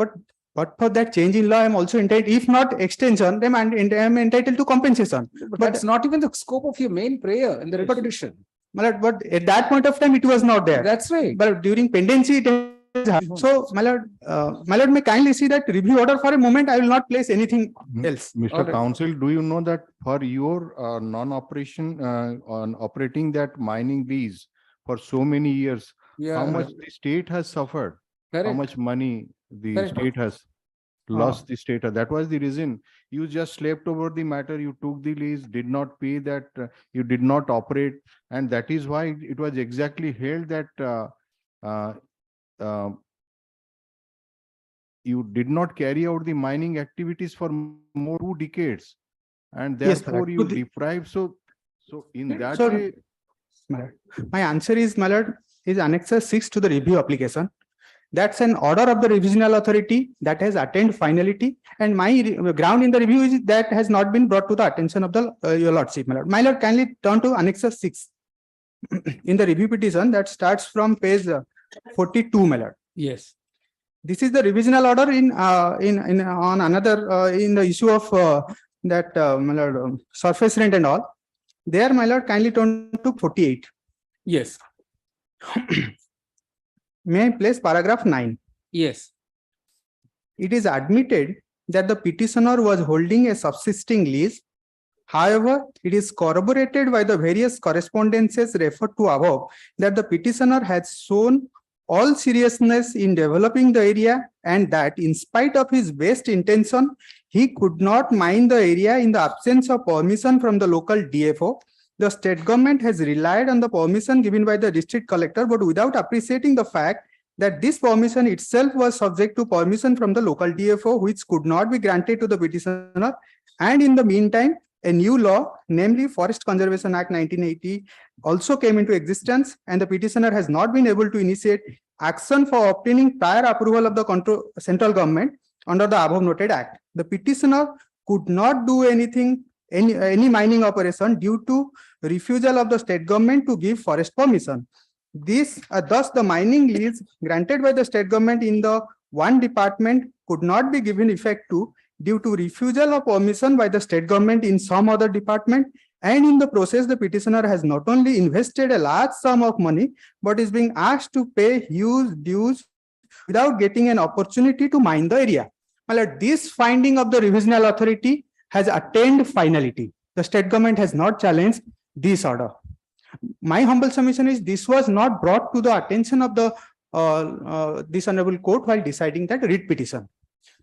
but for that change in law, I am also entitled, if not extension, then I am entitled to compensation. But that's not even the scope of your main prayer in the writ petition. My lord, but at that point of time, it was not there. That's right. But during pendency, it is. So, my lord, may kindly see that review order for a moment. I will not place anything else. Mr. Counsel, do you know that for your non-operation on operating that mining lease for so many years, how much the state has suffered? Correct. How much money the state has lost the state? That was the reason. You just slept over the matter. You took the lease, did not pay that, you did not operate. And that is why it was exactly held that you did not carry out the mining activities for more 2 decades. And therefore you deprived. So in that way. My answer is, my lord, is Annexure 6 to the review application. That's an order of the revisional authority that has attained finality, and my ground in the review is that has not been brought to the attention of the your lordship, my lord. My lord, kindly turn to Annexure 6 in the review petition that starts from page 42, my lord. Yes. This is the revisional order on another in the issue of that my lord, surface rent and all. There, my lord, kindly turn to 48. Yes. May I place paragraph 9? Yes. It is admitted that the petitioner was holding a subsisting lease. However, it is corroborated by the various correspondences referred to above that the petitioner has shown all seriousness in developing the area, and that in spite of his best intention, he could not mine the area in the absence of permission from the local DFO. The state government has relied on the permission given by the district collector, but without appreciating the fact that this permission itself was subject to permission from the local DFO, which could not be granted to the petitioner. And in the meantime, a new law, namely Forest Conservation Act 1980, also came into existence, and the petitioner has not been able to initiate action for obtaining prior approval of the central government under the above noted act. The petitioner could not do anything, any mining operation due to refusal of the state government to give forest permission. Thus the mining lease granted by the state government in the one department could not be given effect to due to refusal of permission by the state government in some other department, and in the process the petitioner has not only invested a large sum of money but is being asked to pay huge dues without getting an opportunity to mine the area. My lord, this finding of the revisional authority has attained finality. The state government has not challenged this order. My humble submission is this was not brought to the attention of the this honorable court while deciding that writ petition.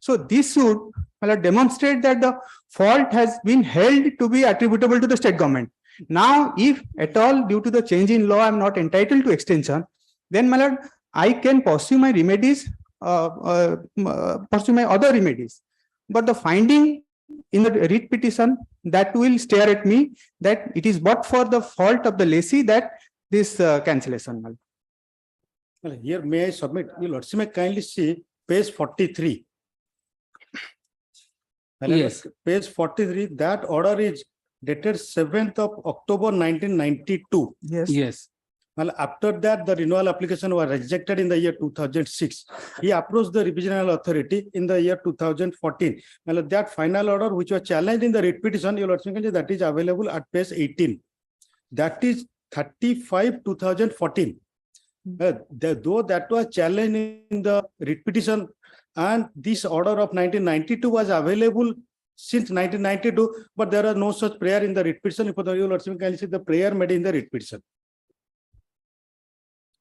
So this should demonstrate that the fault has been held to be attributable to the state government. Now, if at all due to the change in law I am not entitled to extension, then my lord, I can pursue my remedies, pursue my other remedies. But the finding in the writ petition that will stare at me that it is but for the fault of the lessee that this cancellation. Well, here may I submit, your lordship may kindly see page 43. Yes. Page 43, that order is dated 7th of October 1992. Yes. Yes. Well, after that, the renewal application was rejected in the year 2006. He approached the revisional authority in the year 2014. Well, that final order, which was challenged in the writ petition, your lordship, that is available at page 18. That is 35 2014. Though that was challenged in the writ petition, and this order of 1992 was available since 1992, but there are no such prayer in the writ petition. If your lordship can see the prayer made in the writ petition.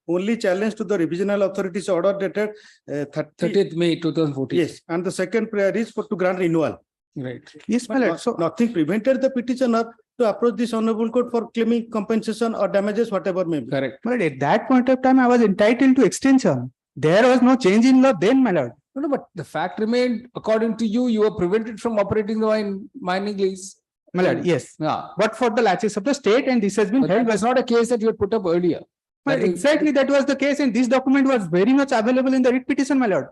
Only challenge to the revisional authorities order dated 30th May 2014. Yes, and the second prayer is to grant renewal. Right. Yes, my lord. So nothing prevented the petitioner to approach this honorable court for claiming compensation or damages, whatever may be. Correct. but at that point of time I was entitled to extension. There was no change in law then, my lord. No, but the fact remained, according to you, you were prevented from operating the mining lease. My lord, yes. Yeah. But for the laches of the state, and this has been But held. that was not a case that you had put up earlier. Well, exactly, that was the case, and this document was very much available in the writ petition, my lord.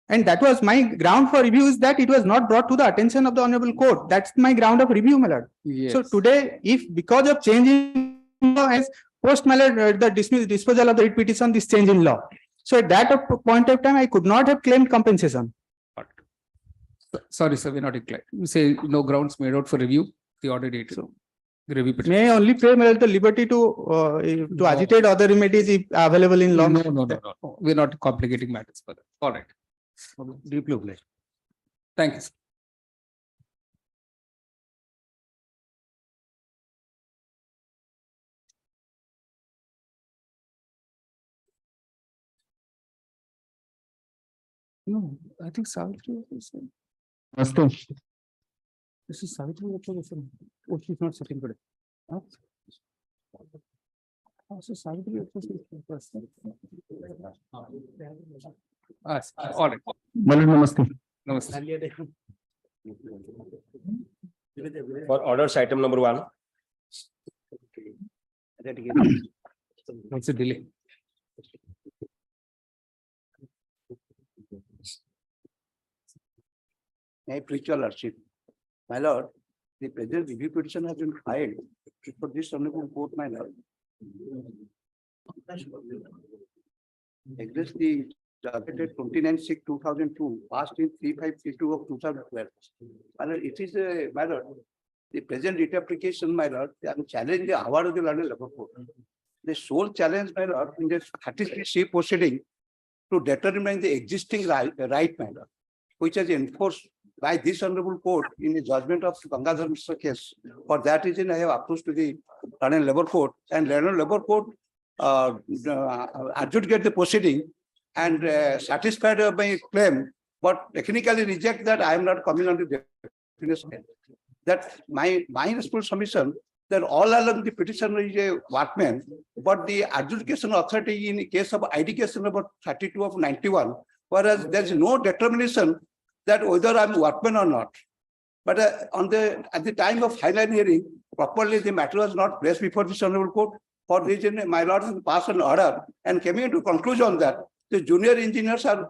And that was my ground for review, is that it was not brought to the attention of the honorable court. That's my ground of review, my lord. Yes. So today, if because of change in law as post, my lord, the disposal of the writ petition, this change in law. So at that point of time, I could not have claimed compensation. Sorry, sir, we're not inclined. You say no grounds made out for review, the order dated. So, the review petition. May I only pray, my lord, the liberty to agitate other remedies if available in law? No. We're not complicating matters further. All right. Deeply obliged. Thank you, sir. No, I think Savitri was This is Savitri. Oh, she's not sitting today. Huh? So Savitri all right. Namaste. Namaste. For orders item number 1. What's the delay? I preach your lordship. My lord, the present review petition has been filed for this honorable court, my lord. Against the dated 29/6/2002, passed in 3532 of 2012. My lord, it is a, my lord, the present writ application, my lord, they are challenging the award of the London Labour Court. The sole challenge, my lord, in the 33C proceeding to determine the existing right, my lord, which is enforced by this honorable court in the judgment of Gangadhar Mishra case. For that reason, I have approached to the London Labour Court, and London Labour Court adjudicate the proceeding and satisfied my claim, but technically reject that I am not coming under the definition. That my responsible submission that all along the petitioner is a workman, but the adjudication authority in the case of ID case number 32 of 91, whereas there is no determination that whether I'm workman or not. But at the time of final hearing, properly the matter was not placed before this honorable court. For this reason, my lord has passed an order and coming into conclusion that the junior engineers are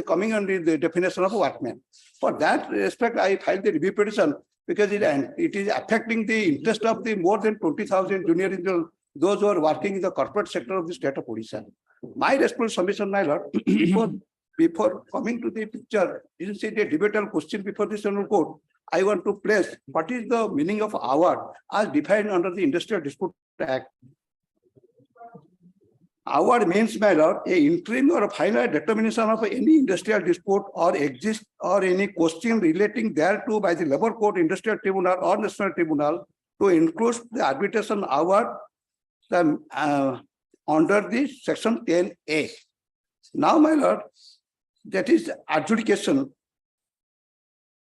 coming under the definition of workman. For that respect, I filed the review petition because it is affecting the interest of the more than 20,000 junior engineers, those who are working in the corporate sector of the state of Odisha. My responsible submission, my lord, before coming to the picture, this is a debatable question before the Honorable Court. I want to place what is the meaning of award as defined under the Industrial Dispute Act. Award means, my lord, a interim or a final determination of any industrial dispute or exist or any question relating thereto by the Labour Court, Industrial Tribunal or National Tribunal to include the arbitration award under the section 10A. Now, my lord, that is adjudication,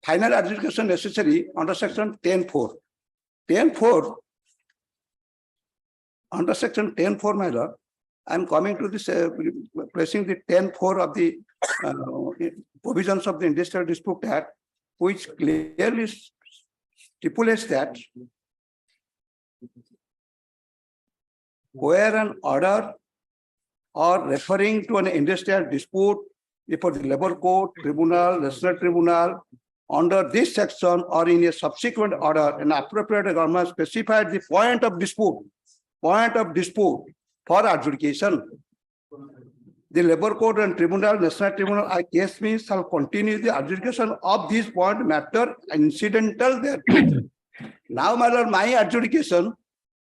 final adjudication necessary under section 10(4). 10(4), under section 10(4), my lord, I'm coming to this, placing the 10(4) of the provisions of the Industrial Dispute Act, which clearly stipulates that where an order or referring to an industrial dispute before the Labour Court, Tribunal, National Tribunal, under this section or in a subsequent order, an appropriate government specified the point of dispute for adjudication. The Labour Court and Tribunal, National Tribunal, I case me shall continue the adjudication of this point matter incidental thereto. Now, my lord, my adjudication,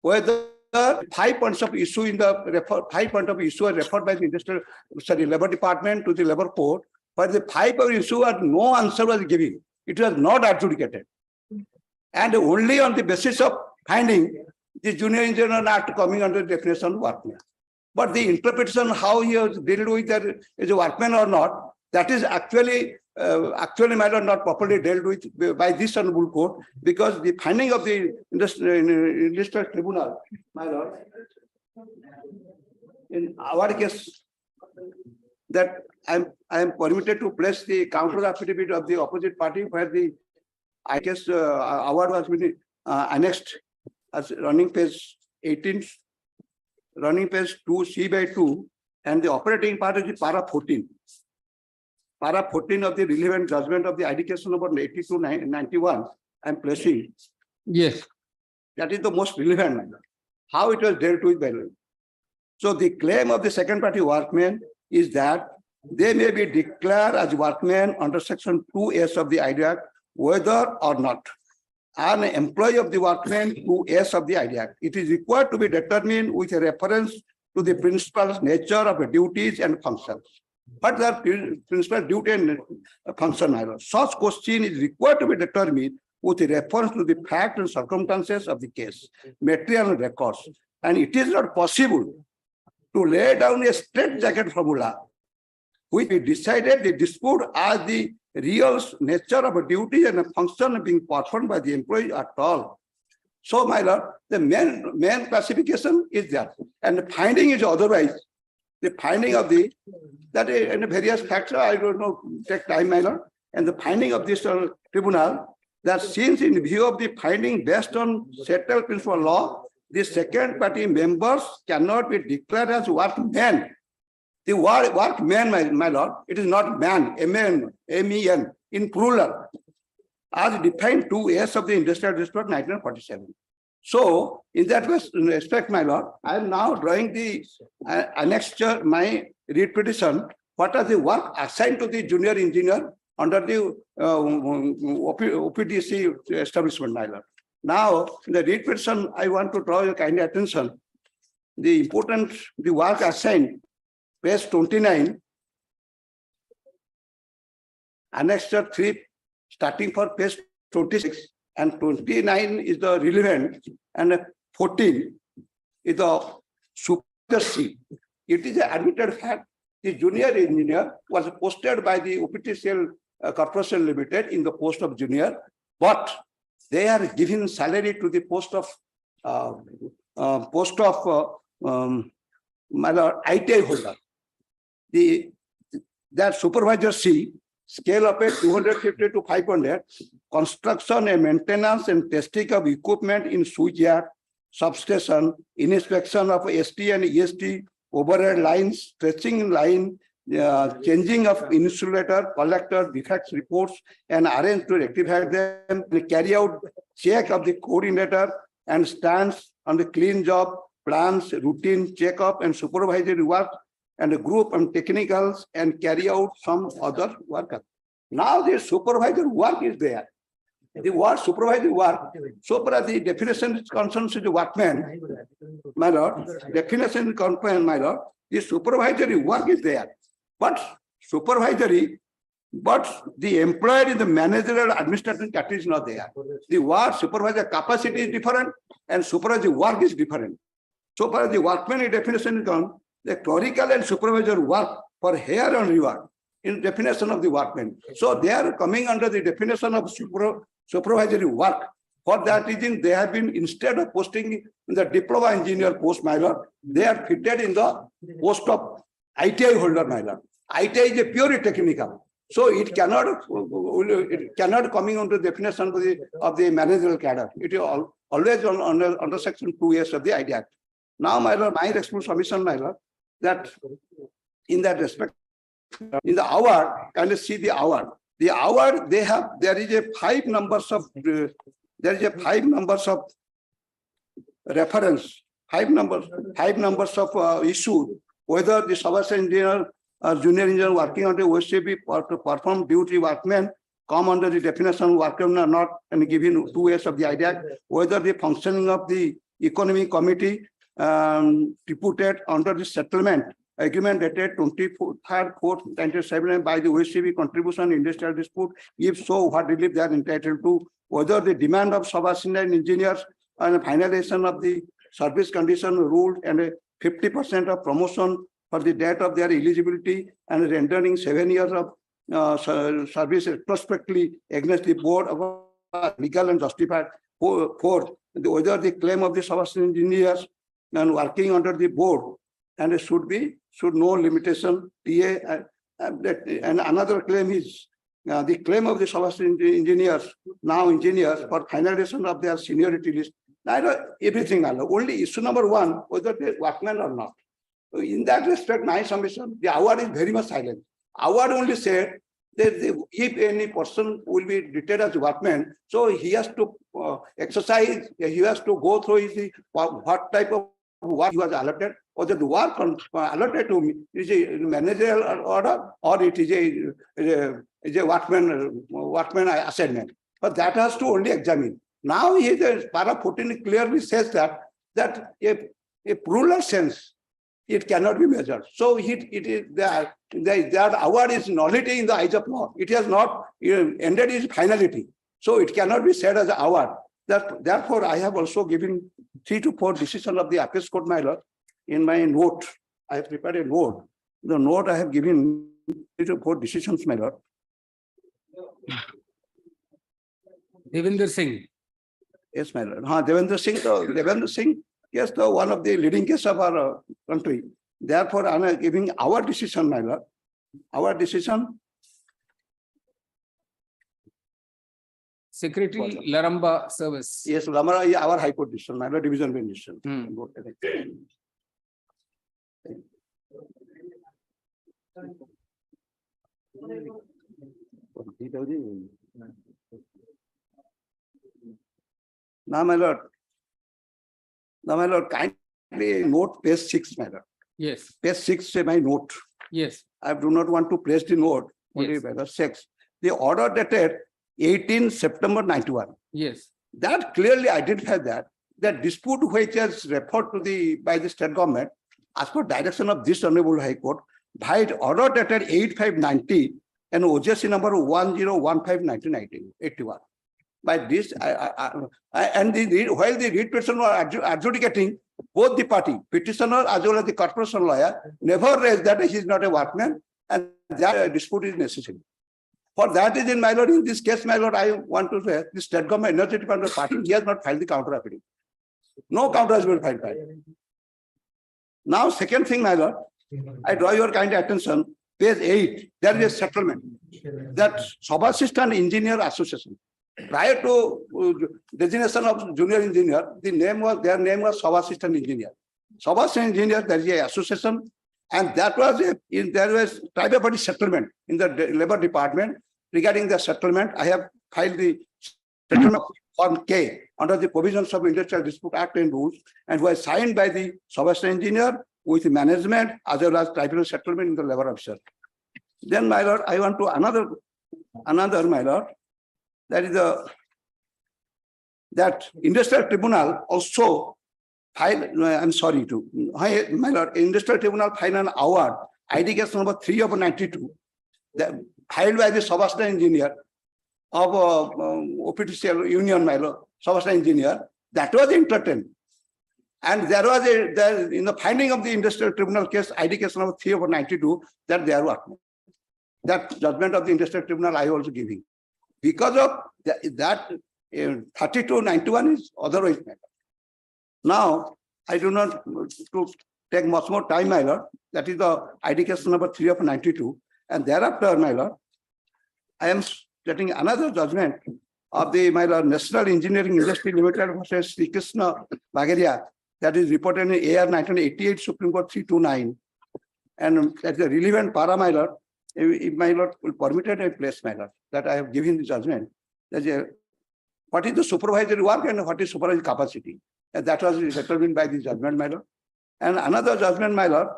whether 5 points of issue in the 5 points of issue are referred by the Labour Department to the Labour Court, but the 5 of issue are no answer was given. It was not adjudicated. And only on the basis of finding the Junior Engineer Act coming under the definition of workman. But the interpretation how he has dealt with that is a workman or not, that is actually my lord, not properly dealt with by this Honorable Court, because the finding of the Industrial Tribunal, my lord, in our case, that I am permitted to place the counter affidavit of the opposite party where the award was been annexed as running page 18, running page 2C/2, and the operating part is the para 14. Para 14 of the relevant judgment of the ID case number 8291, I am placing. Yes. That is the most relevant, how it was dealt with by law. So the claim of the second party workmen is that they may be declared as workmen under section 2S of the ID Act, whether or not an employee of the workmen 2S of the ID Act. It is required to be determined with a reference to the principal's nature of duties and functions. But the principal duty and function, such question is required to be determined with a reference to the fact and circumstances of the case, material and records. And it is not possible to lay down a straitjacket formula which we decided the dispute as the real nature of a duty and a function being performed by the employee at all. So, my lord, the main classification is that, and the finding is otherwise. The finding of the that in various factors, I don't know, take time, my lord, and the finding of this tribunal that since in view of the finding based on settled principle law, the second party members cannot be declared as workmen. The word workman, my lord, it is not man, M-E-N, in plural, as defined 2S of the Industrial Dispute 1947. So, in that respect, my lord, I am now drawing the annexure, my read petition, what are the work assigned to the junior engineer under the OPDC establishment, my lord. Now, in the read petition, I want to draw your kind attention. The work assigned, page 29, annexure 3, starting for page 26, and 29 is the relevant, and 14 is the super C. It is an admitted fact. The junior engineer was posted by the OPTCL Corporation Limited in the post of junior, but they are given salary to the post of ITI holder. That supervisor C, scale up at 250 to 500, construction and maintenance and testing of equipment in switchyard, substation, inspection of ST and EST, overhead lines, stretching line, changing of insulator, collector, defects reports, and arrange to rectify them, and carry out check of the coordinator and stands on the clean job, plans, routine checkup, and supervisory work and a group and technicals and carry out some other work. Now the supervisor work is there. The word supervisory work, so far as the definition is concerned to the workman, my lord, definition is concerned, my lord, the supervisory work is there. But the employed in the managerial administrative category is not there. The word supervisor capacity is different and supervisory work is different. So far as the workman definition is concerned, the clerical and supervisory work for hire and reward in definition of the workman. So they are coming under the definition of supervisory work. For that reason, they have been, instead of posting in the diploma engineer post, my lord, they are fitted in the post of ITI holder, my lord. ITI is a purely technical. So it cannot coming under definition of the managerial cadre. It is always under section 2A of the ID Act. Now, my lord, my response submission, my lord, that in that respect, in the hour, kindly see the hour. The hour they have, there is a 5 numbers of reference, 5 numbers of issue, whether the substation engineer or junior engineer working on the OSCP or to perform duty workmen come under the definition workmen or not, and given 2 years of the idea, whether the functioning of the economic committee reputed under the settlement agreement dated 23/4/1997 by the OSCP contribution industrial dispute. If so, what relief they are entitled to, whether the demand of sub-assistant engineers and finalization of the service condition rule and a 50% of promotion for the date of their eligibility and rendering 7 years of service retrospectively against the board of legal and justified. Fourth, whether the claim of the sub-assistant engineers and working under the board and it should no limitation TA and another claim is the claim of the sub-assistant engineers, now engineers, for finalization of their seniority list. Everything only issue number 1, whether they workmen or not. So in that respect, my submission, the award is very much silent. Award only said that if any person will be treated as workman, so he has to exercise, he has to go through what type of work he was allotted, or the work allotted to me is a managerial order or it is a workman assignment. But that has to only examine. Now para 14 clearly says that a plural sense, it cannot be measured. So it is that award is nullity in the eyes of law. It has not ended its finality. So it cannot be said as an award. Therefore, I have also given 3 to 4 decisions of the appeals court, my lord. In my note, I have prepared a note. The note I have given 3 to 4 decisions, my lord. Devendra Singh. Yes, my lord. Devendra Singh, yes, one of the leading cases of our country. Therefore, I am giving our decision, my lord. Our decision. Secretary Laramba Service. Yes, Laramba, our High Court decision, my lord, division bench decision. Now, my lord, kindly note page 6, my lord. Yes. Page 6 say my note. Yes. I do not want to place the note, only by the 6. The order dated 18 September 91. Yes. That clearly identified that dispute which is referred to by the state government as per direction of this Honorable High Court by order dated 8590 and OJC number 1015/1981. By this, while the read petition was adjudicating, both the party, petitioner as well as the corporation lawyer, never raised that he is not a workman and that dispute is necessary. For that reason, my lord, in this case, my lord, I want to say the state government energy department party, he has not filed the counter affidavit. No counter has been filed. Now, second thing, my lord, I draw your kind attention, page 8, there is a settlement that Sub-Assistant Engineer Association. Prior to designation of junior engineer, their name was Sub-Assistant Engineer. Sub-Assistant Engineer, there is an association, and that was there was private party settlement in the labor department. Regarding the settlement, I have filed the settlement form K under the provisions of Industrial Dispute Act and rules, and was signed by the Sub-Assistant Engineer with management as well as tribunal settlement in the labor officer. Then, my lord, I want to another, my lord, that is that industrial tribunal also filed, I'm sorry to, my lord, industrial tribunal filed an award, ID case number 3 of 92, that filed by the subastance engineer of OPTCL union, my lord, subastance engineer, that was entertained. And there was in the finding of the industrial tribunal case, ID case number 3 of 92, that there was that judgment of the industrial tribunal I also giving. Because of that 3291 is otherwise matter. Now, I do not to take much more time, my lord. That is the ID case number 3 of 92. And thereafter, my lord, I am getting another judgment of the, my lord, National Engineering Industry Limited versus Sri Krishna Bagaria. That is reported in AR 1988 Supreme Court 329. And that's the relevant para, my lord. If my lord will permit a place, my lord, that I have given the judgment. What is the supervisory work and what is supervisory capacity? And that was determined by the judgment, my lord. And another judgment, my lord,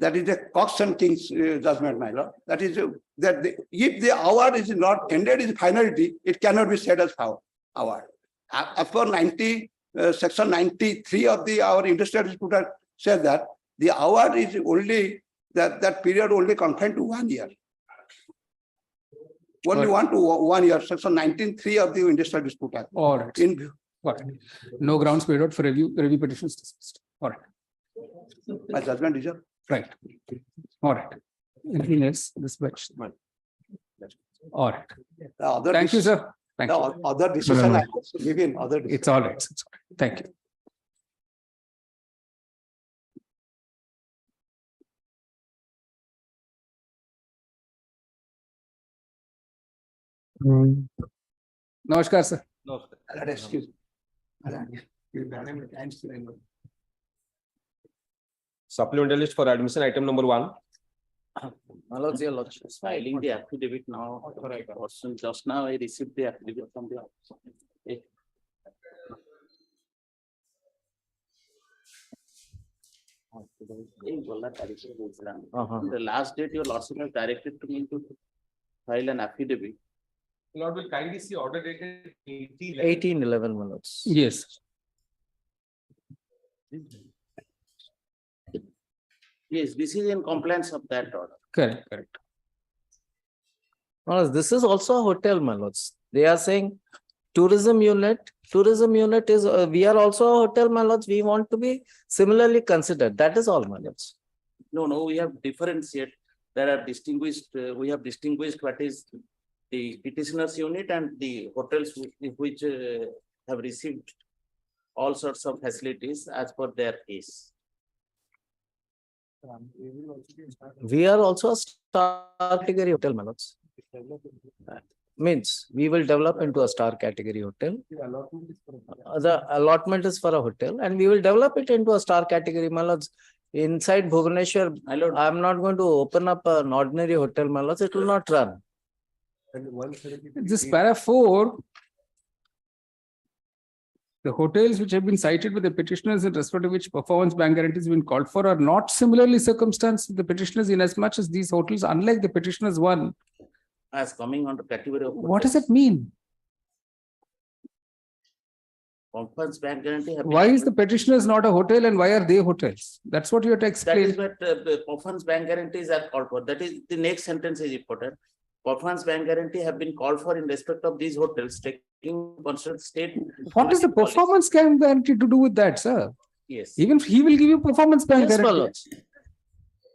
that is the Cox and King's judgment, my lord. That is if the award is not ended in finality, it cannot be said as award. As per section 93 of our industrial dispute said that the award is only that period only confined to 1 year. Only 1 year, section 19(3) of the industrial dispute act. All right. All right. No grounds made out for review petitions dismissed. All right. My judgment is up. Right. All right. Anything else? This batch. All right. Thank you, sir. Thank you. Other decision I also give in other decision. It's all right. It's all right. Thank you. Namaskar, sir. Excuse me. Supplemental list for admission, item number 1. Filing the affidavit now. Just now I received the affidavit from the office. The last date your lordship has directed to me to file an affidavit. Lord will kindly see order dated 1811 minutes. Yes. Yes, this is in compliance of that order. Correct. Correct. This is also a hotel, my lords. They are saying tourism unit is, we are also a hotel, my lords. We want to be similarly considered. That is all, my lords. No, we have differentiate. There are distinguished, we have distinguished what is the petitioner's unit and the hotels which have received all sorts of facilities as per their case. We are also a star category hotel, my lords. Means we will develop into a star category hotel. The allotment is for a hotel and we will develop it into a star category, my lords. Inside Bhubaneswar, I am not going to open up an ordinary hotel, my lords. It will not run. This para 4, the hotels which have been cited with the petitioners in respect of which performance bank guarantees have been called for are not similarly circumstanced with the petitioners in as much as these hotels, unlike the petitioners one. As coming under category of. What does it mean? Performance bank guarantee. Why is the petitioners not a hotel and why are they hotels? That's what you have to explain. That is what the performance bank guarantees are called for. That is the next sentence is important. Performance bank guarantee have been called for in respect of these hotels taking concerned state. What is the performance guarantee to do with that, sir? Yes. Even he will give you performance bank guarantee.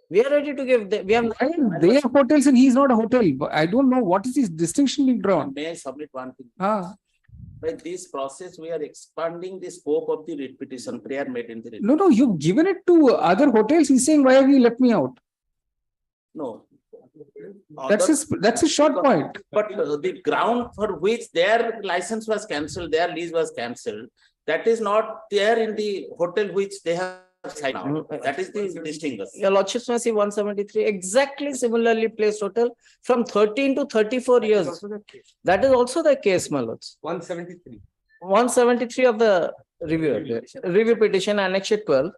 We are ready to give. We have. They are hotels and he is not a hotel. I don't know what is this distinction being drawn. May I submit one thing? By this process, we are expanding the scope of the writ petition prayer made in the writ. No, you've given it to other hotels. He's saying, why have you left me out? No. That's a short point. But the ground for which their license was cancelled, their lease was cancelled, that is not there in the hotel which they have signed now. That is the distinguished. Your lordship may see 173 exactly similarly placed hotel from 13 to 34 years. That is also the case, my lords. 173. 173 of the review petition, Annex 12.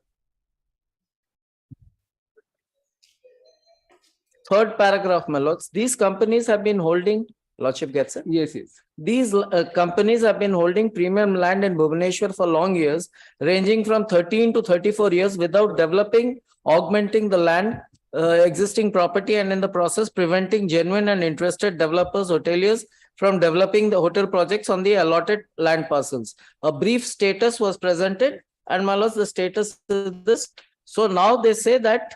third paragraph, my lords, these companies have been holding, lordship gets it? Yes, yes. These companies have been holding premium land in Bhubaneswar for long years, ranging from 13 to 34 years without developing, augmenting the land, existing property, and in the process preventing genuine and interested developers, hoteliers from developing the hotel projects on the allotted land parcels. A brief status was presented, and my lords, the status is this. So now they say that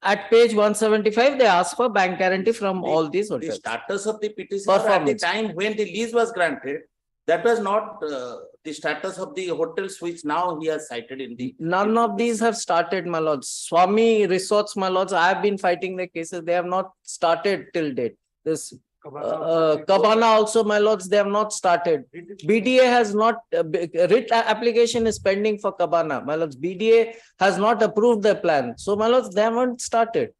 at page 175, they ask for bank guarantee from all these The hotels. status of the petitioner at the Performance. time when the lease was granted, that was not the status of the hotels which now he has cited in the. None of these have started, my lords. Swami Resorts, my lords, I have been fighting the cases. They have not started till date. This Cabana also, my lords, they have not started. BDA has not, writ application is pending for Cabana. My lords, BDA has not approved the plan. So, my lords, they haven't started.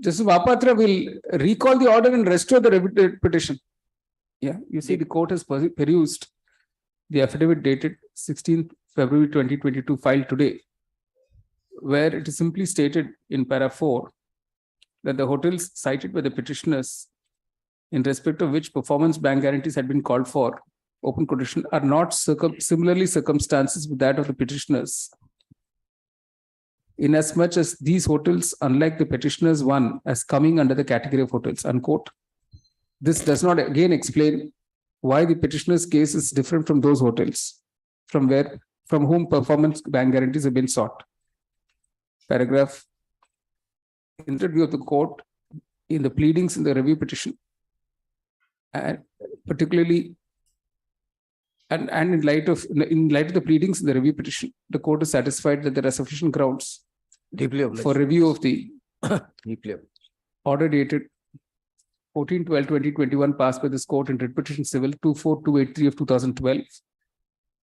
Justice Mahapatra will recall the order and restore the repeated petition. Yeah, you see, the court has perused the affidavit dated 16th February 2022, filed today, where it is simply stated in para 4 that the hotels cited by the petitioners, in respect of which performance bank guarantees had been called for, open quotation, are not similarly circumstances with that of the petitioners, inasmuch as these hotels, unlike the petitioners one, as coming under the category of hotels, unquote. This does not again explain why the petitioner's case is different from those hotels from whom performance bank guarantees have been sought. Paragraph interview of the court in the pleadings in the review petition, and particularly and in light of the pleadings in the review petition, the court is satisfied that there are sufficient grounds for review of the order dated 14/12/2021 passed by this court in writ petition civil 24283 of 2012.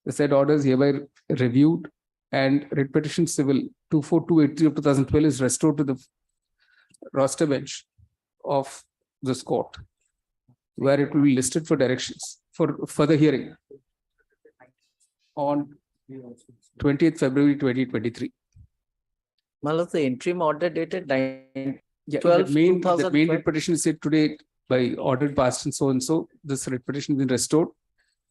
The said order is hereby reviewed, and writ petition civil 24283 of 2012 is restored to the roster bench of this court, where it will be listed for directions for further hearing on 20th February 2023. Well, the interim order dated 9 Yeah, 12 the main 2012. writ petition is said today by order passed and so and so. This writ petition has been restored.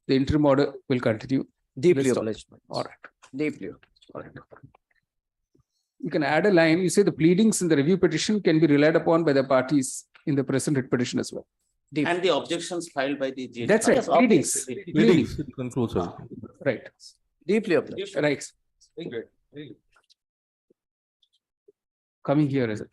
The interim order will continue. Deeply Rest of- obliged. All right. Deeply. All right. You can add a line. You say the pleadings in the review petition can be relied upon by the parties in the present writ petition as well. And the objections filed by the. GH. That's right. Yes, Pleadings. Pleadings. Right. Deeply obliged. Right. Coming here, is it?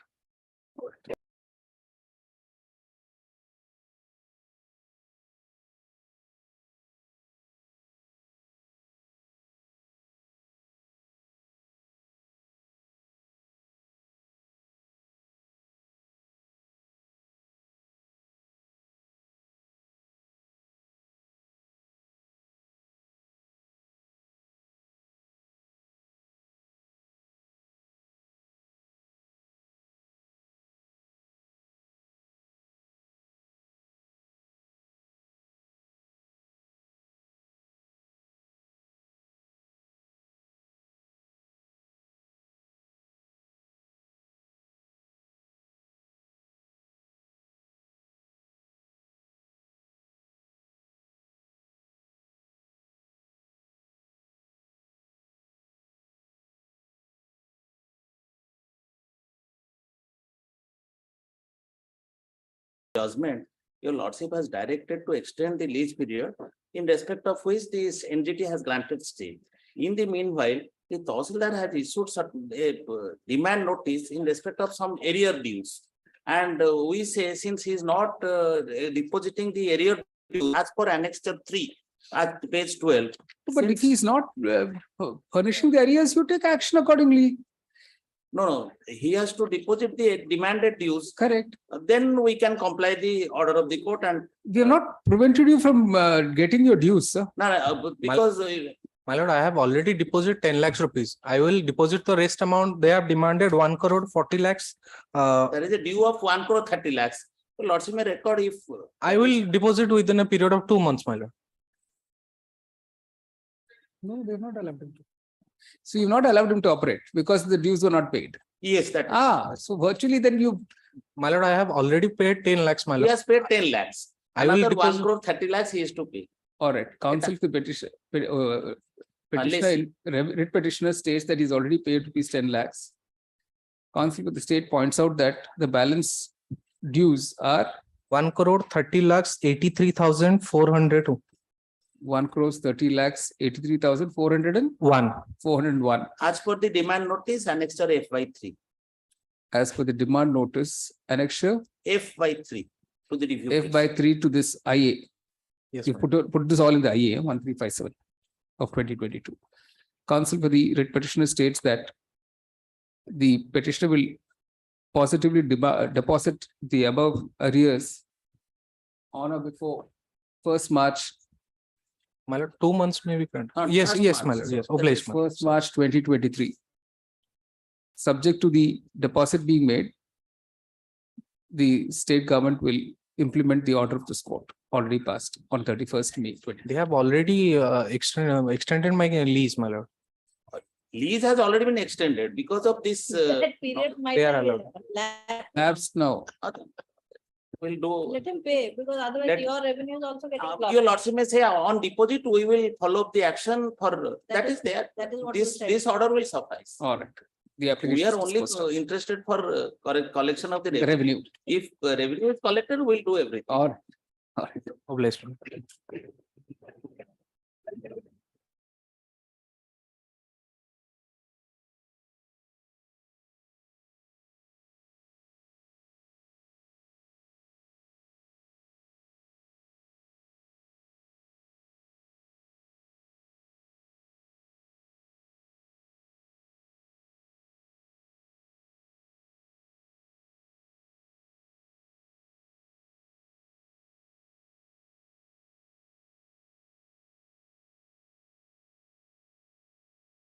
Judgment, your lordship has directed to extend the lease period in respect of which this NGT has granted stay. In the meanwhile, the Tahsildar has issued certain demand notice in respect of some arrear dues. And we say, since he is not depositing the arrear dues as per Annexure 3 at page 12. But if he is not furnishing the areas, you take action accordingly. No, he has to deposit the demanded dues. Correct. Then we can comply the order of the court, and We have not prevented you from getting your dues, sir. no, because My lord, I have already deposited 10 lakhs rupees. I will deposit the rest amount. They have demanded 1 crore 40 lakhs. there is a due of 1 crore 30 lakhs. So lordship may record if I will deposit within a period of 2 months, my lord. No, they have not allowed him to. So you've not allowed him to operate because the dues were not paid. Yes, that. So virtually then you. My lord, I have already paid 10 lakhs, my He lord. has paid 10 lakhs. I will Another 1 deposit- crore 30 lakhs he is to pay. All right, counsel to petition, petitioner, writ petitioner states that he's already paid rupees 10 lakhs. Counsel for the state points out that the balance dues are 1 crore 30 lakhs 83,400. 1 crore 30 lakhs 83,401. 401. As per the demand notice, annexure F/3. As per the demand notice, annexure F/3 to the review. F/3 to this IA. Yes, You put this all in the IA 1357 of 2022. Counsel for the writ petitioner states that the petitioner will positively deposit the above arrears on or before 1st March. My lord, 2 months may be current. On Yes, 1st yes, my March. lord. Yes, obliged, my lord. 1st March 2023. Subject to the deposit being made, the state government will implement the order of this court already passed on 31st May 20. They have already extended my lease, my lord. Lease has already been extended because of this. That period might They are allowed. Perhaps now. Will do. Let him pay because otherwise Let- your revenue is also getting blocked. Your lordship may say on deposit, we will follow up the action for that is there. That is what you This said. this order will suffice. All right. The application We are is only disposed of. interested for collection of the The revenue. revenue. If revenue is collected, we'll do everything. All right. Obliged.